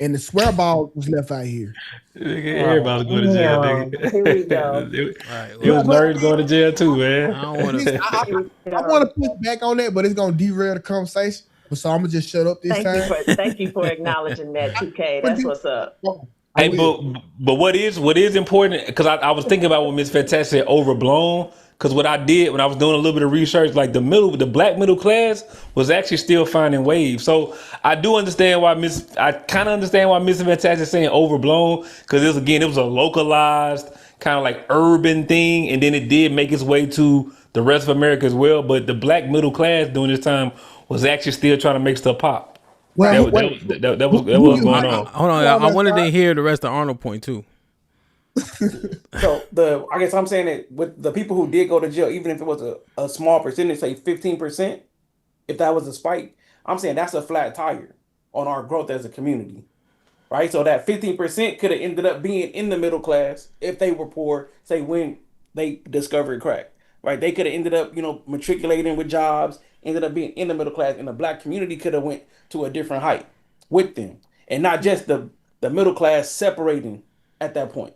And the swear ball was left out here. Everybody going to jail, nigga. Here we go. It was nerds going to jail too, man. I want to push back on that, but it's going to derail the conversation. So I'm going to just shut up this time. Thank you for acknowledging that, 2K. That's what's up. Hey, but what is important, because I was thinking about what Miss Fantastic said, overblown. Because what I did when I was doing a little bit of research, like the black middle class was actually still finding waves. So I do understand why I kind of understand why Miss Fantastic is saying overblown, because it was a localized kind of like urban thing, and then it did make its way to the rest of America as well. But the black middle class during this time was actually still trying to make stuff pop. Well, that was going on. Hold on, I wanted to hear the rest of Arnold point too. So I guess I'm saying that with the people who did go to jail, even if it was a small percentage, say 15%, if that was a spike, I'm saying that's a flat tire on our growth as a community, right? So that 15% could have ended up being in the middle class if they were poor, say when they discovered crack, right? They could have ended up, matriculating with jobs, ended up being in the middle class, and the black community could have went to a different height with them, and not just the middle class separating at that point,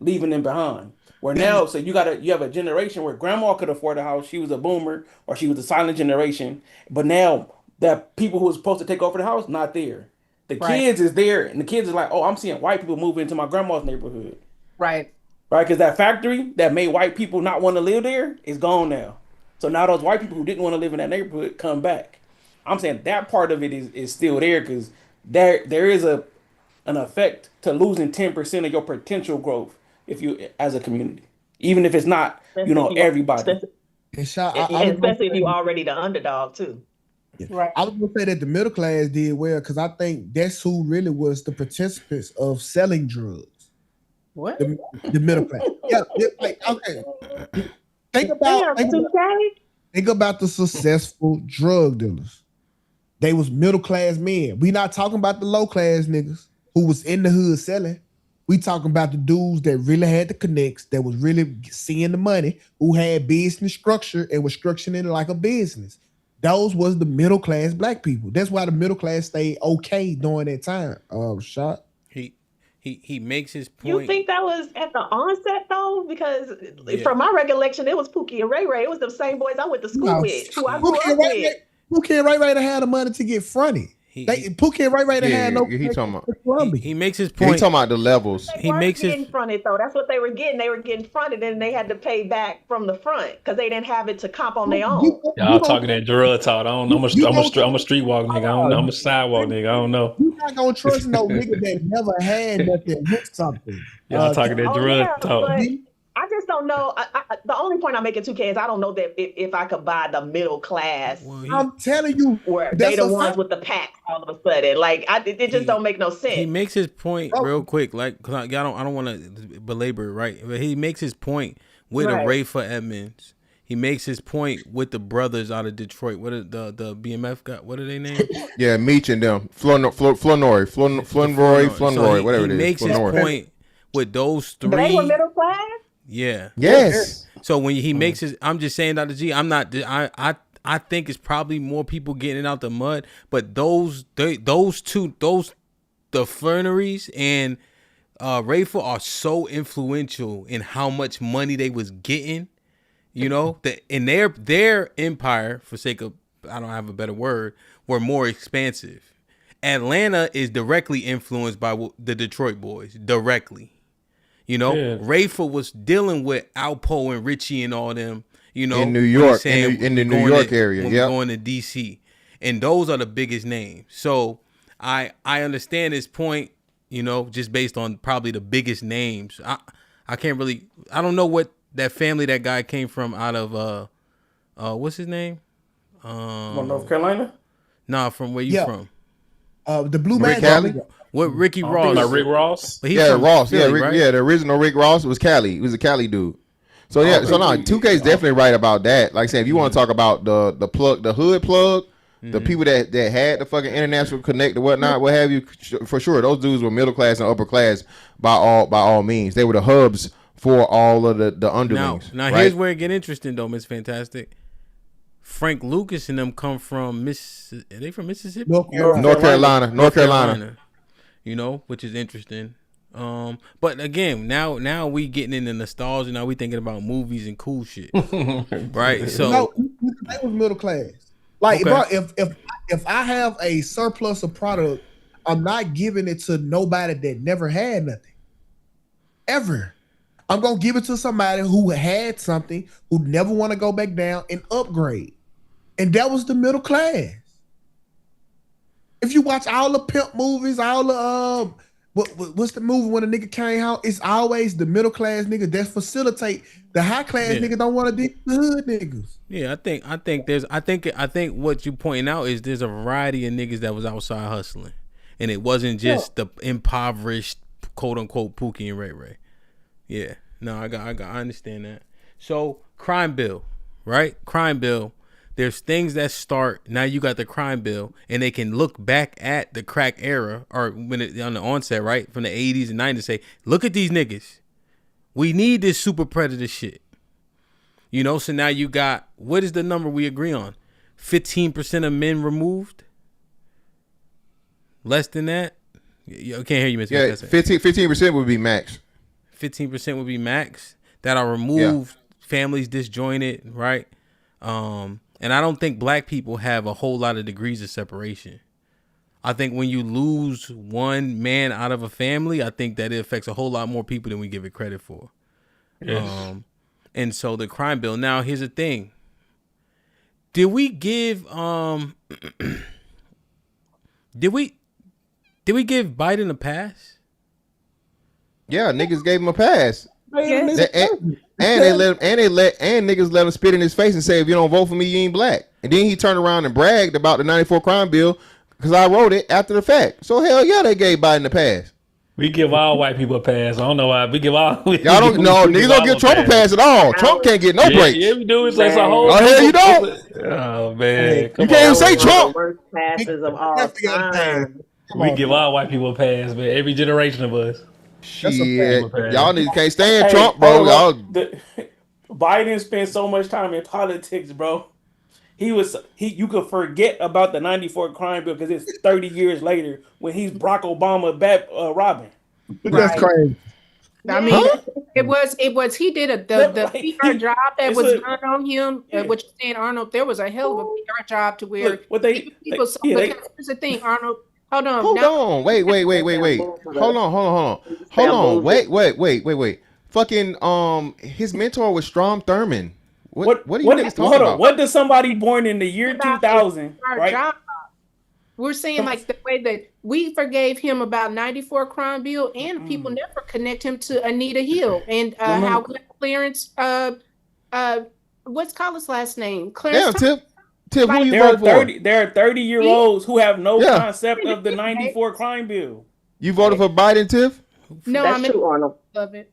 leaving them behind. Where now, so you have a generation where grandma could afford a house, she was a boomer, or she was a silent generation, but now that people who was supposed to take over the house, not there. The kids is there, and the kids is like, oh, I'm seeing white people move into my grandma's neighborhood. Right. Right, because that factory that made white people not want to live there is gone now. So now those white people who didn't want to live in that neighborhood come back. I'm saying that part of it is still there, because there is an effect to losing 10% of your potential growth if you as a community, even if it's not everybody. Especially if you're already the underdog too. Right. I was gonna say that the middle class did well, because I think that's who really was the participants of selling drugs. What? The middle class. Yeah. Okay. Think about the successful drug dealers. They was middle class men. We not talking about the low class niggas who was in the hood selling. We talking about the dudes that really had the connects, that was really seeing the money, who had business structure and was structuring it like a business. Those was the middle class black people. That's why the middle class stayed okay during that time. Shot. He makes his point. You think that was at the onset though? Because from my recollection, it was Pookie and Ray Ray. It was the same boys I went to school with, who I grew up with. Who can't Ray Ray had the money to get fronted? Pookie and Ray Ray had no. He talking about. He makes his point. He talking about the levels. He makes getting fronted though. That's what they were getting. They were getting fronted, and they had to pay back from the front because they didn't have it to comp on their own. Y'all talking that drug talk. I'm a streetwalk nigga. I'm a sidewalk nigga. I don't know. You not gonna trust no nigga that never had nothing with something. Y'all talking that drug talk. I just don't know. The only point I'm making 2K is I don't know that if I could buy the middle class. I'm telling you, where they the ones with the packs all of a sudden. Like it just don't make no sense. He makes his point real quick, like cause I don't want to belabor it, right? But he makes his point with a Ray for Edmonds. He makes his point with the brothers out of Detroit. What are the BMF got? What are they named? Yeah, Meech and them. Flournoy, whatever it is. He makes his point with those three. They were middle class. Yeah. Yes. So when he makes his, I'm just saying, Dr. G, I'm not. I think it's probably more people getting out the mud, but those two, the Ferneries and Rayful are so influential in how much money they was getting. You know that in their empire, for sake of I don't have a better word, were more expansive. Atlanta is directly influenced by the Detroit boys directly. You know, Rayful was dealing with Alpo and Richie and all them. You know, in New York, in the New York area, going to DC, and those are the biggest names. So I understand his point. You know, just based on probably the biggest names. I can't really. I don't know what that family that guy came from out of. What's his name? North Carolina. Nah, from where you from? The Blue Man. What Ricky Ross? Like Rick Ross? But he's from Ross. Philly, right? The original Rick Ross was Cali. He was a Cali dude. So yeah, so no, 2K is definitely right about that. Like I said, if you want to talk about the hood plug, the people that had the fucking international connect or whatnot, what have you, for sure, those dudes were middle class and upper class by all means. They were the hubs for all of the underlings. Now right? Here's where it get interesting though, Miss Fantastic. Frank Lucas and them come from Are they from Mississippi? North Carolina. You know, which is interesting. But again, now we getting into nostalgia. Now we thinking about movies and cool shit, right? So no, they was middle class. Like, bro, if I have a surplus of product, I'm not giving it to nobody that never had nothing, ever. I'm gonna give it to somebody who had something, who never want to go back down and upgrade, and that was the middle class. If you watch all the pimp movies, all the what's the movie when a nigga came out? It's always the middle class nigga that facilitate the high class nigga don't want to deal with the hood niggas. Yeah, I think what you pointing out is there's a variety of niggas that was outside hustling, and it wasn't just the impoverished quote unquote Pookie and Ray Ray. Yeah, no, I understand that. So crime bill, right? Crime bill. There's things that start, now you got the crime bill, and they can look back at the crack era, or when it on the onset, right? From the 80s and 90s, say, look at these niggas. We need this super predator shit. You know, so now you got, what is the number we agree on? 15% of men removed? Less than that? I can't hear you, Mr. Yeah, 15% would be max. 15% would be max. That are removed, families disjointed, right? And I don't think black people have a whole lot of degrees of separation. I think when you lose one man out of a family, I think that it affects a whole lot more people than we give it credit for. Yes. And so the crime bill. Now, here's the thing. Did we give did we give Biden a pass? Yeah, niggas gave him a pass. Yes. And niggas let him spit in his face and say, if you don't vote for me, you ain't black. And then he turned around and bragged about the 94 crime bill because I wrote it after the fact. So hell yeah, they gave Biden a pass. We give all white people a pass. I don't know why. We give all. Y'all don't know. Niggas don't give Trump a pass at all. Trump can't get no breaks. Yeah, we do. It's a whole. Oh hell, you don't. Oh man, you can't even say Trump. Worst passes of all time. We give all white people a pass, man. Every generation of us. Shit, y'all niggas can't stand Trump, bro. Biden spent so much time in politics, bro. You could forget about the 94 crime bill because it's 30 years later when he's Barack Obama Robin. That's crazy. I mean, it was he did the PR job that was done on him. What you're saying, Arnold, there was a hell of a PR job to where because here's the thing, Arnold. Hold on. Wait. Hold on. Wait. Fucking his mentor was Strom Thurmond. What are you niggas talking about? What does somebody born in the year 2000, right? Job. We're saying like the way that we forgave him about 94 crime bill, and people never connect him to Anita Hill and how Clarence what's Colin's last name? Clarence. Damn, Tip, who you vote for? There are 30-year-olds who have no concept of the 94 crime bill. You voted for Biden, Tiff? No, That's true, Arnold. Of it.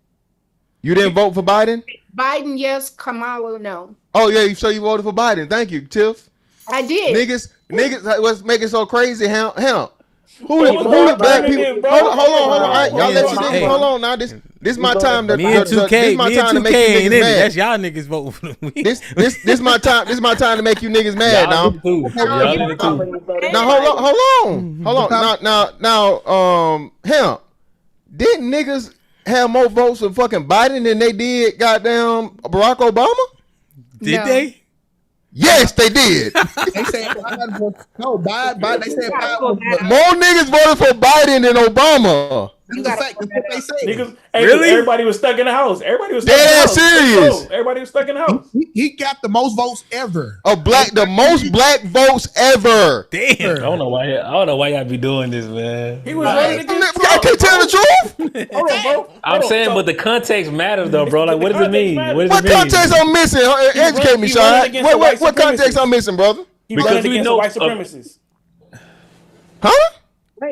You didn't vote for Biden? Biden, yes. Kamala, no. Oh yeah, so you voted for Biden. Thank you, Tiff. I did. Niggas, what's making so crazy? Hell, who the black people? Hold on. Y'all let you niggas hold on now. This my time to me and 2K. This my time to make you niggas mad. That's y'all niggas voting for them. This my time. This my time to make you niggas mad now. Hold on. Now, hell, didn't niggas have more votes for fucking Biden than they did goddamn Barack Obama? Did they? Yes, they did. They said Biden. They said Biden. More niggas voted for Biden than Obama. That's what they said. Niggas, really? Everybody was stuck in the house. Everybody was stuck in the house. Serious. Everybody was stuck in the house. He got the most votes ever. The most black votes ever. Damn. I don't know why y'all be doing this, man. He was ready to get I can't tell the truth. Hold on, bro. I'm saying, but the context matters, though, bro. Like, what does it mean? What context I'm missing? Educate me, Sean. What context I'm missing, brother? He was running against a white supremacist. Huh?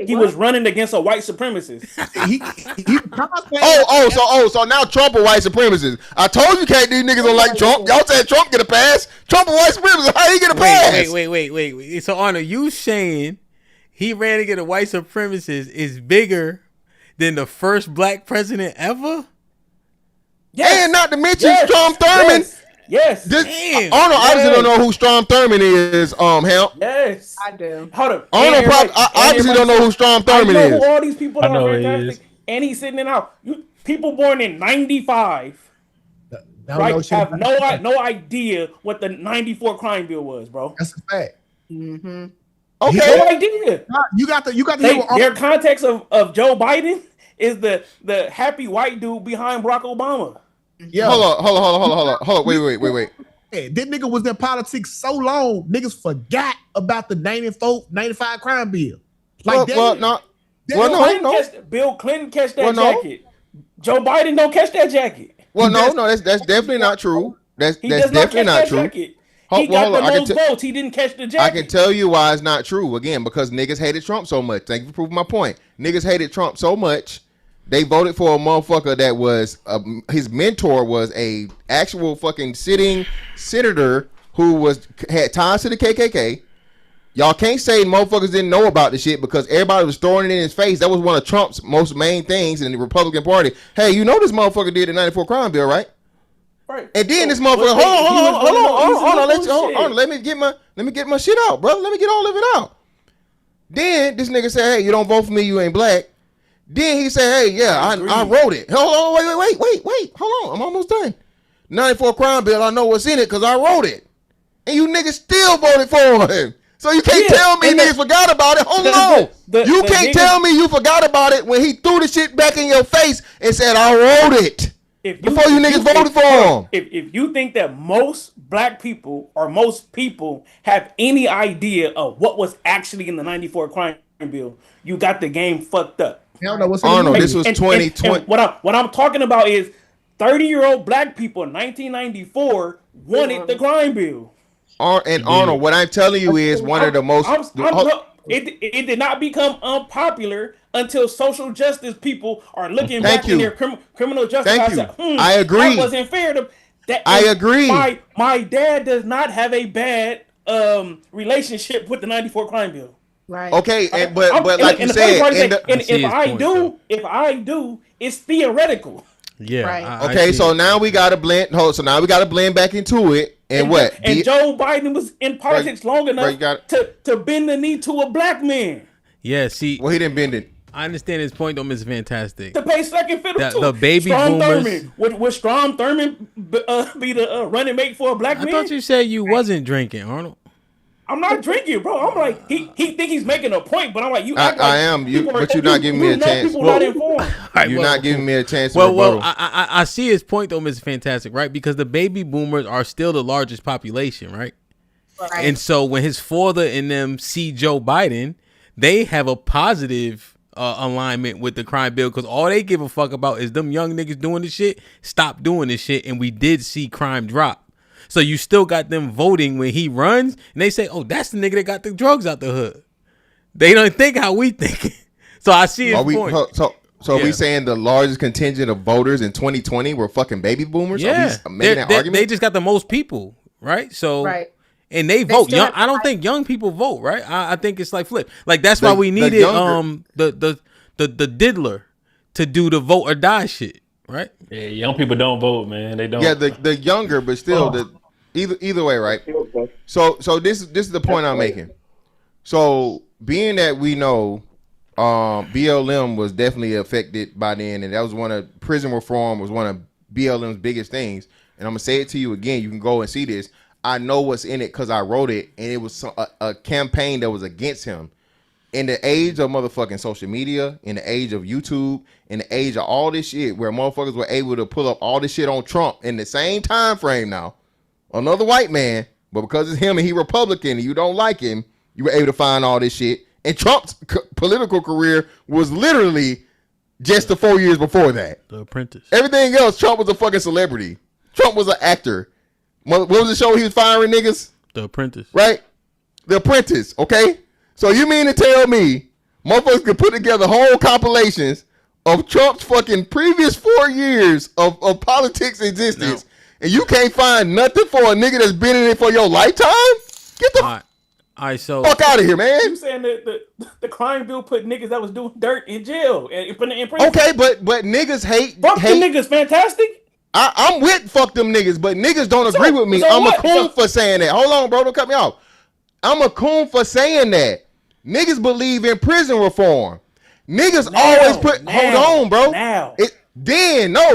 He was running against a white supremacist. So now Trump a white supremacist. I told you these niggas don't like Trump. Y'all said Trump get a pass. Trump a white supremacist. How he get a pass? Wait. So Arnold, you saying he ran against a white supremacist is bigger than the first black president ever? Yes. And not to mention Strom Thurmond. Yes. Arnold obviously don't know who Strom Thurmond is, Hemp. Yes. I do. Hold up. Arnold obviously don't know who Strom Thurmond is. I know who all these people are fantastic. And he's sitting in the house. People born in 95 have no idea what the 94 crime bill was, bro. That's a fact. Mm-hmm. Okay. No idea. You got to their context of Joe Biden is the happy white dude behind Barack Obama. Yeah. Hold on. Wait. Hey, this nigga was in politics so long, niggas forgot about the 95 crime bill. Like Bill Clinton catch that jacket. Joe Biden don't catch that jacket. Well, that's definitely not true. That's definitely not true. He got the most votes. He didn't catch the jacket. I can tell you why it's not true. Again, because niggas hated Trump so much. Thank you for proving my point. Niggas hated Trump so much. They voted for a motherfucker that was his mentor was a actual fucking sitting senator who had ties to the KKK. Y'all can't say motherfuckers didn't know about the shit because everybody was throwing it in his face. That was one of Trump's most main things in the Republican Party. Hey, you know this motherfucker did the 94 crime bill, right? Right. And then this motherfucker, hold on, let me get my shit out, brother. Let me get all of it out. Then this nigga said, hey, you don't vote for me, you ain't black. Then he said, hey, yeah, I wrote it. Hold on, wait. Hold on, I'm almost done. 94 crime bill, I know what's in it because I wrote it. And you niggas still voted for him. So you can't tell me niggas forgot about it. Hold on. You can't tell me you forgot about it when he threw the shit back in your face and said, I wrote it. Before you niggas voted for him. If you think that most black people or most people have any idea of what was actually in the 94 crime bill, you got the game fucked up. Arnold, this was 2020. What I'm talking about is 30-year-old black people in 1994 wanted the crime bill. And Arnold, what I'm telling you is one of the most. It did not become unpopular until social justice people are looking back in their criminal justice. I agree. That wasn't fair. I agree. My dad does not have a bad relationship with the 94 crime bill. Right. Okay, but like you said, if I do, it's theoretical. Yeah. Right. Okay, so now we got to blend. So now we got to blend back into it. And what? And Joe Biden was in politics long enough to bend the knee to a black man. Yeah. See, well, he didn't bend it. I understand his point, though, Mr. Fantastic. To pay second fiddle to the baby Strom boomers. Thurmond. Would Strom Thurmond be the running mate for a black man? I thought you said you wasn't drinking, Arnold. I'm not drinking, bro. I'm like, he think he's making a point, but I'm like, I am, but you're not giving me a chance. People not informed. You're not giving me a chance. Well, I see his point, though, Mr. Fantastic, right? Because the baby boomers are still the largest population, right? Right. And so when his father and them see Joe Biden, they have a positive alignment with the crime bill because all they give a fuck about is them young niggas doing this shit. Stop doing this shit, and we did see crime drop. So you still got them voting when he runs, and they say, "Oh, that's the nigga that got the drugs out the hood." They don't think how we think. So I see his point. So are we saying the largest contingent of voters in 2020 were fucking baby boomers? Yeah, they just got the most people, right? So and they vote. I don't think young people vote, right? I think it's like flip. Like that's why we needed the diddler to do the vote or die shit, right? Yeah, young people don't vote, man. They don't. Yeah, the younger, but still either way, right? So this is the point I'm making. So being that we know BLM was definitely affected by then, and that was prison reform was one of BLM's biggest things. And I'm gonna say it to you again. You can go and see this. I know what's in it because I wrote it, and it was a campaign that was against him. In the age of motherfucking social media, in the age of YouTube, in the age of all this shit, where motherfuckers were able to pull up all this shit on Trump in the same time frame now, another white man, but because it's him and he Republican and you don't like him, you were able to find all this shit. And Trump's political career was literally just the 4 years before that. The Apprentice. Everything else, Trump was a fucking celebrity. Trump was an actor. What was the show he was firing niggas? The Apprentice. Right? The Apprentice, okay? So you mean to tell me motherfuckers could put together whole compilations of Trump's fucking previous 4 years of politics existence, and you can't find nothing for a nigga that's been in it for your lifetime? Get the fuck out of here, man. You saying that the crime bill put niggas that was doing dirt in jail and put in prison? Okay, but niggas hate. Fuck the niggas, Fantastic. I'm with fuck them niggas, but niggas don't agree with me. I'm a coon for saying that. Hold on, bro. Don't cut me off. I'm a coon for saying that. Niggas believe in prison reform. Niggas always put. Hold on, bro.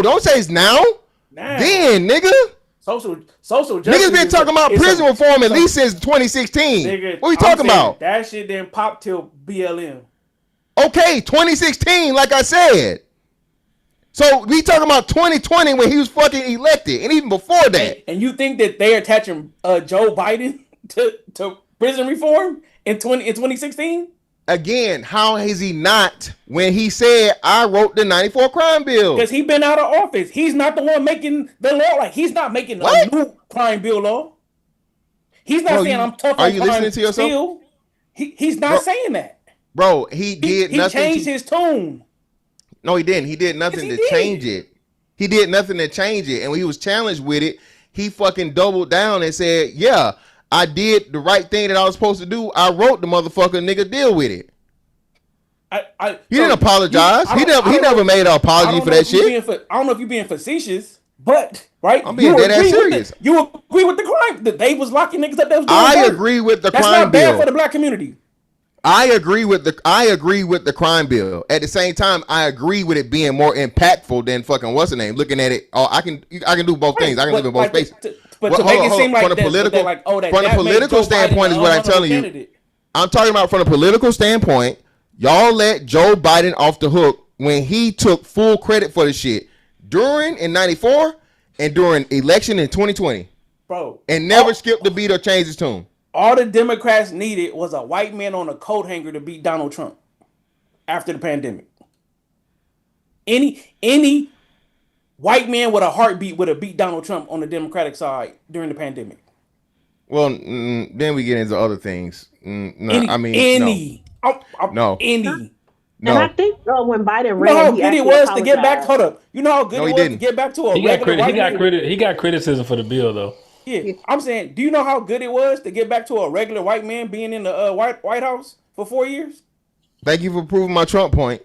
Don't say it's now. Then, nigga. Social justice. Niggas been talking about prison reform at least since 2016. Nigga, what are you talking about? That shit didn't pop till BLM. Okay, 2016, like I said. So we talking about 2020 when he was fucking elected, and even before that. And you think that they're attaching Joe Biden to prison reform in 2016? Again, how is he not when he said I wrote the 94 crime bill? Because he been out of office. He's not the one making the law. Like he's not making a new crime bill law. He's not saying I'm tough on crime. Are you listening to yourself? Still. He's not saying that. Bro, he did nothing. He changed his tune. No, he didn't. He did nothing to change it. He did nothing to change it. And when he was challenged with it, he fucking doubled down and said, yeah, I did the right thing that I was supposed to do. I wrote the motherfucker, nigga, deal with it. He didn't apologize. He never made an apology for that shit. I don't know if you're being facetious, but right, I'm being dead ass serious. You agree with the crime that they was locking niggas up? That was doing I agree with the crime bill. That's not bad for the black community. I agree with the crime bill. At the same time, I agree with it being more impactful than fucking what's the name. Looking at it, I can do both things. I can live in both spaces. But to make it seem like from a political standpoint is what I'm telling you. I'm talking about from a political standpoint. Y'all let Joe Biden off the hook when he took full credit for the shit in 94 and during election in 2020. Bro. And never skipped the beat or changed his tune. All the Democrats needed was a white man on a coat hanger to beat Donald Trump after the pandemic. Any white man with a heartbeat would have beat Donald Trump on the Democratic side during the pandemic. Well, then we get into other things. No. And I think when Biden ran, you know how good it was to get back. Hold up. You know how good it was to get back to a regular white man? He got criticism for the bill though. Yeah, I'm saying, do you know how good it was to get back to a regular white man being in the White House for 4 years? Thank you for proving my Trump point.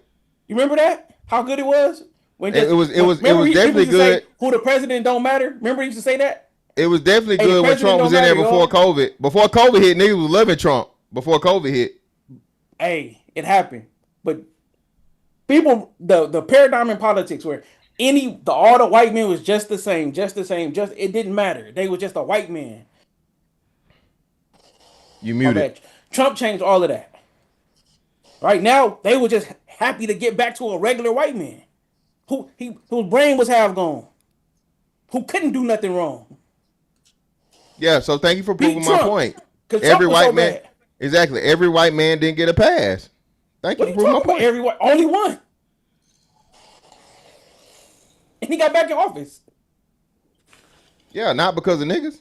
You remember that? How good it was? It was definitely good. Who the president don't matter. Remember he used to say that? It was definitely good when Trump was in there before COVID. Before COVID hit, niggas was loving Trump. Before COVID hit. Hey, it happened. But People, the paradigm in politics where all the white men was just the same, it didn't matter. They were just a white man. You muted. Trump changed all of that. Right now, they were just happy to get back to a regular white man whose brain was half gone, who couldn't do nothing wrong. Yeah, so thank you for proving my point. Every white man, exactly. Every white man didn't get a pass. Thank you for proving my point. Only one, and he got back in office. Yeah, not because of niggas.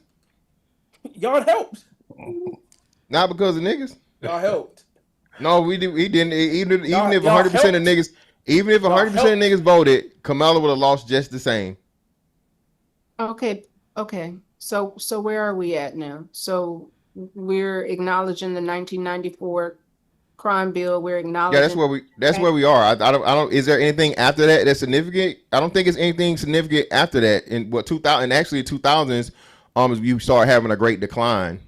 Y'all helped. Not because of niggas. Y'all helped. No, we didn't. Even if 100% of niggas, even if 100% of niggas voted, Kamala would have lost just the same. Okay. So where are we at now? So we're acknowledging the 1994 crime bill. We're acknowledging. Yeah, that's where we are. I don't. Is there anything after that that's significant? I don't think it's anything significant after that. In 2000, actually 2000s, you start having a great decline.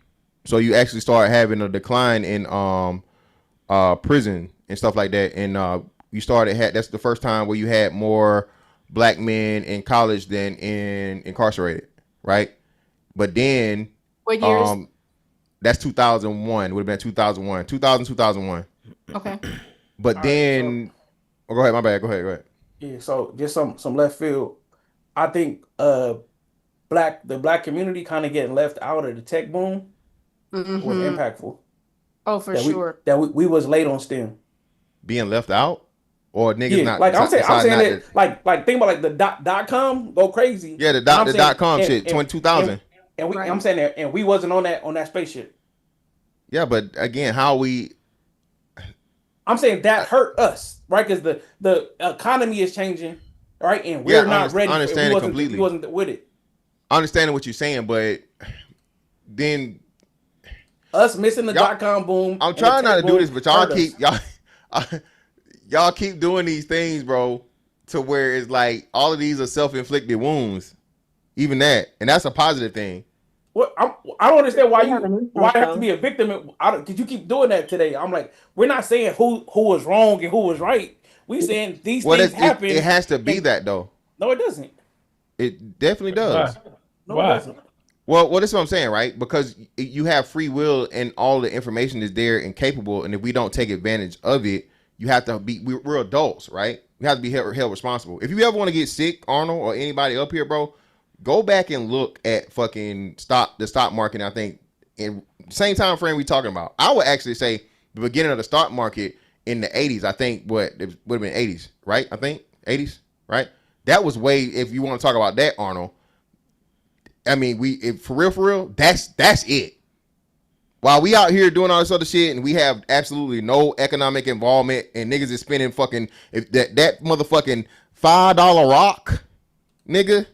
So you actually start having a decline in prison and stuff like that, and you started that's the first time where you had more black men in college than incarcerated, right? But then what years? That's 2001. Would have been 2001, 2001. Okay. But then, go ahead. My bad. Go ahead. Yeah. So just some left field. I think the black community kind of getting left out of the tech boom was impactful. Oh, for sure. We was late on STEM. Being left out, or niggas not. Like I'm saying that like think about like the dot-com go crazy. Yeah, the dot-com shit, 2000. And we, I'm saying that, and we wasn't on that spaceship. Yeah, but again, I'm saying that hurt us, right? Because the economy is changing, right? And we're not ready. I understand it completely. We wasn't with it. I understand what you're saying, but then us missing the dot-com boom. I'm trying not to do this, but y'all keep doing these things, bro, to where it's like all of these are self-inflicted wounds. Even that, and that's a positive thing. What I don't understand why I have to be a victim. Because you keep doing that today. I'm like, we're not saying who was wrong and who was right. We saying these things happen. It has to be that though. No, it doesn't. It definitely does. No, it doesn't. Well, that's what I'm saying, right? Because you have free will, and all the information is there and capable. And if we don't take advantage of it, you have to be. We're adults, right? We have to be held responsible. If you ever want to get sick, Arnold, or anybody up here, bro, go back and look at fucking the stock market. I think in same time frame we talking about. I would actually say the beginning of the stock market in the 80s. I think it would have been 80s, right? I think 80s, right? That was way. If you want to talk about that, Arnold. I mean, for real, that's it. While we out here doing all this other shit and we have absolutely no economic involvement and niggas is spending fucking that motherfucking $5 rock, nigga.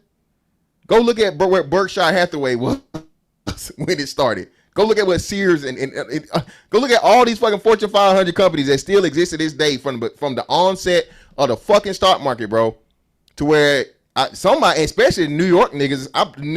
Go look at where Berkshire Hathaway was when it started. Go look at what Sears and go look at all these fucking Fortune 500 companies that still exist to this day from the onset of the fucking stock market, bro. To where somebody, especially New York niggas,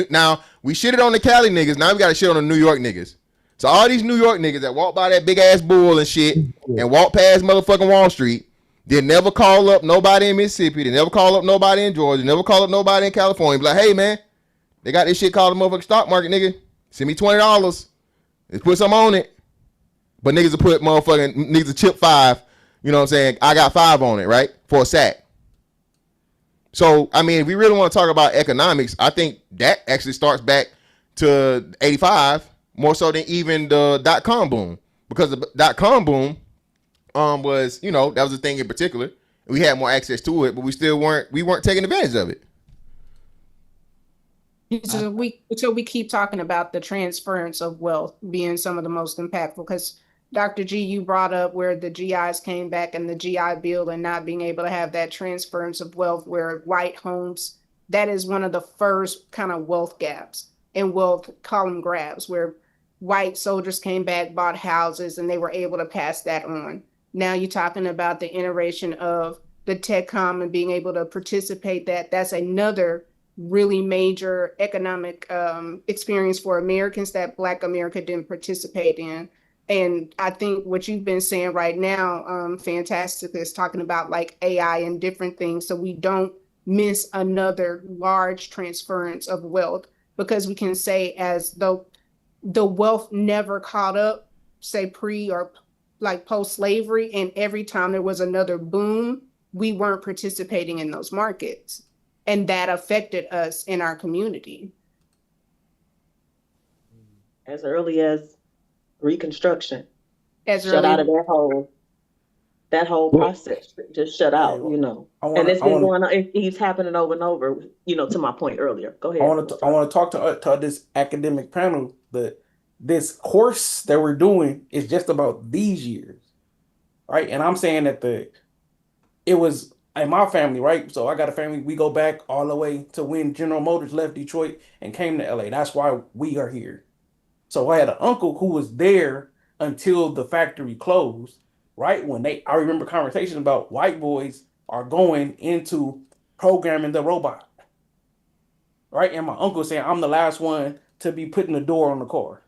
now we shitted on the Cali niggas. Now we got to shit on the New York niggas. So all these New York niggas that walk by that big ass bull and shit and walk past motherfucking Wall Street, they never call up nobody in Mississippi. They never call up nobody in Georgia. They never call up nobody in California. Be like, hey man, they got this shit called the motherfucking stock market, nigga. Send me $20. Let's put something on it. But niggas will put niggas will chip 5. You know what I'm saying? I got 5 on it, right? For a sack. So, I mean, if we really want to talk about economics, I think that actually starts back to 85, more so than even the dot-com boom. Because the dot-com boom was, that was a thing in particular. We had more access to it, but we weren't taking advantage of it. So we keep talking about the transference of wealth being some of the most impactful, because Dr. G, you brought up where the GIs came back and the GI Bill and not being able to have that transference of wealth where white homes, that is one of the first kind of wealth gaps and wealth column grabs where white soldiers came back, bought houses, and they were able to pass that on. Now you're talking about the iteration of the TechCom and being able to participate. That's another really major economic experience for Americans that Black America didn't participate in. And I think what you've been saying right now, Fantastic, is talking about like AI and different things, so we don't miss another large transference of wealth, because we can say as though the wealth never caught up, say pre or like post-slavery, and every time there was another boom, we weren't participating in those markets, and that affected us in our community. As early as Reconstruction, As shut out of that whole process, just shut out, you know. And it's been going on. It keeps happening over and over. You know, to my point earlier. Go ahead. I want to talk to this academic panel. This course that we're doing is just about these years, right? And I'm saying that it was in my family, right? So I got a family. We go back all the way to when General Motors left Detroit and came to LA. That's why we are here. So I had an uncle who was there until the factory closed, right? I remember conversations about white boys are going into programming the robot, right? And my uncle saying, I'm the last one to be putting the door on the car,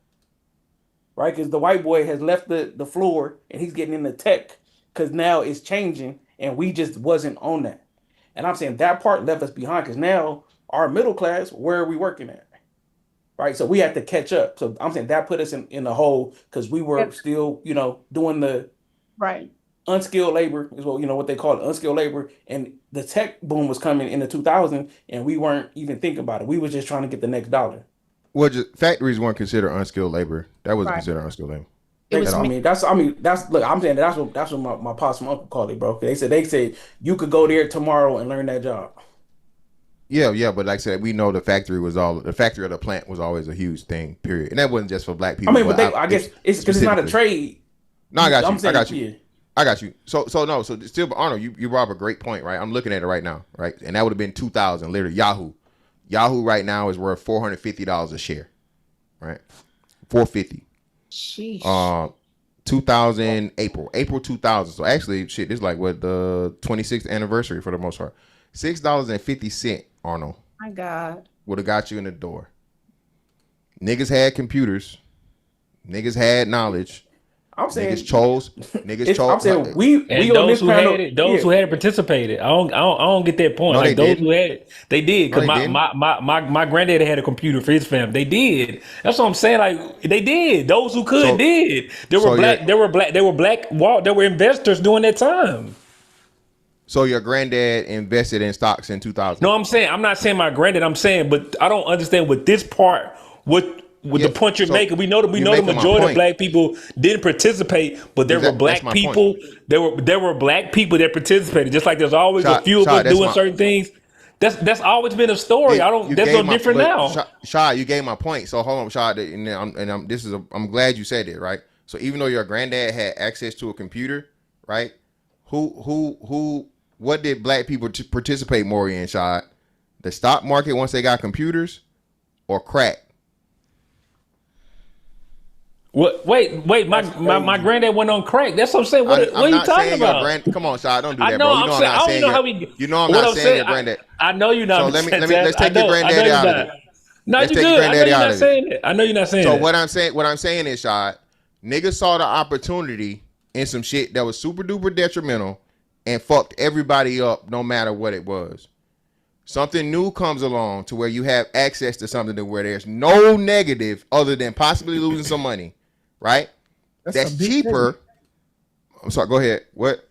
right? Because the white boy has left the floor and he's getting into tech because now it's changing and we just wasn't on that. And I'm saying that part left us behind because now our middle class, where are we working at? Right, so we had to catch up. So I'm saying that put us in the hole because we were still, you know, doing the unskilled labor is what they call it, unskilled labor, and the tech boom was coming in the 2000s, and we weren't even thinking about it. We were just trying to get the next dollar. Well, factories weren't considered unskilled labor. That wasn't considered unskilled labor. I'm saying that's what my pops and uncle called it, bro. They said you could go there tomorrow and learn that job. Yeah, but like I said, we know the factory of the plant was always a huge thing, period. And that wasn't just for black people. I mean, but I guess it's because it's not a trade. No, I got you. So still, Arnold, you brought up a great point, right? I'm looking at it right now, right? And that would have been 2000, literally Yahoo. Yahoo right now is worth $450 a share, right? $450. Sheesh. 2000 April 2000. So actually, shit, this is like what the 26th anniversary for the most part. $6.50, Arnold. My God. Would have got you in the door. Niggas had computers. Niggas had knowledge. I'm saying niggas chose. I'm saying we on this panel. Those who had it participated. I don't get that point. No, like those who had it, they did. Because my granddad had a computer for his family. They did. That's what I'm saying. Like they did. Those who could did. There were investors during that time. So your granddad invested in stocks in 2000? No, I'm not saying my granddad. I'm saying, but I don't understand what this part, the point you're making. We know the majority of black people didn't participate, but there were black people. There were black people that participated. Just like there's always a few of us doing certain things. That's always been a story. That's no different now. Shad, you gave my point. So hold on, Shad, I'm glad you said it, right? So even though your granddad had access to a computer, right? What did black people participate more in, Shad? The stock market once they got computers, or crack? What? Wait! My granddad went on crack. That's what I'm saying. What are you talking about? Come on, Shad, don't do that, bro. You know I'm not saying your granddad. I know you're not. So let's take your granddaddy out of it. No, you good. I know you're not saying it. I know you're not saying it. So what I'm saying is, Shad, niggas saw the opportunity in some shit that was super duper detrimental and fucked everybody up no matter what it was. Something new comes along to where you have access to something to where there's no negative other than possibly losing some money, right? That's cheaper. Thing. I'm sorry, go ahead. What?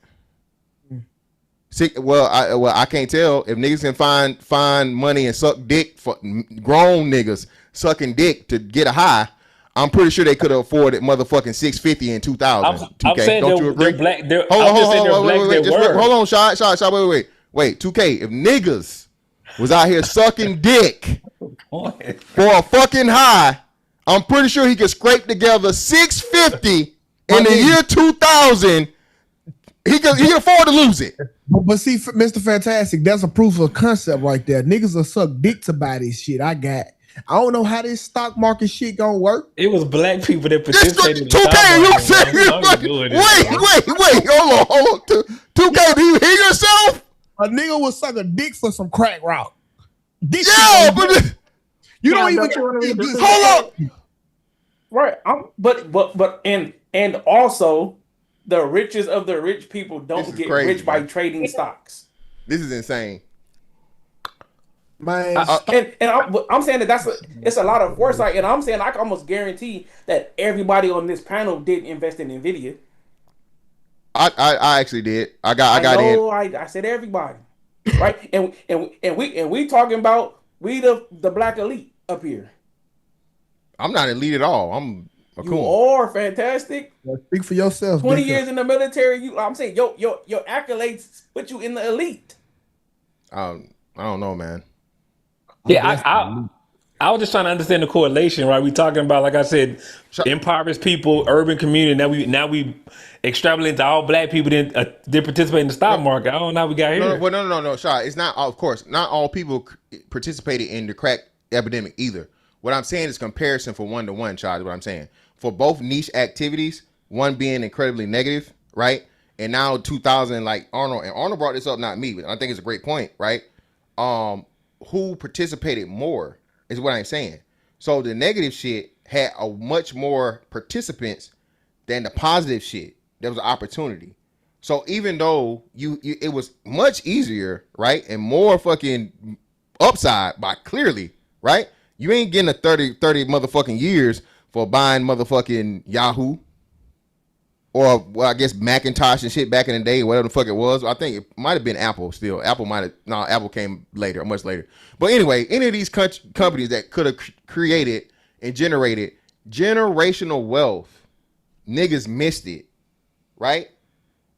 I can't tell if niggas can find money and suck dick for grown niggas sucking dick to get a high. I'm pretty sure they could have afforded motherfucking $650 in 2000. I'm saying don't you agree? Hold on, Shad, wait. 2K, if niggas was out here sucking dick for a fucking high, I'm pretty sure he could scrape together $650 in the year 2000. He can afford to lose it. But see, Mr. Fantastic, that's a proof of concept right there. Niggas will suck dick to buy this shit. I don't know how this stock market shit gonna work. It was black people that participated in the stock market. Wait, hold on. 2K, do you hear yourself? A nigga will suck a dick for some crack rock. But you don't even hold up. Right. But And also, the richest of the rich people don't get crazy, rich by man. trading stocks. This is insane. Man, I'm saying that it's a lot of foresight, and I'm saying I can almost guarantee that everybody on this panel didn't invest in Nvidia. I actually did. I got in. I said everybody, right? and we talking about we the black elite up here. I'm not elite at all. I'm a You cool. are fantastic. Speak for yourself. 20 years in the military. I'm saying your accolades put you in the elite. I don't know, man. Yeah, I was just trying to understand the correlation, right? We talking about, like I said, impoverished people, urban community. Now we extrapolate to all black people didn't participate in the stock market. I don't know how we got here. No, Shot. It's not. Of course, not all people participated in the crack epidemic either. What I'm saying is comparison for 1-to-1, Shot. Is what I'm saying. For both niche activities, one being incredibly negative, right? And now 2000, like Arnold brought this up, not me, but I think it's a great point, right? Who participated more is what I'm saying. So the negative shit had a much more participants than the positive shit. There was an opportunity. So even though it was much easier, right, and more fucking upside by clearly, right? You ain't getting a 30 motherfucking years for buying motherfucking Yahoo. Or, well, I guess Macintosh and shit back in the day, whatever the fuck it was. I think it might have been Apple still. Apple came later, much later. But anyway, any of these companies that could have created and generated generational wealth, niggas missed it, right?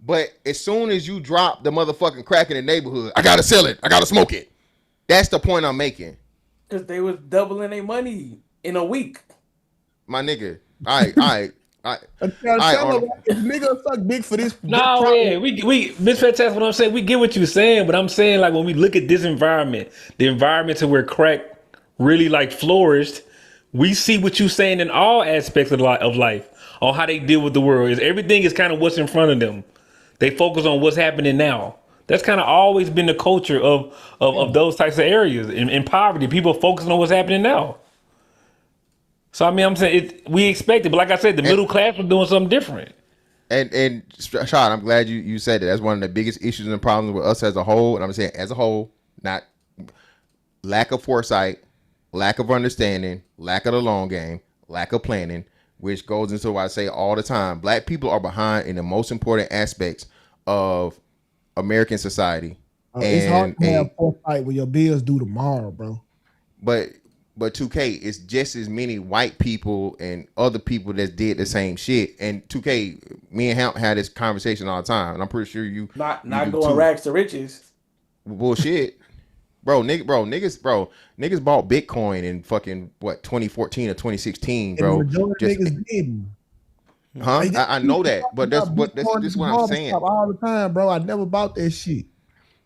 But as soon as you drop the motherfucking crack in the neighborhood, I gotta sell it, I gotta smoke it. That's the point I'm making. Because they was doubling their money in a week. My nigga, nigga suck big for this. No, yeah, we Miss Fantastic. What I'm saying, we get what you're saying, but I'm saying, like, when we look at this environment, the environment to where crack really like flourished, we see what you're saying in all aspects of life on how they deal with the world. Is everything is kind of what's in front of them. They focus on what's happening now. That's kind of always been the culture of those types of areas in poverty. People focusing on what's happening now. So I mean, I'm saying we expect it, but like I said, the middle class was doing something different. And Sean, I'm glad you said that. That's one of the biggest issues and problems with us as a whole. And I'm saying as a whole, not lack of foresight, lack of understanding, lack of the long game, lack of planning, which goes into what I say all the time. Black people are behind in the most important aspects of American society. It's hard to have foresight when your bills due tomorrow, bro. But 2K, it's just as many white people and other people that did the same shit. And 2K, me and Hamp had this conversation all the time, and I'm pretty sure you not going rags to riches. Bullshit, niggas bought Bitcoin in fucking 2014 or 2016, bro. And the majority of niggas didn't. Huh? I know that, but this is what I'm saying all the time, bro. I never bought that shit.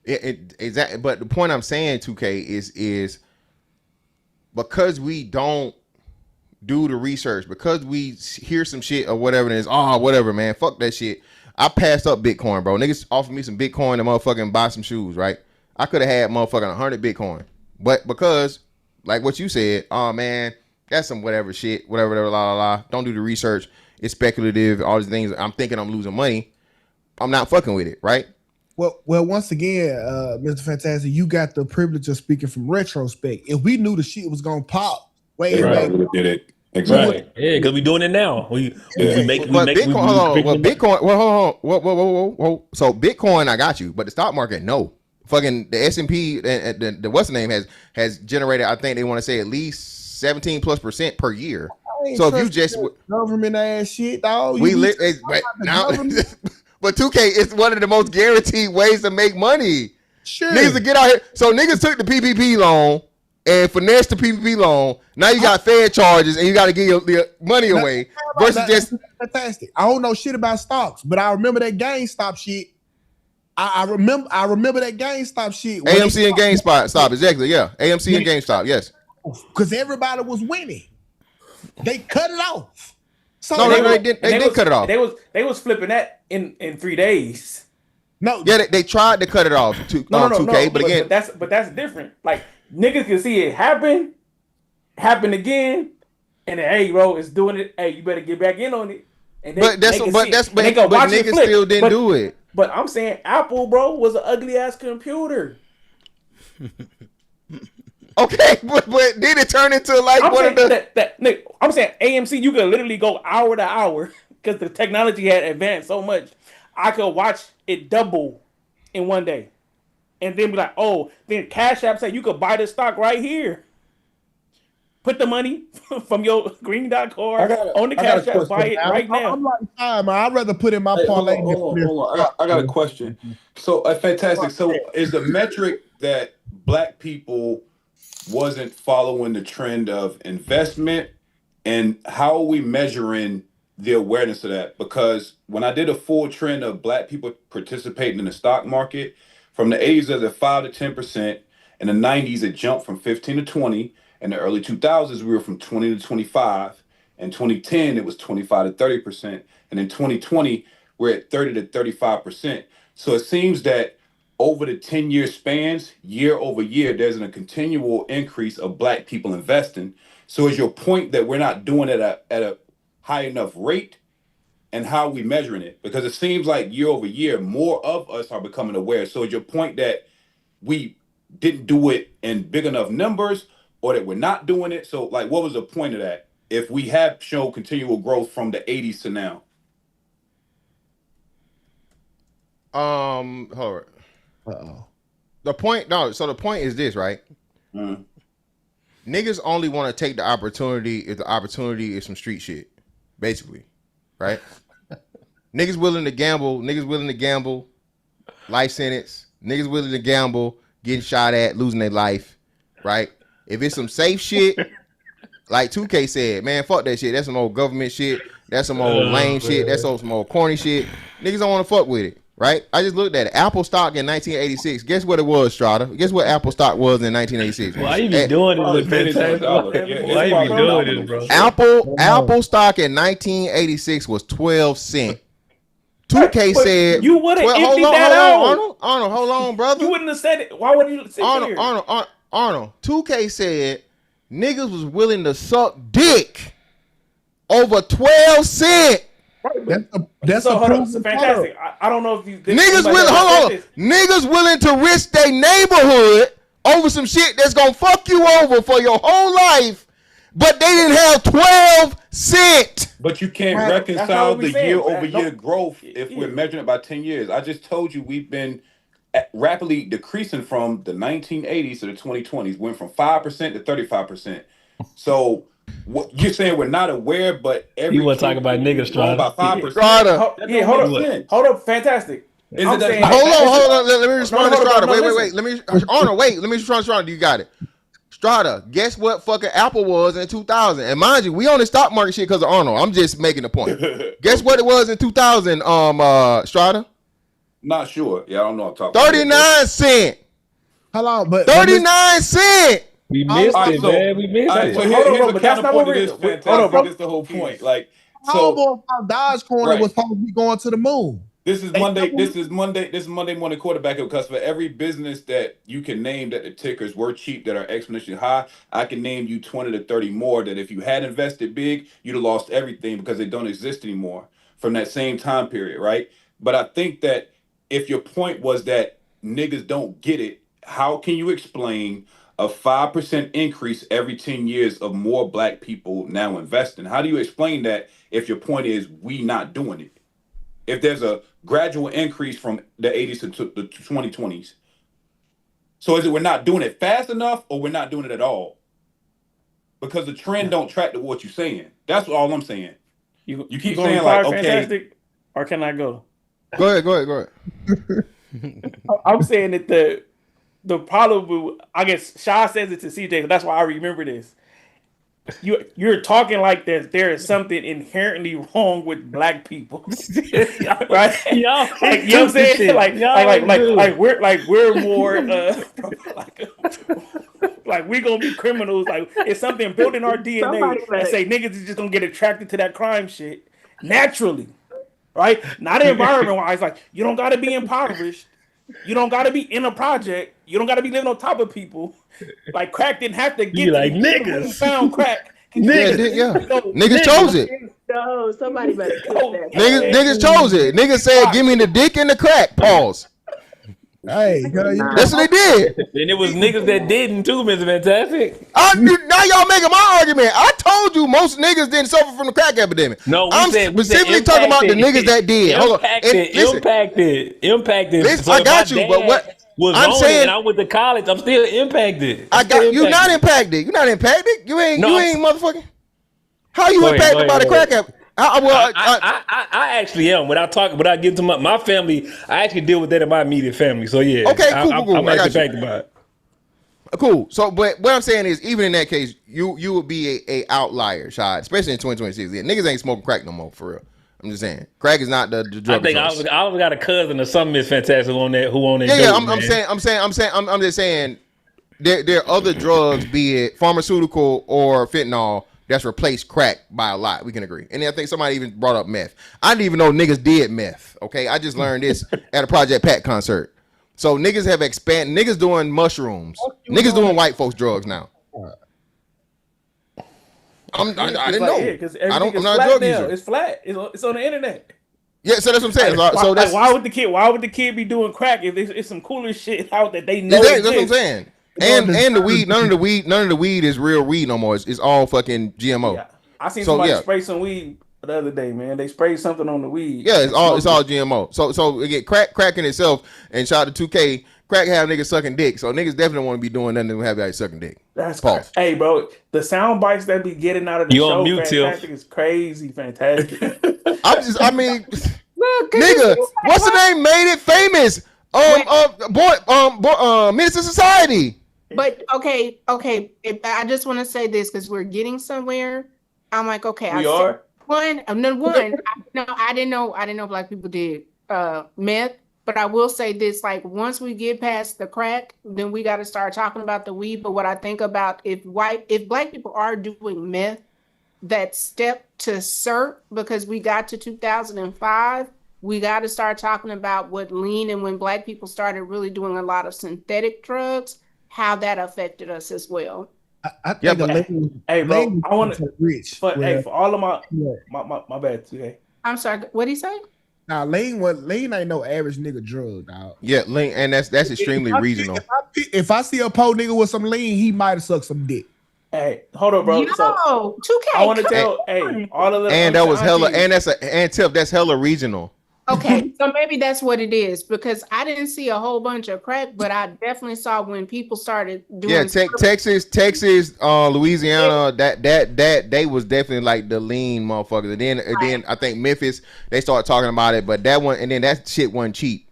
Exactly. But the point I'm saying, 2K, is because we don't do the research, because we hear some shit or whatever it is, whatever, man, fuck that shit. I passed up Bitcoin, bro. Niggas offered me some Bitcoin to motherfucking buy some shoes, right? I could have had motherfucking 100 Bitcoin. But because, like what you said, oh man, that's some whatever shit, whatever, don't do the research. It's speculative, all these things. I'm thinking I'm losing money. I'm not fucking with it, right? Well, once again, Mr. Fantastic, you got the privilege of speaking from retrospect. If we knew the shit was gonna pop way back, we did it exactly. Yeah, because we doing it now. Bitcoin. Whoa. So Bitcoin, I got you, but the stock market, no. Fucking the S&P and the what's the name has generated. I think they want to say at least 17+% per year. So if you just government ass shit, dog, but 2K is one of the most guaranteed ways to make money. Sure. Niggas to get out here. So niggas took the PPP loan and finessed the PPP loan. Now you got Fed charges and you got to give your money away. Versus just fantastic. I don't know shit about stocks, but I remember that GameStop shit. I remember that GameStop shit. AMC and GameStop. Stop. Exactly. Yeah. AMC and GameStop. Yes. Because everybody was winning. They cut it off. So they did cut it off. They was flipping that in 3 days. No, yeah, they tried to cut it off. 2K, but again, that's different. Like niggas can see it happen again, and then, hey, bro, it's doing it. Hey, you better get back in on it. And But niggas flip. still didn't do it. But I'm saying Apple, bro, was an ugly ass computer. Okay, but then it turned into like I'm one of the. I'm saying AMC, you could literally go hour to hour because the technology had advanced so much. I could watch it double in one day, and then be like, oh, then Cash App say you could buy the stock right here. Put the money from your green dot card on the Cash App, buy it right now. I'm like, man, I'd rather put in my parlay. Hold on. I got a question. So, fantastic. So, is the metric that black people wasn't following the trend of investment, and how are we measuring the awareness of that? Because when I did a full trend of black people participating in the stock market, from the 80s it was at 5 to 10%, in the 90s it jumped from 15 to 20, in the early 2000s we were from 20 to 25, in 2010 it was 25 to 30%, and in 2020 we're at 30 to 35%. So it seems that over the 10-year spans, year over year, there's a continual increase of black people investing. So is your point that we're not doing it at a high enough rate? And how are we measuring it? Because it seems like year over year, more of us are becoming aware. So is your point that we didn't do it in big enough numbers, or that we're not doing it? So like, what was the point of that if we have shown continual growth from the 80s to now? Hold on. The point is this, right? Niggas only want to take the opportunity if the opportunity is some street shit, basically, right? Niggas willing to gamble, life sentence. Niggas willing to gamble, getting shot at, losing their life, right? If it's some safe shit, like 2K said, man, fuck that shit. That's some old government shit. That's some old lame shit. That's some old corny shit. Niggas don't want to fuck with it. Right? I just looked at it. Apple stock in 1986. Guess what it was, Strata? Guess what Apple stock was in 1986? Why you be doing this? Why you be doing this, bro? Apple stock in 1986 was 12 cents. 2K said you would have emptied that out. Arnold, hold on, brother. You wouldn't have said it. Why would you say it? Arnold. 2K said niggas was willing to suck dick over 12 cents. That's fantastic. I don't know if you niggas willing to risk their neighborhood over some shit that's gonna fuck you over for your whole life, but they didn't have 12 cents. But you can't reconcile the year-over-year growth if we're measuring it by 10 years. I just told you we've been rapidly decreasing from the 1980s to the 2020s. Went from 5% to 35%. So what you're saying, we're not aware, but you want to talk about niggas, Strata? About 5%. Hold up, fantastic. Hold on. Let me respond to Strata. Wait. Let me respond to Strata. You got it. Strata, guess what fucking Apple was in 2000? And mind you, we on the stock market shit because of Arnold. I'm just making the point. Guess what it was in 2000, Strata? Not sure. Yeah, I don't know what I'm talking 39 cents. Hello, but 39 cents. We missed it, man. We missed it. So here's the counterpoint to this. Fantastic. That's the whole point. Like, so Dogecoin was supposed to be going to the moon. This is Monday morning quarterback, because for every business that you can name that the tickers were cheap, that are exponentially high, I can name you 20 to 30 more that if you had invested big, you'd have lost everything because they don't exist anymore from that same time period, right? But I think that if your point was that niggas don't get it, how can you explain a 5% increase every 10 years of more black people now investing? How do you explain that if your point is we not doing it? If there's a gradual increase from the 80s to the 2020s. So is it we're not doing it fast enough, or we're not doing it at all? Because the trend don't track to what you're saying. That's all I'm saying. You keep saying like, okay. Fantastic, or can I go? Go ahead. I'm saying that the problem with, I guess Sha says it to CJ, so that's why I remember this. You're talking like there is something inherently wrong with black people, right? Like, you know what I'm saying? Like we're more like we're gonna be criminals. Like it's something built in our DNA that say niggas is just gonna get attracted to that crime shit naturally, right? Not environment wise. Like you don't gotta be impoverished. You don't gotta be in a project. You don't gotta be living on top of people. Like crack didn't have to get you like niggas. Found crack. Niggas chose it. No, somebody better cook that. Niggas chose it. Niggas said, "Give me the dick and the crack." Pause. Hey, that's what they did. And it was niggas that didn't too, Mr. Fantastic. Now y'all making my argument. I told you most niggas didn't suffer from the crack epidemic. No, I'm specifically talking about the niggas that did. Hold on. Impacted. Listen, So I got you, but what I'm saying, and I went to college, I'm still impacted. I got you. Not impacted. You're not impacted. You ain't motherfucking. How you impacted by the crack epidemic? I actually am. Without getting to my family, I actually deal with that in my immediate family. So yeah. Okay, cool. I'm actually impacted by it. Cool. So, but what I'm saying is, even in that case, you would be a outlier, Shad, especially in 2026. Yeah, niggas ain't smoking crack no more, for real. I'm just saying, crack is not the drug. I think I always got a cousin or something Miss Fantastic on that who on that. Yeah, I'm just saying, there are other drugs, be it pharmaceutical or fentanyl, that's replaced crack by a lot. We can agree. And I think somebody even brought up meth. I didn't even know niggas did meth. Okay, I just learned this at a Project Pat concert. So niggas have expanded. Niggas doing mushrooms. Niggas doing white folks drugs now. I didn't know. I'm not a drug user. It's flat. It's on the internet. Yeah, so that's what I'm saying. So that's why would the kid be doing crack if it's some cooler shit out that they know? That's what I'm saying. And the weed, none of the weed is real weed no more. It's all fucking GMO. Yeah. I seen somebody spray some weed the other day, man. They sprayed something on the weed. Yeah, it's all GMO. So again, crack in itself, and shout out to 2K, crack have niggas sucking dick. So niggas definitely want to be doing nothing to have guys sucking dick. That's crazy. Hey, bro, the sound bites that be getting out of the show, Fantastic is crazy, Fantastic. Nigga, what's the name? Made it famous. Minister Society. But okay. I just want to say this because we're getting somewhere. I'm like, okay, I didn't know black people did meth, but I will say this: like, once we get past the crack, then we got to start talking about the weed. But what I think about if black people are doing meth, that step to cert, because we got to 2005. We got to start talking about what lean and when black people started really doing a lot of synthetic drugs, how that affected us as well. I think hey, bro, I want to rich. But hey, for all of my bad, okay. I'm sorry. What did he say? Nah, lean ain't no average nigga drug, dog. Yeah, lean, and that's extremely regional. If I see a po nigga with some lean, he might have sucked some dick. Hey, hold on, bro. So 2K. I want to tell, all of the and that was hella, and Tiff, that's hella regional. Okay, so maybe that's what it is, because I didn't see a whole bunch of crack, but I definitely saw when people started doing. Yeah, Texas, Louisiana, that they was definitely like the lean motherfuckers. And then I think Memphis, they started talking about it, but that one, and then that shit wasn't cheap.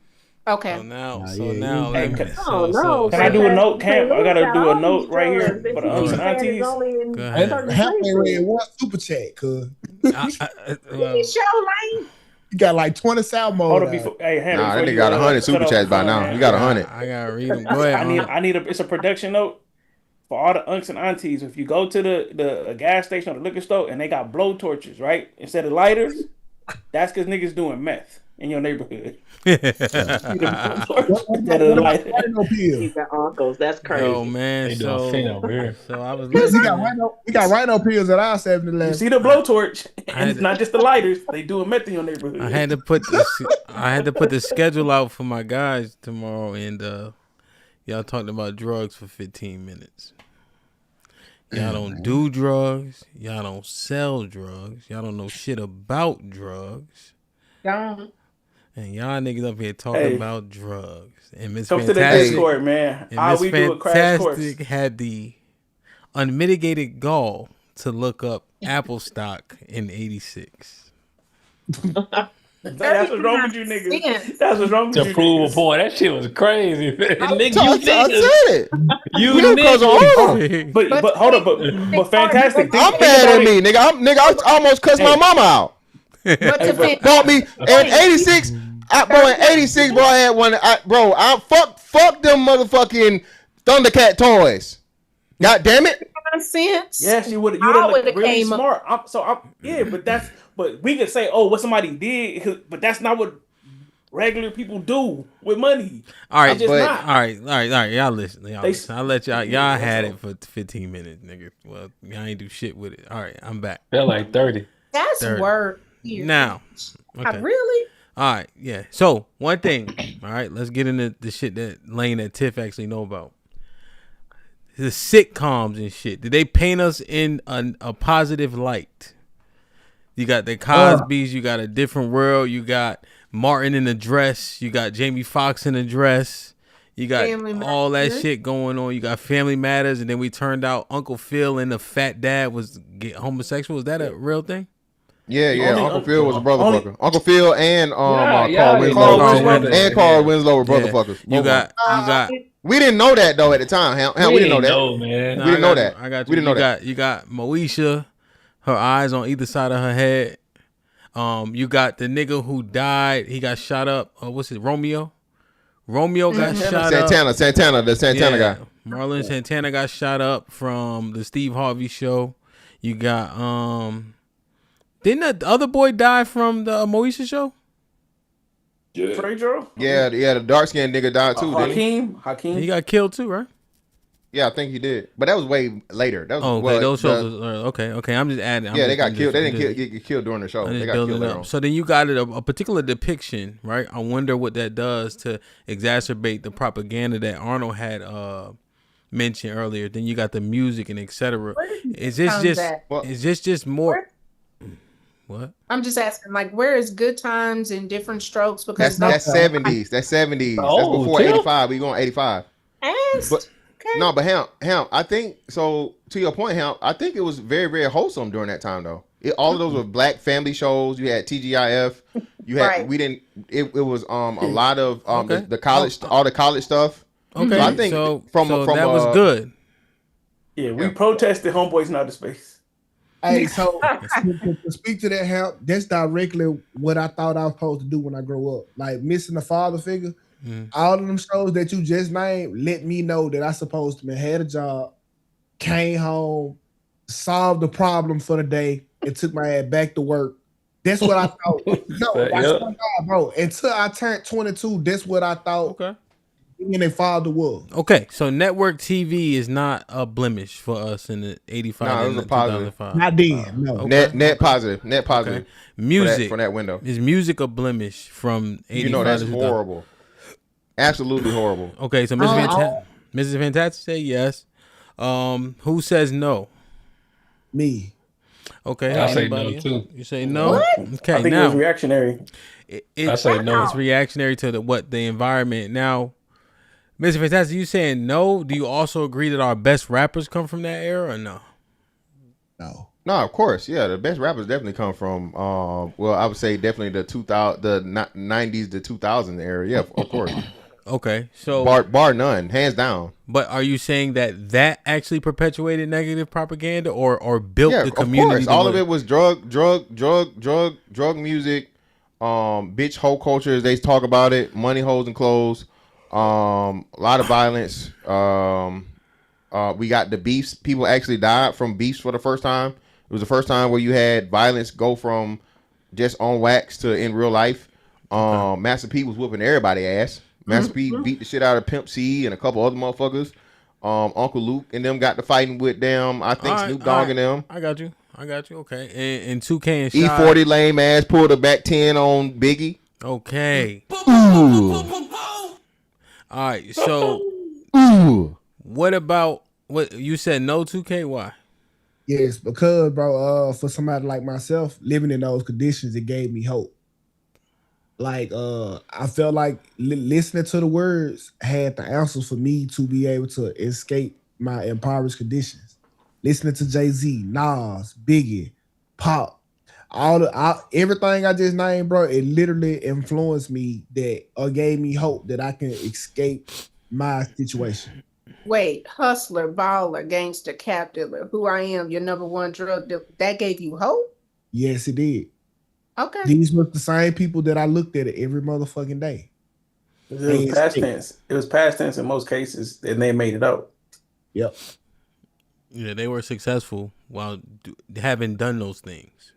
Okay. So now, can I do a note, Camp? I gotta do a note right here for the uncles and aunties. Help me read one super chat, cuz. You got like 20 sound mode. Hey, Henry, that nigga got 100 super chats by now. You got 100. I gotta read them. Go ahead. It's a production note for all the unks and aunties. If you go to the gas station or the liquor store and they got blow torches, right, instead of lighters, that's because niggas doing meth in your neighborhood. Uncles, that's crazy. Oh man, so I was. We got rhino pills at our 7-Eleven. You see the blowtorch, and it's not just the lighters. They doing meth in your neighborhood. I had to put the schedule out for my guys tomorrow, and y'all talked about drugs for 15 minutes. Y'all don't do drugs. Y'all don't sell drugs. Y'all don't know shit about drugs. Don't. And y'all niggas up here talking about drugs. And Miss Fantastic, to the Discord, man. And Miss Fantastic had the unmitigated gall to look up Apple stock in '86. That's what's wrong with you niggas. That's what's wrong with you. To prove a point, that shit was crazy. But hold up, but Fantastic. I'm mad at me, nigga. I almost cussed my mama out. Bought me in '86. In '86, bro, I had one. I fuck them motherfucking Thundercat toys. God damn it! Sense. Yes, you would have looked really smart. But we could say, oh, what somebody did, but that's not what regular people do with money. All right, all right. Y'all listen. I let y'all had it for 15 minutes, nigga. Well, y'all ain't do shit with it. All right, I'm back. Felt like 30. That's 30. word. Here. Now, okay. Really? All right, yeah. So one thing, all right, let's get into the shit that Lane and Tiff actually know about. The sitcoms and shit. Did they paint us in a positive light? You got the Cosbys, you got A Different World, you got Martin in a dress, you got Jamie Foxx in a dress, you got all that shit going on. You got Family Matters, and then we turned out Uncle Phil and the fat dad was homosexual. Is that a real thing? Yeah. Uncle Phil was a brother fucker. Uncle Phil and Carl Winslow were brother fuckers. You got. We didn't know that though at the time. We didn't know that. Man. We didn't know that. I got you. We didn't know that. You got Moesha, her eyes on either side of her head. You got the nigga who died. He got shot up. What's it? Romeo got shot up. Santana, the Santana guy. Marlon Santana got shot up from the Steve Harvey show. You got didn't the other boy die from the Moesha show? Pedro? Yeah, the dark skinned nigga died too. Hakeem. He got killed too, right? Yeah, I think he did, but that was way later. That was okay. Those shows. Okay. I'm just adding. They got killed. They didn't get killed during the show. They got killed later on. So then you got a particular depiction, right? I wonder what that does to exacerbate the propaganda that Arnold had mentioned earlier. Then you got the music and etc. Is this just more? What? I'm just asking, like, where is Good Times and Different Strokes? Because that's 70s. That's 70s. That's before 85. We going 85. No, but Hamp, I think so. To your point, Hamp, I think it was very, very wholesome during that time, though. All of those were black family shows. You had TGIF. You had It was a lot of the college, all the college stuff. Okay, so I think from that was good. Yeah, we protested Homeboys in Outer Space. Hey, so to speak to that, Hamp, that's directly what I thought I was supposed to do when I grow up. Like missing a father figure. All of them shows that you just named let me know that I supposed to have had a job, came home, solved the problem for the day, and took my ass back to work. That's what I thought. Bro. Until I turned 22, that's what I thought. Okay. And their father was. Okay, so network TV is not a blemish for us in the 85. No, it was a positive. 2005. Not then. No. Okay. Net positive. Okay. Music from that window. Is music a blemish from 85? You know that's horrible. Absolutely horrible. Okay, so Mrs. Fantastic say yes. Who says no? Me. Okay, I say no too. You say no? What? Okay, I think now it was reactionary. I say no. It's reactionary to the environment. Now, Mr. Fantastic, you saying no? Do you also agree that our best rappers come from that era or no? No. No, of course, yeah. The best rappers definitely come from. Well, I would say definitely the 90s to 2000 era. Yeah, of course. Okay, so bar none, hands down. But are you saying that actually perpetuated negative propaganda or built the community? Of course, all of it was drug music, bitch hoe culture as they talk about it, money, hoes, and clothes. A lot of violence. We got the beefs. People actually died from beefs for the first time. It was the first time where you had violence go from just on wax to in real life. Master P was whooping everybody's ass. Master P beat the shit out of Pimp C and a couple other motherfuckers. Uncle Luke and them got to fighting with them. I think Snoop Dogg and them. I got you. Okay. And 2K and E40 lame ass pulled a back 10 on Biggie. Okay. Ooh. All right. So, what about what you said? No 2K. Why? Yes, because bro, for somebody like myself, living in those conditions, it gave me hope. Like, I felt like listening to the words had the answers for me to be able to escape my impoverished conditions. Listening to Jay-Z, Nas, Biggie, Pop, everything I just named, bro, it literally influenced me or gave me hope that I can escape my situation. Wait, hustler, baller, gangster, cap dealer, who I am, your number one drug dealer, that gave you hope? Yes, it did. Okay. These were the same people that I looked at every motherfucking day. It was past tense. It was past tense in most cases, and they made it out. Yep. Yeah, they were successful while having done those things.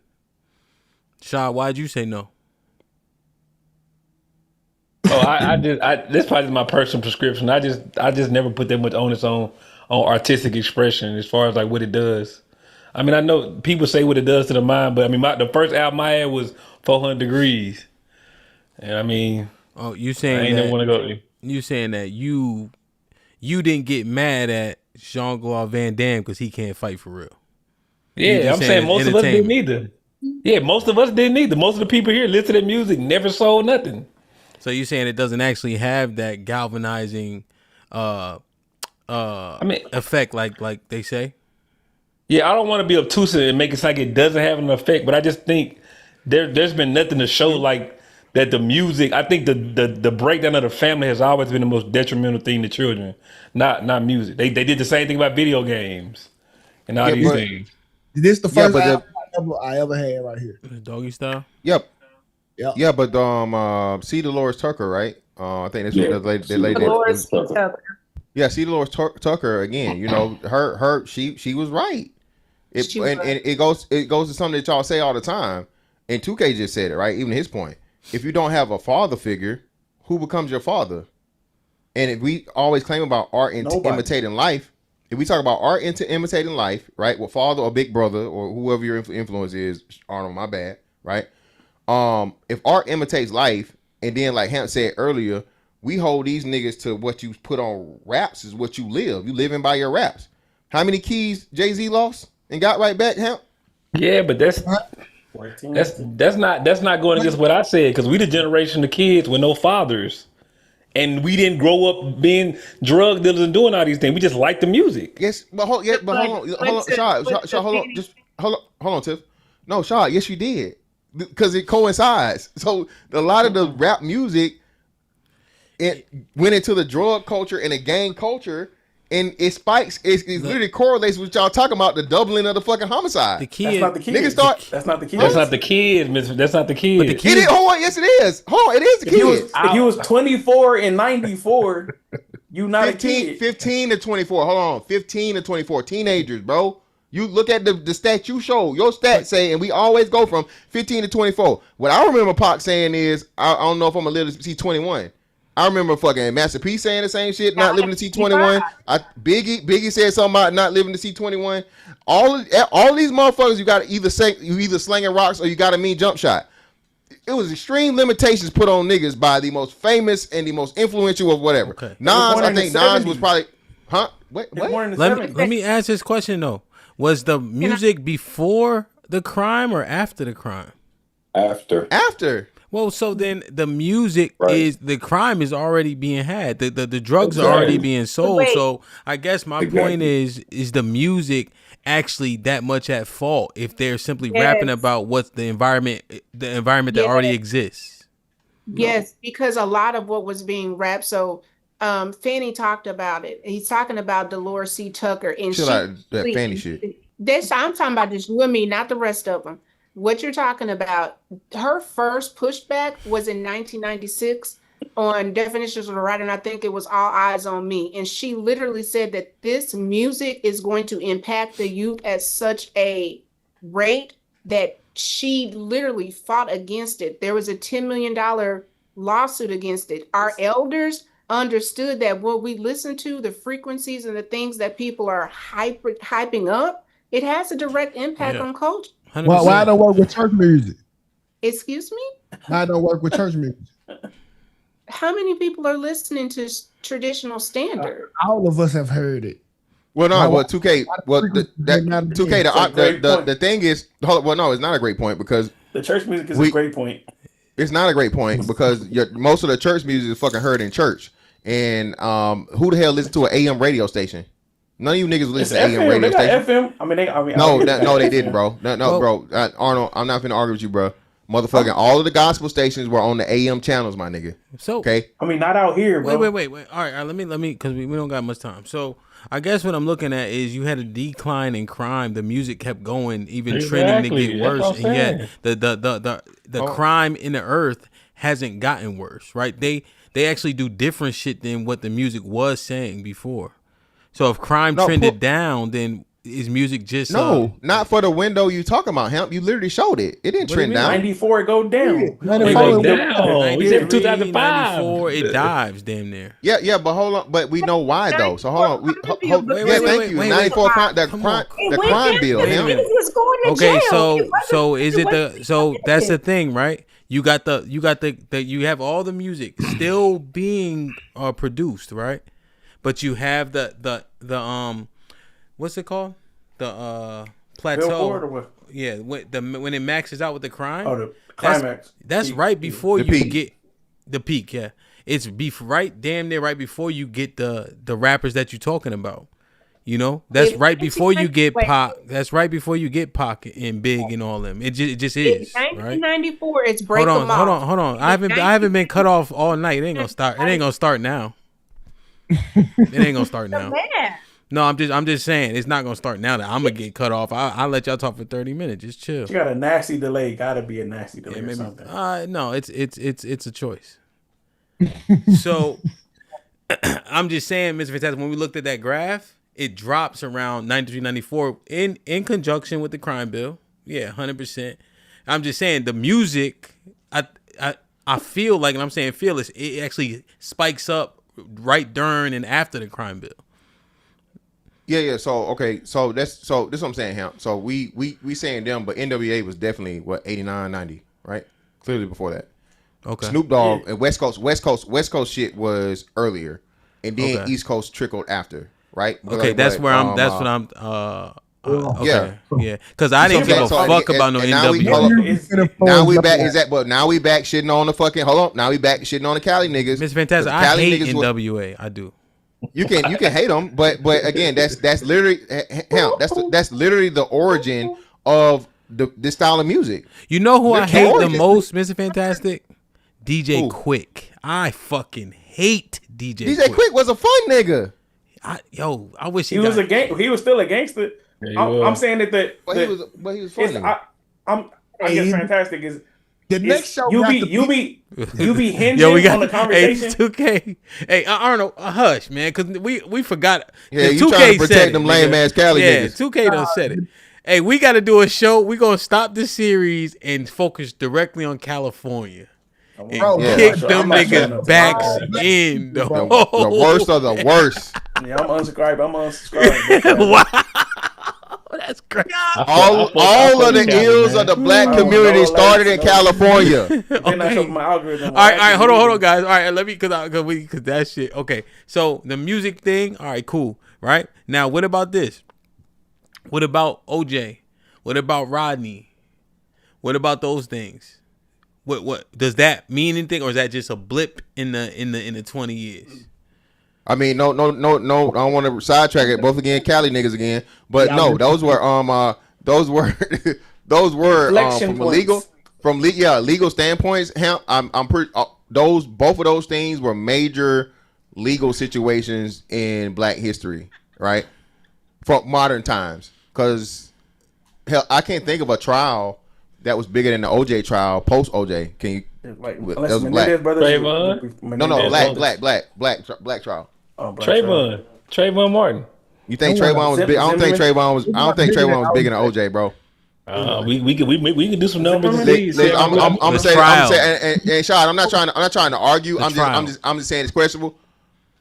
Shaw, why'd you say no? I this probably is my personal prescription. I just never put that much onus on artistic expression as far as like what it does. I mean, I know people say what it does to the mind, but I mean, the first album I had was 400 Degrees, and I mean, oh, you I saying ain't never that want to go. you saying that you didn't get mad at Jean-Claude Van Damme because he can't fight for real. Yeah, I'm saying most of us didn't either. Yeah, most of us didn't either. Most of the people here listening to music never sold nothing. So you're saying it doesn't actually have that galvanizing effect like they say? Yeah, I don't want to be obtuse and make it sound like it doesn't have an effect, but I just think there's been nothing to show like that the music. I think the breakdown of the family has always been the most detrimental thing to children, not music. They did the same thing about video games and all these things. This the first album I ever had right here. Doggy Style? Yep. Yep. Yeah, but C. Dolores Tucker, right? I think that's what the lady. Dolores Tucker. Yeah, C. Dolores Tucker again. You know, she was right. It goes to something that y'all say all the time. And 2K just said it, right? Even his point. If you don't have a father figure, who becomes your father? And if we always claim about art imitating life, if we talk about art imitating life, right? Well, father or big brother or whoever your influence is, Arnold, my bad, right? If art imitates life, and then like Hamp said earlier, we hold these niggas to what you put on raps is what you live. You living by your raps. How many keys Jay-Z lost and got right back, Hamp? Yeah, but that's not going against what I said, because we the generation of kids with no fathers. And we didn't grow up being drug dealers and doing all these things. We just like the music. Yes, but hold on, Shaw, hold on, Tiff. No, Shaw, yes, you did, because it coincides. So a lot of the rap music, it went into the drug culture and the gang culture, and it spikes. It literally correlates with y'all talking about the doubling of the fucking homicide. The kid, that's not the kids. That's not the kids. That's not the kids. That's not the kids. But the kids. Hold on, yes, it is. Hold on, it is the kids. If you was 24 in 94, you not 15, a kid. 15 to 24. Hold on, 15 to 24. Teenagers, bro. You look at the stats you show. Your stats say, and we always go from 15 to 24. What I remember Pac saying is, I don't know if I'm going to see 21. I remember fucking Master P saying the same shit, not living to see 21. Biggie said something about not living to see 21. All these motherfuckers, you got to either slinging rocks or you got a mean jump shot. It was extreme limitations put on niggas by the most famous and the most influential of whatever. Okay. Nas, I think Nas was probably, huh? What? Let me ask this question though. Was the music before the crime or after the crime? After. Well, so then the music is the crime is already being had. The drugs are already being sold. So I guess my point is the music actually that much at fault if they're simply rapping about what's the environment that already exists? Yes, because a lot of what was being rapped. So Fanny talked about it. He's talking about Dolores C. Tucker and that Fanny shit. I'm talking about just you and me, not the rest of them. What you're talking about, her first pushback was in 1996 on Definitions of the Right, and I think it was All Eyes on Me. And she literally said that this music is going to impact the youth at such a rate that she literally fought against it. There was a $10 million lawsuit against it. Our elders understood that what we listen to, the frequencies and the things that people are hyping up, it has a direct impact on culture. Why I don't work with church music? Excuse me? I don't work with church music. How many people are listening to traditional standard? All of us have heard it. Well, no, well, 2K, well, 2K, the thing is, well, no, it's not a great point because the church music is a great point. It's not a great point because most of the church music is fucking heard in church, and who the hell listens to an AM radio station? None of you niggas listen to AM radio station. FM. I mean, no, they didn't, bro. No, bro. Arnold, I'm not finna argue with you, bro. Motherfucking all of the gospel stations were on the AM channels, my nigga. So okay, I mean, not out here, bro. Wait. All right, let me, because we don't got much time. So I guess what I'm looking at is you had a decline in crime. The music kept going, even trending to get worse, and yet the crime in the earth hasn't gotten worse, right? They actually do different shit than what the music was saying before. So if crime trended down, then is music just no, not for the window you talking about, Hemp. You literally showed it. It didn't trend down. 94 go down. It goes down. We said 2005. 94, it dives damn near. Yeah, but hold on. But we know why though. So hold on. Thank you. 94 the crime bill. Hemp. Okay, so is it so that's the thing, right? You have all the music still being produced, right? But you have the what's it called? The plateau. Yeah, when it maxes out with the crime. Oh, the climax. That's right before you get the peak. Yeah, it's right damn near right before you get the rappers that you're talking about. You know, that's right before you get Pac. That's right before you get Pac and Big and all them. It just is. 1994. It's break them off. Hold on. I haven't been cut off all night. It ain't gonna start. It ain't gonna start now. It ain't gonna start now. No, I'm just saying it's not gonna start now that I'm gonna get cut off. I'll let y'all talk for 30 minutes. Just chill. You got a nasty delay. Gotta be a nasty delay or something. No, it's a choice. So I'm just saying, Mr. Fantastic, when we looked at that graph, it drops around 93, 94 in conjunction with the crime bill. Yeah, 100%. I'm just saying the music, I feel like, and I'm saying it actually spikes up right during and after the crime bill. Yeah. So okay, so this what I'm saying, Hemp. So we saying them, but NWA was definitely 89, 90, right? Clearly before that. Okay. Snoop Dogg and West Coast shit was earlier, and then East Coast trickled after, right? Okay, that's what I'm. Okay. Yeah. Because I didn't give a fuck about no NWA. Now we back. But now we back shitting on the fucking. Hold on. Now we back shitting on the Cali niggas. Mr. Fantastic, I hate NWA. I do. You can hate them, but again, that's literally Hemp. That's literally the origin of this style of music. You know who I hate the most, Mr. Fantastic? DJ Quick. I fucking hate DJ Quick was a fun nigga. I wish he was he was still a gangster. I'm saying that he was funny. I guess Fantastic is the next show. You be hinging on the conversation. Hey, 2K. Hey, Arnold, hush, man, because we forgot. Yeah, you trying to protect them lame ass Cali niggas. 2K done said it. Hey, we got to do a show. We gonna stop the series and focus directly on California. And kick them niggas backs in the worst of the worst. Yeah, I'm unsubscribed. Wow, that's crazy. All of the ills of the black community started in California. All right, hold on, guys. All right, let me because that shit. Okay, so the music thing. All right, cool. Right now, what about this? What about OJ? What about Rodney? What about those things? What does that mean anything, or is that just a blip in the 20 years? I mean, no. I don't want to sidetrack it. Both again, Cali niggas again. But no, those were from legal standpoints. I'm pretty. Both of those things were major legal situations in Black history, right? For modern times, because hell, I can't think of a trial that was bigger than the OJ trial post OJ. Can you? That was black. Black trial. Oh, Trayvon Martin. You think Trayvon was big? I don't think Trayvon was bigger than OJ, bro. We can do some numbers. I'm saying, and Sean, I'm not trying to argue. I'm just saying it's questionable.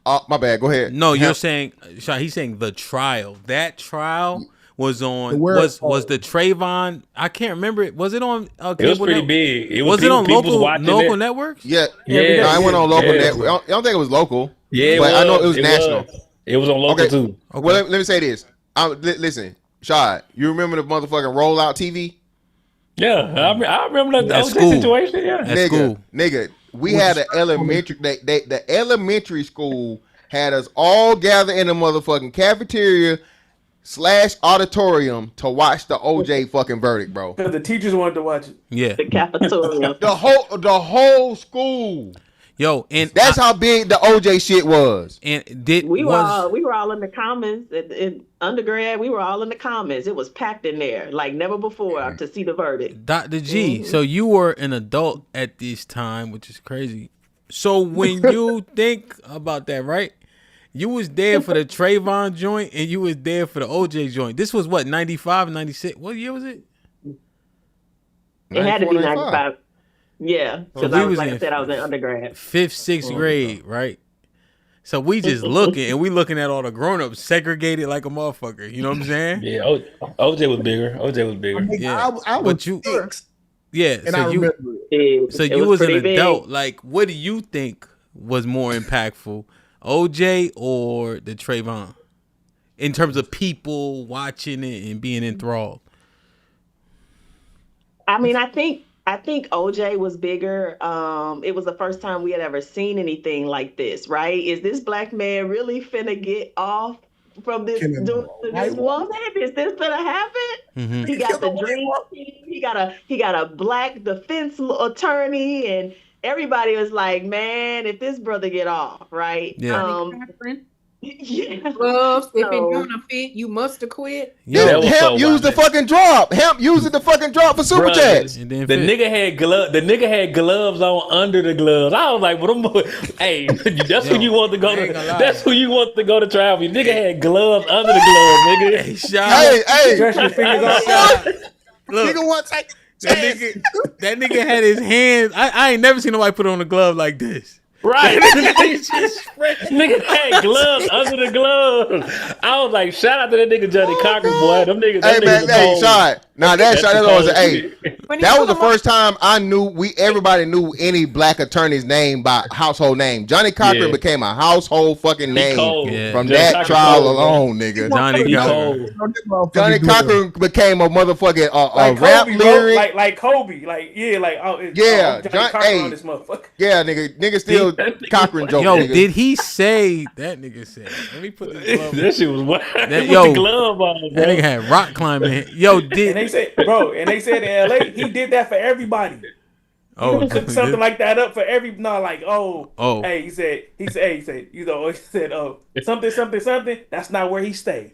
My bad. Go ahead. No, you're saying, Sean. He's saying the trial. That trial was on was the Trayvon. I can't remember it. Was it on? It was pretty big. It was it on local networks? Yeah. I went on local network. I don't think it was local. Yeah, but I know it was national. It was on local too. Okay. Well, let me say this. Listen, Shad, you remember the motherfucking rollout TV? Yeah, I remember that situation. Yeah, nigga, we had an elementary. The elementary school had us all gather in the motherfucking cafeteria / auditorium to watch the OJ fucking verdict, bro. Because the teachers wanted to watch it. Yeah, the cafeteria. the whole school. Yo, and that's how big the OJ shit was. And we were all in the comments in undergrad. We were all in the comments. It was packed in there like never before to see the verdict. Dr. G, so you were an adult at this time, which is crazy. So when you think about that, right? You was there for the Trayvon joint, and you was there for the OJ joint. This was what, 95, 96? What year was it? It had to be 95. Yeah, because I was like I said, I was in undergrad. 5th, 6th grade, right? So we just looking, and we looking at all the grown-ups segregated like a motherfucker. You know what I'm saying? Yeah, OJ was bigger. OJ was bigger. Yeah, I was you, 6. yeah. And So I you, remember so you was an adult. Like, what do you think was more impactful, OJ or the Trayvon, in terms of people watching it and being enthralled? I mean, I think OJ was bigger. It was the first time we had ever seen anything like this, right? Is this black man really finna get off from this this woman? Is this gonna happen? Mm-hmm. He got the dream team. He got a black defense attorney, and everybody was like, man, if this brother get off, right? Yeah. Yeah. Gloves, if it don't fit, you must have quit. Yeah, Hemp used the fucking drop. Hemp used the fucking drop for super chats. The nigga had gloves. The nigga had gloves on under the gloves. I was like, "What? Hey, that's who you want to go to. That's who you want to go to trial. Your nigga had gloves under the gloves, nigga. Hey, stretch your fingers out. Look, nigga want to take that nigga had his hands. I ain't never seen nobody put on a glove like this. Right, nigga had gloves under the gloves. I was like, shout out to that nigga Johnny Cochran, boy. Them niggas. Hey man, hey, shot. Now that shot, that was hey. When That you was the come on- first time I knew everybody knew any black attorney's name by household name. Johnny Cochran Yeah. became a household fucking name from Johnny that Cochran trial cold, alone, nigga. Johnny Cochran. Johnny Cochran became a motherfucking Like rap Kobe, bro. lyric. Like Kobe. Like Yeah, Johnny Cochran on this motherfucker. Yeah, nigga still Cochran joke. Yo, nigga. did he say that? Nigga said, "Let me put this glove." That shit was wild. That, Put yo, the glove on, bro. that nigga had rock climbing. Yo, did And they said in LA he did that for everybody. Oh, He cooked he something did? like that up for every Oh. Hey, he said, something. That's not where he stayed.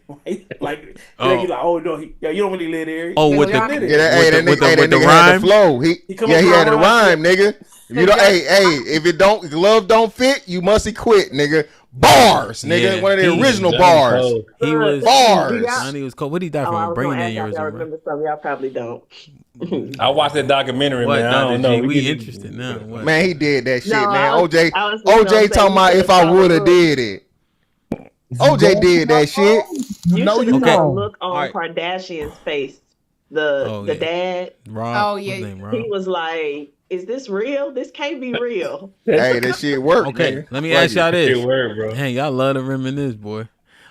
Like, Oh. you like, oh no, you don't really live there. Oh, with the that nigga had rhyme? the flow. He come had up the with rhyme, nigga. You know, hey, if glove don't fit, you must quit, nigga. Bars, nigga. Yeah, One of the he- original Johnny bars. Cold. He was bars. Johnny was cold. What did he die from? A brain aneurysm. Y'all Right? remember some? Y'all probably don't. I watched that documentary, What, man. I Dr. don't know. G? We get- interested now. What? Man, he did that shit, No, man. I was OJ gonna say talking about you if I should've would have saw did it. OJ did that shit. You know should you have saw the wrong. look on Kardashian's face. The dad. Rob. Oh, yeah. What's his name, Rob? He was like, "Is this real? This can't be real." Hey, that shit worked. Okay, nigga. let me ask y'all this. Good word, bro. Hey, y'all love to reminisce, boy.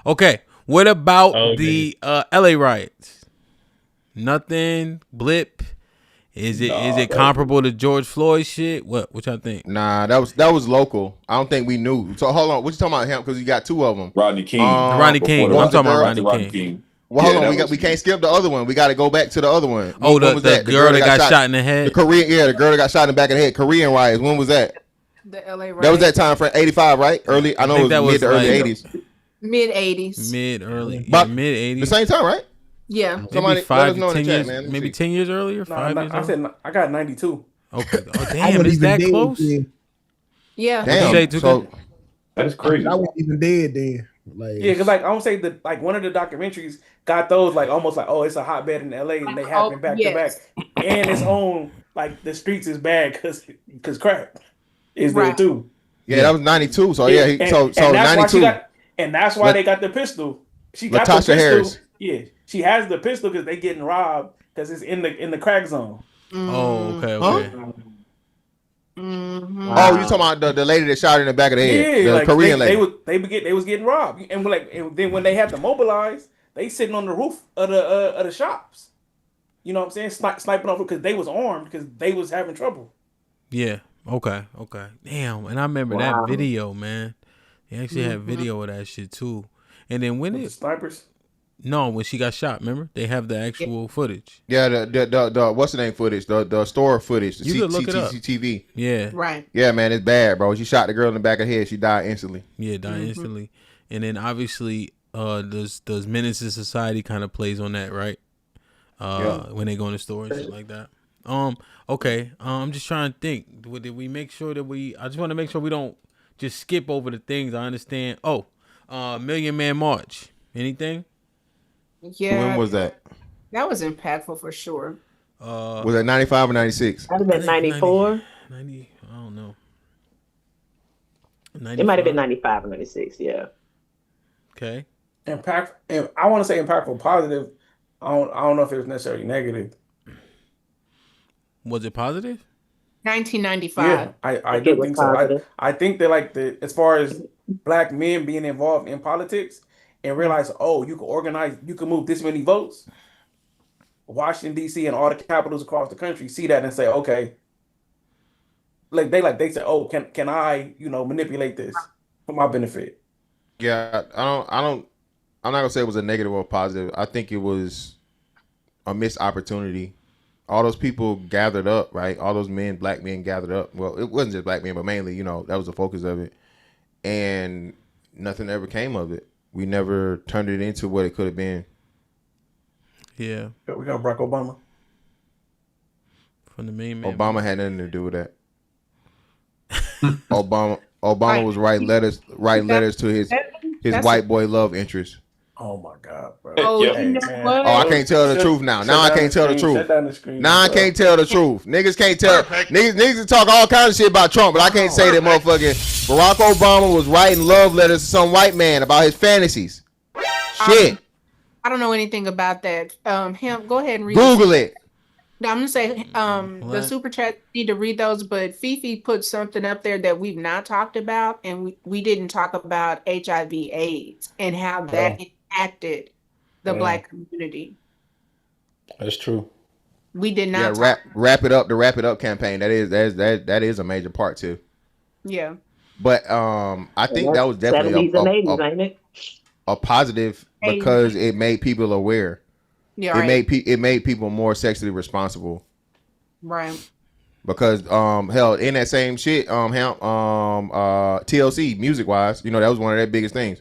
Okay, what about the LA riots? Nothing. Blip. Is it comparable to George Floyd shit? What y'all think? Nah, that was local. I don't think we knew. So hold on, what you talking about him? Because you got two of them. Rodney King. Ronnie King. before I'm talking about the Ronnie King. Well, Yeah, hold on, that was- we can't skip the other one. We got to go back to the other one. Oh, When was the girl that got shot in the head? The Korean, the girl that got shot in the back of the head. Korean riots. When was that? The LA That was that time frame, 85, right? Early. I know think it was mid to early like 80s. Mid 80s. Mid early, But mid 80s. The same time, right? Yeah. Maybe Somebody let 5 us to know in 10 the chat, years, man. Let me maybe see. 10 years earlier, 5 years I earlier. said I got 92. Okay. Oh, I damn, wasn't is even that dead close? then. Yeah. Damn. Shade too So good? That's crazy. I wasn't even dead then. Like, Yeah, because like I don't say that like one of the documentaries got those like almost like, oh, it's a hotbed in LA and they happen back to back, and its own like the streets is bad because crack is there too. yeah, that was 92. So yeah, so that's why 92. and that's why they got the pistol. She got Latasha the pistol. Harris. Yeah, she has the pistol because they getting robbed because it's in the crack zone. Oh, okay. Huh? Oh, you talking about the lady that shot her in the back of the head? Yeah, The like Korean lady. they was getting robbed, and then when they had to mobilize, they sitting on the roof of the shops. You know what I'm saying? Sniping off because they was armed because they was having trouble. Yeah. Okay. Damn. And I remember that video, man. They actually had video of that shit too. And then when The snipers. No, when she got shot, remember? They have the actual footage. Yeah, the what's the name footage? The store footage. The You could look it up. CCTV. Yeah. Right. Yeah, man, it's bad, bro. She shot the girl in the back of the head. She died instantly. Yeah, died instantly. And then obviously, does Menace to Society kind of plays on that, right? When they go in the store and shit like that. Okay. I'm just trying to think. Did we make sure that I just want to make sure we don't just skip over the things. I understand. Oh, Million Man March. Anything? Yeah. When was that? That was impactful for sure. Was that 95 or 96? Might have been 94. 90, I don't know. It might have been 95 or 96, yeah. Okay. Impact. I want to say impactful positive. I don't know if it was necessarily negative. Was it positive? 1995. Yeah, I do think so. I think that like as far as black men being involved in politics and realize, oh, you can organize, you can move this many votes. Washington D.C. and all the capitals across the country see that and say, okay, they say, oh, can I manipulate this for my benefit? Yeah, I'm not gonna say it was a negative or positive. I think it was a missed opportunity. All those people gathered up, right? All those black men gathered up. Well, it wasn't just black men, but mainly, that was the focus of it. And nothing ever came of it. We never turned it into what it could have been. Yeah. We got Barack Obama. From the main man. Obama had nothing to do with that. Obama was writing letters to his white boy love interest. Oh my God, bro. Oh, you know what? Oh, I can't tell the truth now. Now I can't tell the truth. Shut down the screen. Now I can't tell the truth. Niggas can't tell. Niggas can talk all kinds of shit about Trump, but I can't say that motherfucking Barack Obama was writing love letters to some white man about his fantasies. Shit. I don't know anything about that. Hemp, go ahead and read. Google it. No, I'm gonna say the super chat need to read those, but Fifi put something up there that we've not talked about, and we didn't talk about HIV/AIDS and how that impacted the Black community. That's true. We did not. Yeah, wrap it up. The Wrap It Up campaign. That is a major part too. Yeah. But I think that was definitely 70s and 80s, ain't it? A positive because it made people aware. Yeah, it made people more sexually responsible. Right. Because hell, in that same shit, TLC music wise, that was one of their biggest things.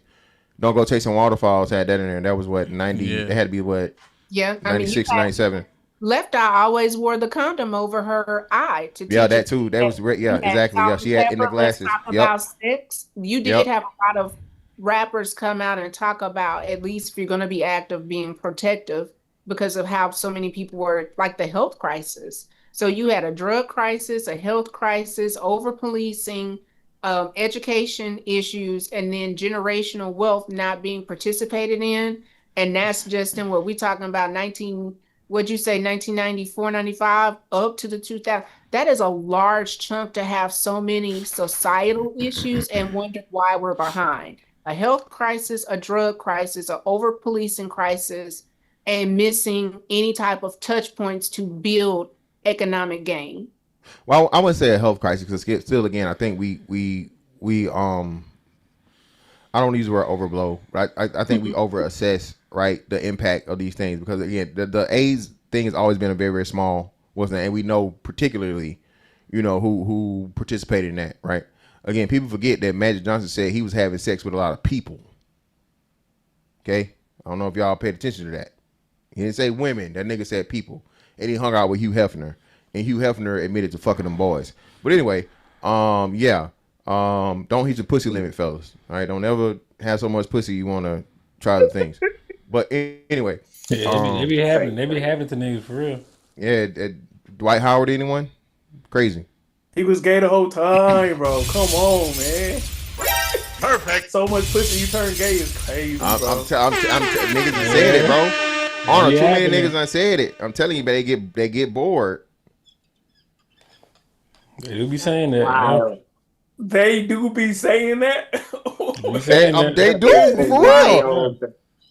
Don't Go Chasing Waterfalls had that in there. And that was what 90. Yeah. It had to be what? Yeah, 96, 97. Left Eye always wore the condom over her eye to. Yeah, that too. That was exactly. Yeah, she had in the glasses. Talk about sex. You did have a lot of rappers come out and talk about, at least if you're going to be active, being protective. Because of how so many people were, like the health crisis. So you had a drug crisis, a health crisis, over policing, education issues, and then generational wealth not being participated in. And that's just in what we're talking about 1994, 95, up to the 2000. That is a large chunk to have so many societal issues and wonder why we're behind. A health crisis, a drug crisis, an over policing crisis, and missing any type of touch points to build economic gain. Well, I wouldn't say a health crisis because still, again, I think we I don't use the word overblow, right? I think we overassess, right, the impact of these things because again, the AIDS thing has always been a very, very small, and we know particularly, who participated in that, right? Again, people forget that Magic Johnson said he was having sex with a lot of people. Okay, I don't know if y'all paid attention to that. He didn't say women. That nigga said people. And he hung out with Hugh Hefner. And Hugh Hefner admitted to fucking them boys. But anyway, don't hit your pussy limit, fellas. All right, don't ever have so much pussy you want to try the things. But anyway. Yeah, they be having to niggas for real. Yeah, Dwight Howard, anyone? Crazy. He was gay the whole time, bro. Come on, man. Perfect. So much pussy you turn gay is crazy, bro. Niggas said it, bro. Too many niggas done said it. I'm telling you, but they get bored. They do be saying that. Wow. They do be saying that. They do for real,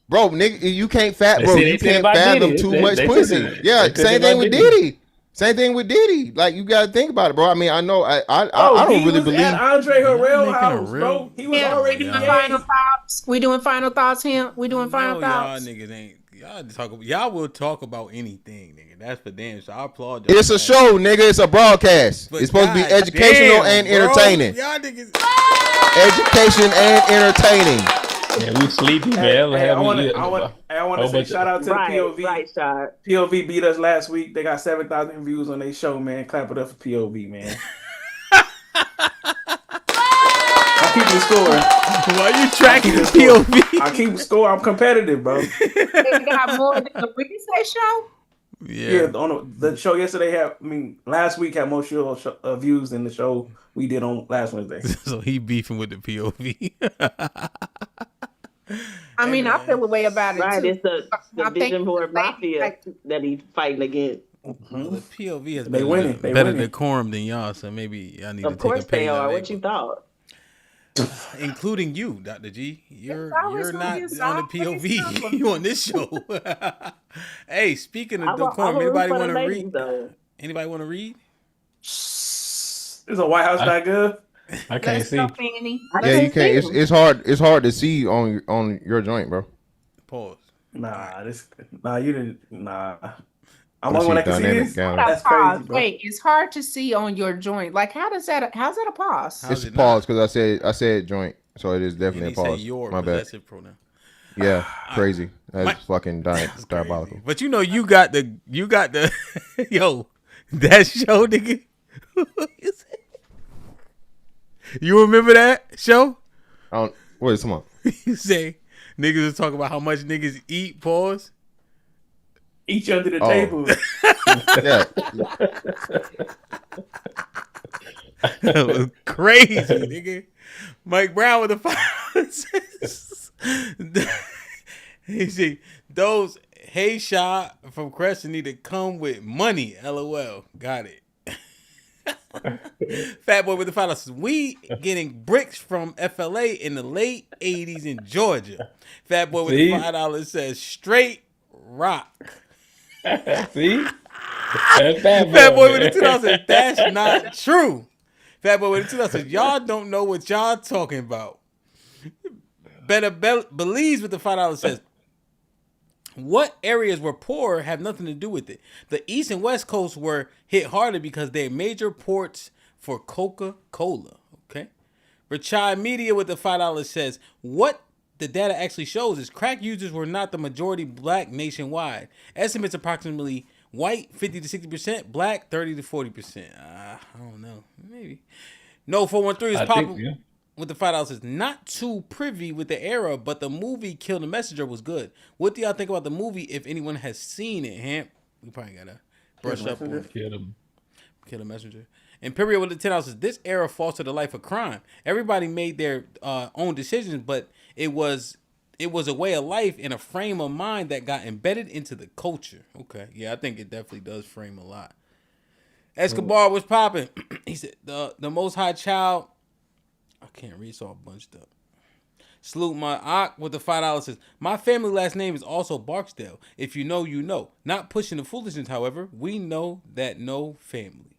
bro. Nigga, you can't fathom too much pussy. Yeah, same thing with Diddy. Same thing with Diddy. Like, you gotta think about it, bro. I mean, I know I don't really believe at Andre Harrell house, bro. He was already final thoughts. We doing final thoughts here. We doing final thoughts. Y'all niggas ain't. Y'all will talk about anything, nigga. That's for damn sure. I applaud y'all. It's a show, nigga. It's a broadcast. It's supposed to be educational and entertaining. Y'all niggas. Education and entertaining. Yeah, we sleepy, man. I want to say shout out to the POV. Right, POV beat us last week. They got 7,000 views on their show, man. Clap it up for POV, man. keeping score. Why you tracking the POV? I keep score. I'm competitive, bro. It got more than the Wednesday show. Yeah, on the show yesterday last week had more views than the show we did on last Wednesday. So he beefing with the POV. I mean, I feel a way about it right, too. It's the vision board mafia that he's fighting against. Well, the POV is better decorum than y'all, so maybe y'all need to take a page. Of course they are. What you thought? Including you, Dr. G. You're not on the POV. You on this show. Hey, speaking of decorum, anybody want to read? Anybody want to read? It's a Whitehouse.gov. I can't see. Yeah, you can't. It's hard. It's hard to see on your joint, bro. Pause. You didn't. I'm the only one that can see this. That's crazy, bro. Wait, it's hard to see on your joint. Like, how's that a pause? It's a pause because I said joint, so it is definitely a pause. My bad. Pronoun. Yeah, crazy. That's fucking diabolical. But you know, you got the yo, that show, nigga. You remember that show? What is come on? You say niggas was talking about how much niggas eat. Pause. Each under the table. Yeah. That was crazy, nigga. Mike Brown with the finances. He said, those hey shot from Crescent need to come with money. LOL. Got it. Fat Boy with the finances. We getting bricks from FLA in the late 80s in Georgia. Fat Boy with the $5 says straight rock. See? Fat Boy with the $2 says that's not true. Fat Boy with the $2 says y'all don't know what y'all talking about. Better Belize with the $5 says what areas were poor have nothing to do with it. The East and West Coast were hit harder because they're major ports for Coca-Cola. Okay. Rachai Media with the $5 says what the data actually shows is crack users were not the majority black nationwide. Estimates approximately white 50 to 60%, black 30 to 40%. I don't know. Maybe. No 413 is popping with the $5 says not too privy with the era, but the movie Kill the Messenger was good. What do y'all think about the movie if anyone has seen it? Hamp? We probably gotta brush up on Kill the Messenger. Imperial with the $10 says this era fostered a life of crime. Everybody made their own decisions, but it was a way of life and a frame of mind that got embedded into the culture. Okay, yeah, I think it definitely does frame a lot. Escobar was popping. He said the Most High Child. I can't read, so I'm bunched up. Salute my Ak with the $5 says my family last name is also Barksdale. If you know, you know. Not pushing the foolishness, however. We know that no family.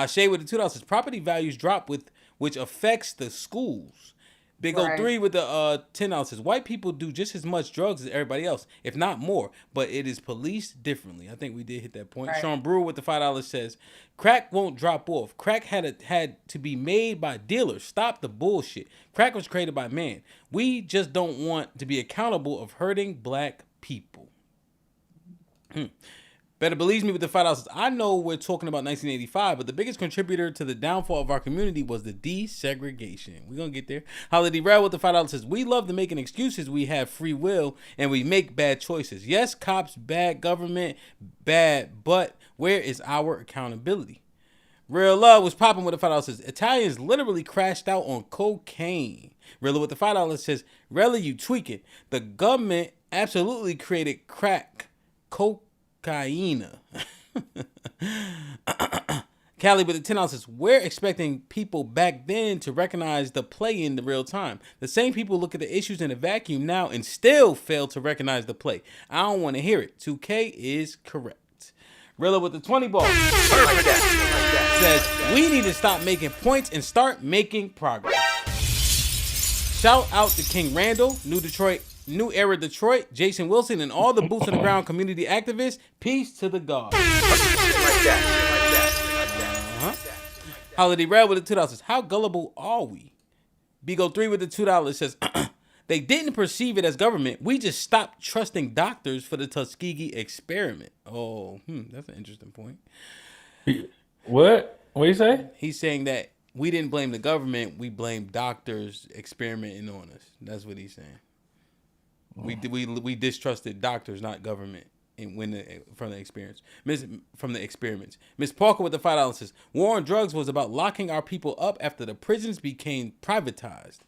Shay with the $2 says property values drop which affects the schools. Big O 3 with the $10 says white people do just as much drugs as everybody else, if not more, but it is policed differently. I think we did hit that point. Right. Sean Brewer with the $5 says crack won't drop off. Crack had to be made by dealers. Stop the bullshit. Crack was created by man. We just don't want to be accountable of hurting black people. Better Believe Me with the $5. I know we're talking about 1985, but the biggest contributor to the downfall of our community was the desegregation. We're going to get there. Holiday Rail with the $5 says, we love to making excuses. We have free will and we make bad choices. Yes, cops, bad, government, bad, but where is our accountability? Real Love was popping with the $5 says, Italians literally crashed out on cocaine. Real with the $5 says, really, you tweaking. The government absolutely created crack, cocaine. Callie with the $10 says, we're expecting people back then to recognize the play in the real time. The same people look at the issues in a vacuum now and still fail to recognize the play. I don't want to hear it. 2K is correct. Rilla with the 20 ball says, we need to stop making points and start making progress. Shout out to King Randall, New Era Detroit, Jason Wilson, and all the boots on the ground community activists. Peace to the gods. Holiday Red with the $2 says, how gullible are we? Bigo 3 with the $2 says, they didn't perceive it as government. We just stopped trusting doctors for the Tuskegee experiment. Oh, that's an interesting point. What? What do you say? He's saying that we didn't blame the government. We blamed doctors experimenting on us. That's what he's saying. We distrusted doctors, not government, from the experiments. Miss Parker with the $5 says, war on drugs was about locking our people up after the prisons became privatized.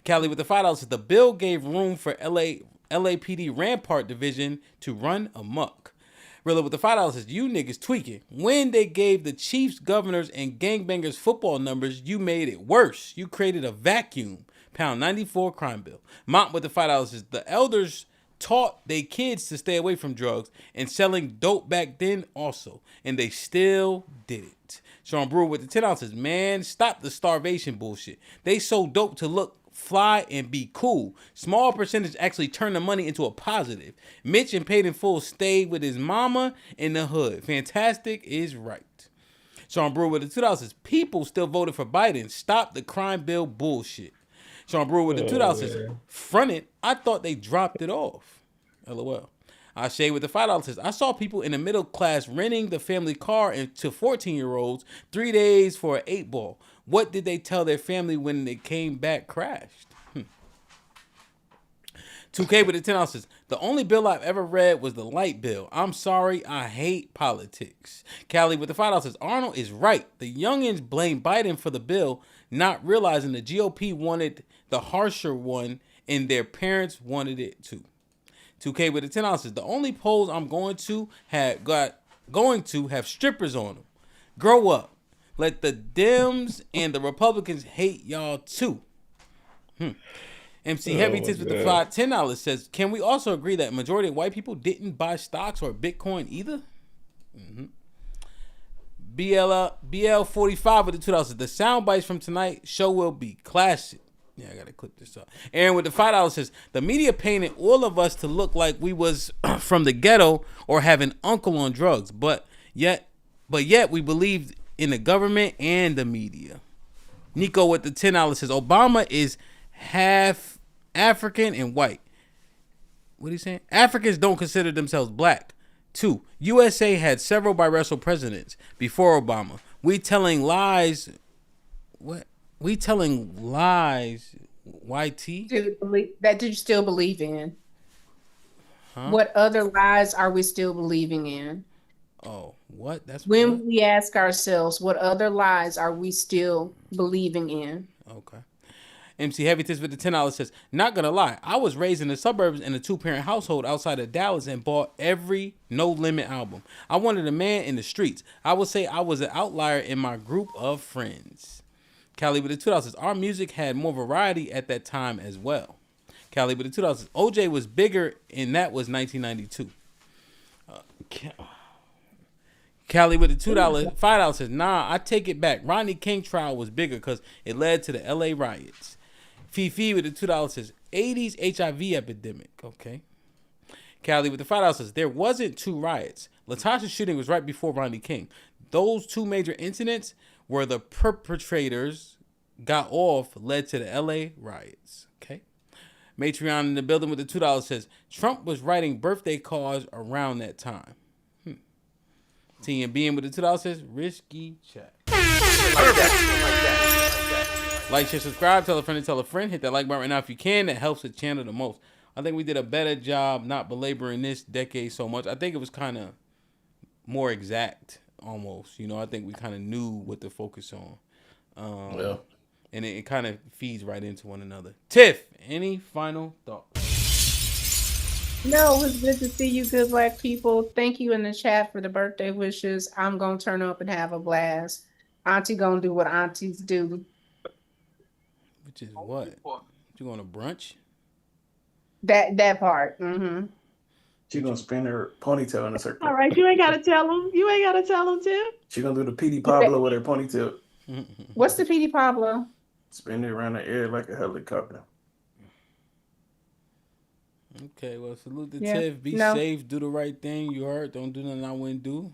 Callie with the $5 says, the bill gave room for LAPD Rampart Division to run amok. Rilla with the $5 says, you niggas tweaking. When they gave the Chiefs, governors, and gangbangers football numbers, you made it worse. You created a vacuum. Pound 94 crime bill. Mont with the $5 says, the elders taught their kids to stay away from drugs and selling dope back then also, and they still did it. Sean Brewer with the $10 says, man, stop the starvation bullshit. They sold dope to look fly and be cool. Small percentage actually turned the money into a positive. Mitch and Paid in Full stayed with his mama in the hood. Fantastic is right. Sean Brewer with the $2 says, people still voted for Biden. Stop the crime bill bullshit. Sean Brewer with the $2 says, fronted, I thought they dropped it off. LOL. Ashay with the $5 says, I saw people in the middle class renting the family car to 14-year-olds 3 days for an 8-ball. What did they tell their family when they came back crashed? 2K with the $10 says, the only bill I've ever read was the light bill. I'm sorry, I hate politics. Callie with the $5 says, Arnold is right. The youngins blame Biden for the bill, not realizing the GOP wanted the harsher one and their parents wanted it too. 2K with the $10 says, the only polls I'm going to have strippers on them. Grow up. Let the Dems and the Republicans hate y'all too. MC Heavy Tits with the $10 says, can we also agree that majority of white people didn't buy stocks or Bitcoin either? BL45 with the $2 says, the sound bites from tonight's show will be classic. Yeah, I gotta clip this up. Aaron with the $5 says, the media painted all of us to look like we was from the ghetto or have an uncle on drugs, but yet we believed in the government and the media. Nico with the $10 says, Obama is half African and white. What are you saying? Africans don't consider themselves black. 2, USA had several biracial presidents before Obama. We telling lies. What? We telling lies. YT? That you still believe in? Huh? What other lies are we still believing in? Oh, what? That's when what? We ask ourselves, what other lies are we still believing in? Okay. MC Heavy Tits with the $10 says, not gonna lie, I was raised in the suburbs in a 2-parent household outside of Dallas and bought every No Limit album. I wanted a man in the streets. I would say I was an outlier in my group of friends. Callie with the $2 says, our music had more variety at that time as well. Callie with the $2 says, OJ was bigger and that was 1992. Callie with the $5 says, nah, I take it back. Rodney King trial was bigger because it led to the LA riots. Fifi with the $2 says, 80s HIV epidemic. Okay. Callie with the $5 says, there wasn't 2 riots. Latasha's shooting was right before Rodney King. Those 2 major incidents where the perpetrators got off led to the LA riots. Okay. Matreon in the building with the $2 says, Trump was writing birthday cards around that time. T and B with the $2 says, risky chat. Like, share, subscribe, tell a friend to tell a friend. Hit that like button right now if you can. That helps the channel the most. I think we did a better job not belaboring this decade so much. I think it was kind of more exact almost. You know, I think we kind of knew what to focus on. And it kind of feeds right into one another. Tiff, any final thoughts? No, it was good to see you, good black people. Thank you in the chat for the birthday wishes. I'm going to turn up and have a blast. Auntie going to do what aunties do. Which is what? You going to brunch? That part. Mm-hmm. She's going to spin her ponytail in a circle. All right, you ain't got to tell them. You ain't got to tell them, Tim. She's going to do the P.D. Pablo with her ponytail. What's the P.D. Pablo? Spin it around the air like a helicopter. Okay, well, salute to Tiff. Be safe. Do the right thing. You heard. Don't do nothing I wouldn't do.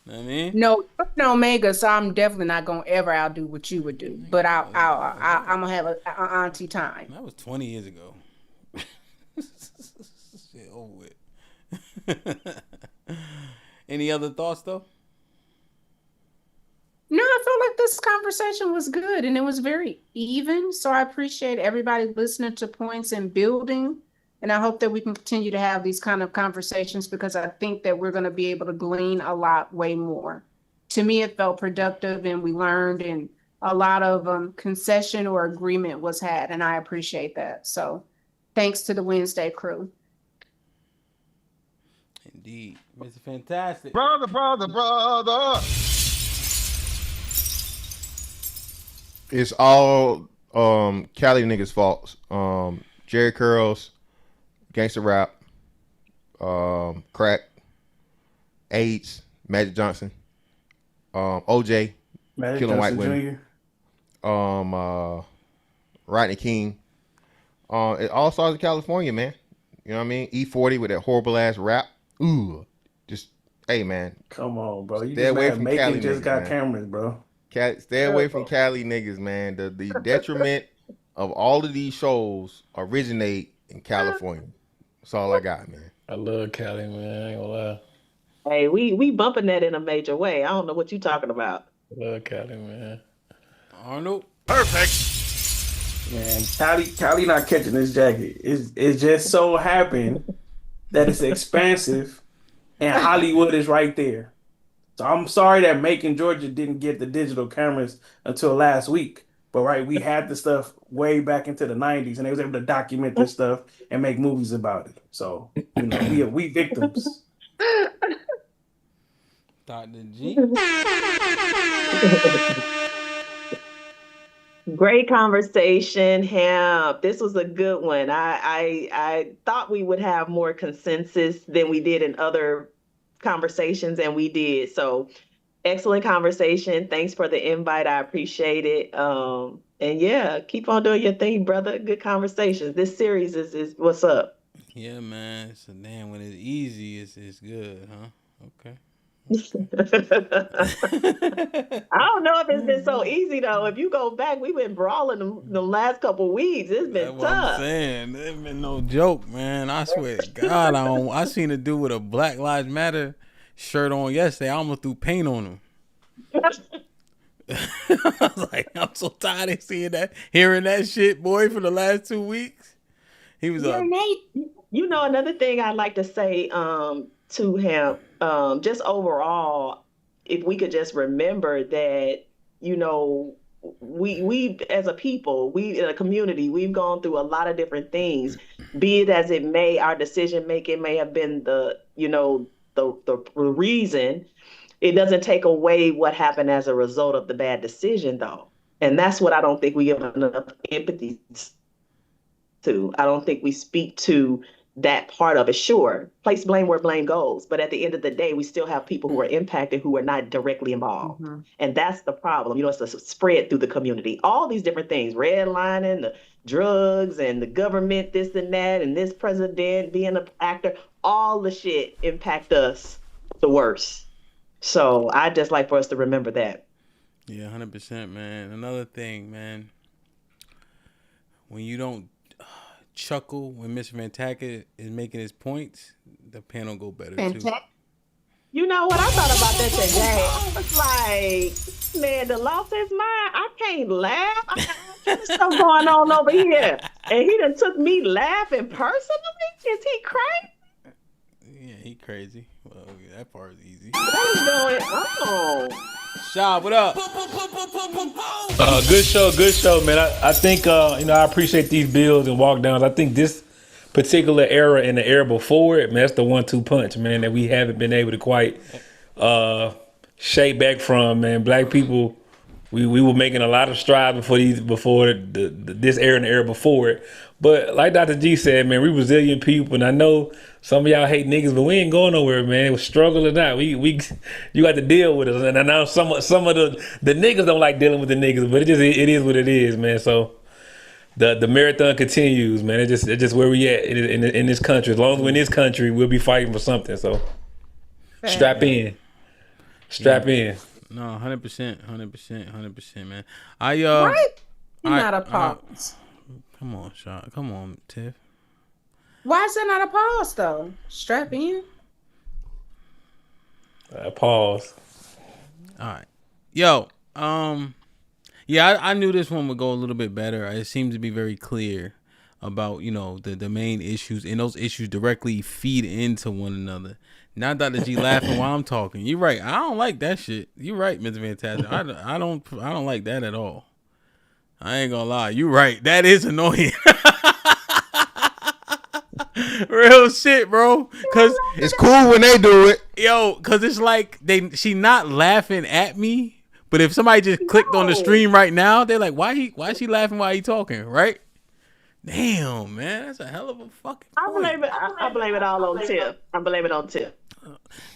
Know what I mean? No, Omega, so I'm definitely not going to ever outdo what you would do. But I'm going to have an auntie time. That was 20 years ago. Shit over with. Any other thoughts, though? No, I feel like this conversation was good and it was very even. So I appreciate everybody listening to points and building. And I hope that we can continue to have these kind of conversations because I think that we're going to be able to glean a lot, way more. To me, it felt productive and we learned and a lot of concession or agreement was had. And I appreciate that. So thanks to the Wednesday crew. Indeed. Mr. Fantastic. Brother. It's all Cali niggas' faults. Jerry Curls, gangster rap, crack, AIDS, Magic Johnson, OJ, Magic killing white Johnson women, Rodney King. It all starts in California, man. You know what I mean? E40 with that horrible ass rap. Ooh, just hey, man. Come on, bro. You Stay just away mad from Macon Cali just niggas, got man. cameras, bro. Stay away from Cali niggas, man. The detriment of all of these shows originate in California. That's all I got, man. I love Cali, man. I ain't gonna lie. Hey, we bumping that in a major way. I don't know what you talking about. I love Cali, man. Arnold. Perfect. Man, Cali not catching this jacket. It just so happened that it's expansive and Hollywood is right there. So I'm sorry that Macon, Georgia didn't get the digital cameras until last week. But right, we had the stuff way back into the 90s and they was able to document this stuff and make movies about it. So, you know, we victims. Dr. G. Great conversation, Hamp. This was a good one. I thought we would have more consensus than we did in other conversations, and we did. So excellent conversation. Thanks for the invite. I appreciate it. And yeah, keep on doing your thing, brother. Good conversations. This series is what's up. Yeah, man. So damn, when it's easy, it's good, huh? Okay. I don't know if it's been so easy though. If you go back, we've been brawling the last couple weeks. It's been That's tough. what I'm saying. It's been no joke, man. I swear to God, I seen a dude with a Black Lives Matter shirt on yesterday. I almost threw paint on him. I was like, I'm so tired of hearing that shit, boy, for the last 2 weeks. He was Yeah, Nate. You know, another thing I'd like to say to him, just overall, if we could just remember that, you know, we as a people, we in a community, we've gone through a lot of different things. Be it as it may, our decision making may have been the reason. It doesn't take away what happened as a result of the bad decision, though. And that's what I don't think we give enough empathy to. I don't think we speak to that part of it. Sure, place blame where blame goes. But at the end of the day, we still have people who are impacted who are not directly involved. Mm-hmm. And that's the problem. You know, it's a spread through the community. All these different things, redlining, the drugs and the government, this and that, and this president being an actor, all the shit impact us the worst. So I'd just like for us to remember that. Yeah, 100%, man. Another thing, man, when you don't chuckle when Mr. Fantastic is making his points, the panel go better too. You know what? I thought about that today. I was like, man, the loss is mine. I can't laugh. I got stuff going on over here. And he done took me laughing personally? Is he crazy? Yeah, he crazy. Well, yeah, that part is easy. What is going on? Shab, what up? Good show, man. I think I appreciate these builds and walk downs. I think this particular era and the era before it, man, that's the 1-2 punch, man, that we haven't been able to quite shake back from, man. Black people, we were making a lot of strides before this era and the era before it. But like Dr. G said, man, we resilient people, and I know some of y'all hate niggas, but we ain't going nowhere, man. We struggle or not, you got to deal with us. And I know some of the niggas don't like dealing with the niggas, but it is what it is, man. So the marathon continues, man. It's just where we at in this country. As long as we're in this country, we'll be fighting for something. So strap in. No, 100%, man. Right? You're not a pause. Come on, Sean. Come on, Tiff. Why is that not a pause, though? Strap in. Pause. All right. Yo, Yeah, I knew this one would go a little bit better. It seems to be very clear about, you know, the main issues, and those issues directly feed into one another. Not Dr. G laughing while I'm talking. You're right. I don't like that shit. You're right, Mr. Fantastic. I don't like that at all. I ain't gonna lie. You're right. That is annoying. Real shit, bro. Cause it's cool when they do it. Yo, cause it's like she not laughing at me. But if somebody just clicked on the stream right now, they're like, why is she laughing while he talking, right? Damn, man, that's a hell of a fucking point. I blame it all on Tip. I blame it on Tip.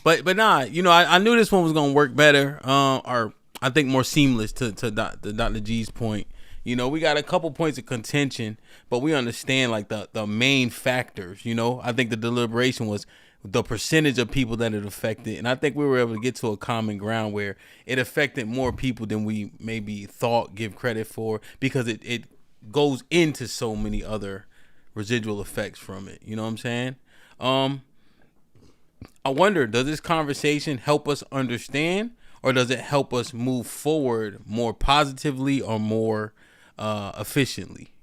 But nah, you know, I knew this one was gonna work better, or I think more seamless to Dr. G's point. You know, we got a couple points of contention, but we understand like the main factors. You know, I think the deliberation was the percentage of people that it affected, and I think we were able to get to a common ground where it affected more people than we maybe thought give credit for, because it goes into so many other residual effects from it. You know what I'm saying? I wonder, does this conversation help us understand, or does it help us move forward more positively or more efficiently?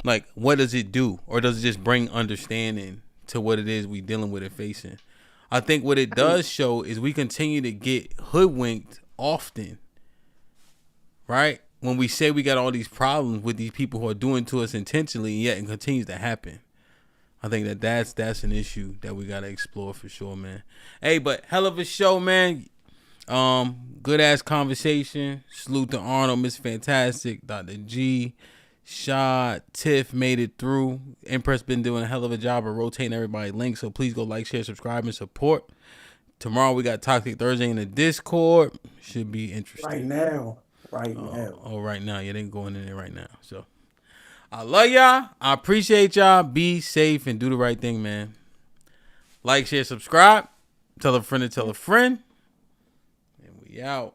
Like, what does it do? Or does it just bring understanding to what it is we dealing with and facing? I think what it does show is we continue to get hoodwinked often, right? When we say we got all these problems with these people who are doing to us intentionally, and yet it continues to happen. I think that's an issue that we gotta explore for sure, man. Hey, but hell of a show, man. Good ass conversation. Salute to Arnold, Miss Fantastic, Dr. G, Shad, Tiff made it through. Impress been doing a hell of a job of rotating everybody's links, so please go like, share, subscribe, and support. Tomorrow we got Toxic Thursday in the Discord. Should be interesting. Right now. Oh, right now. Yeah, they going in there right now. So I love y'all. I appreciate y'all. Be safe and do the right thing, man. Like, share, subscribe. Tell a friend to tell a friend. And we out.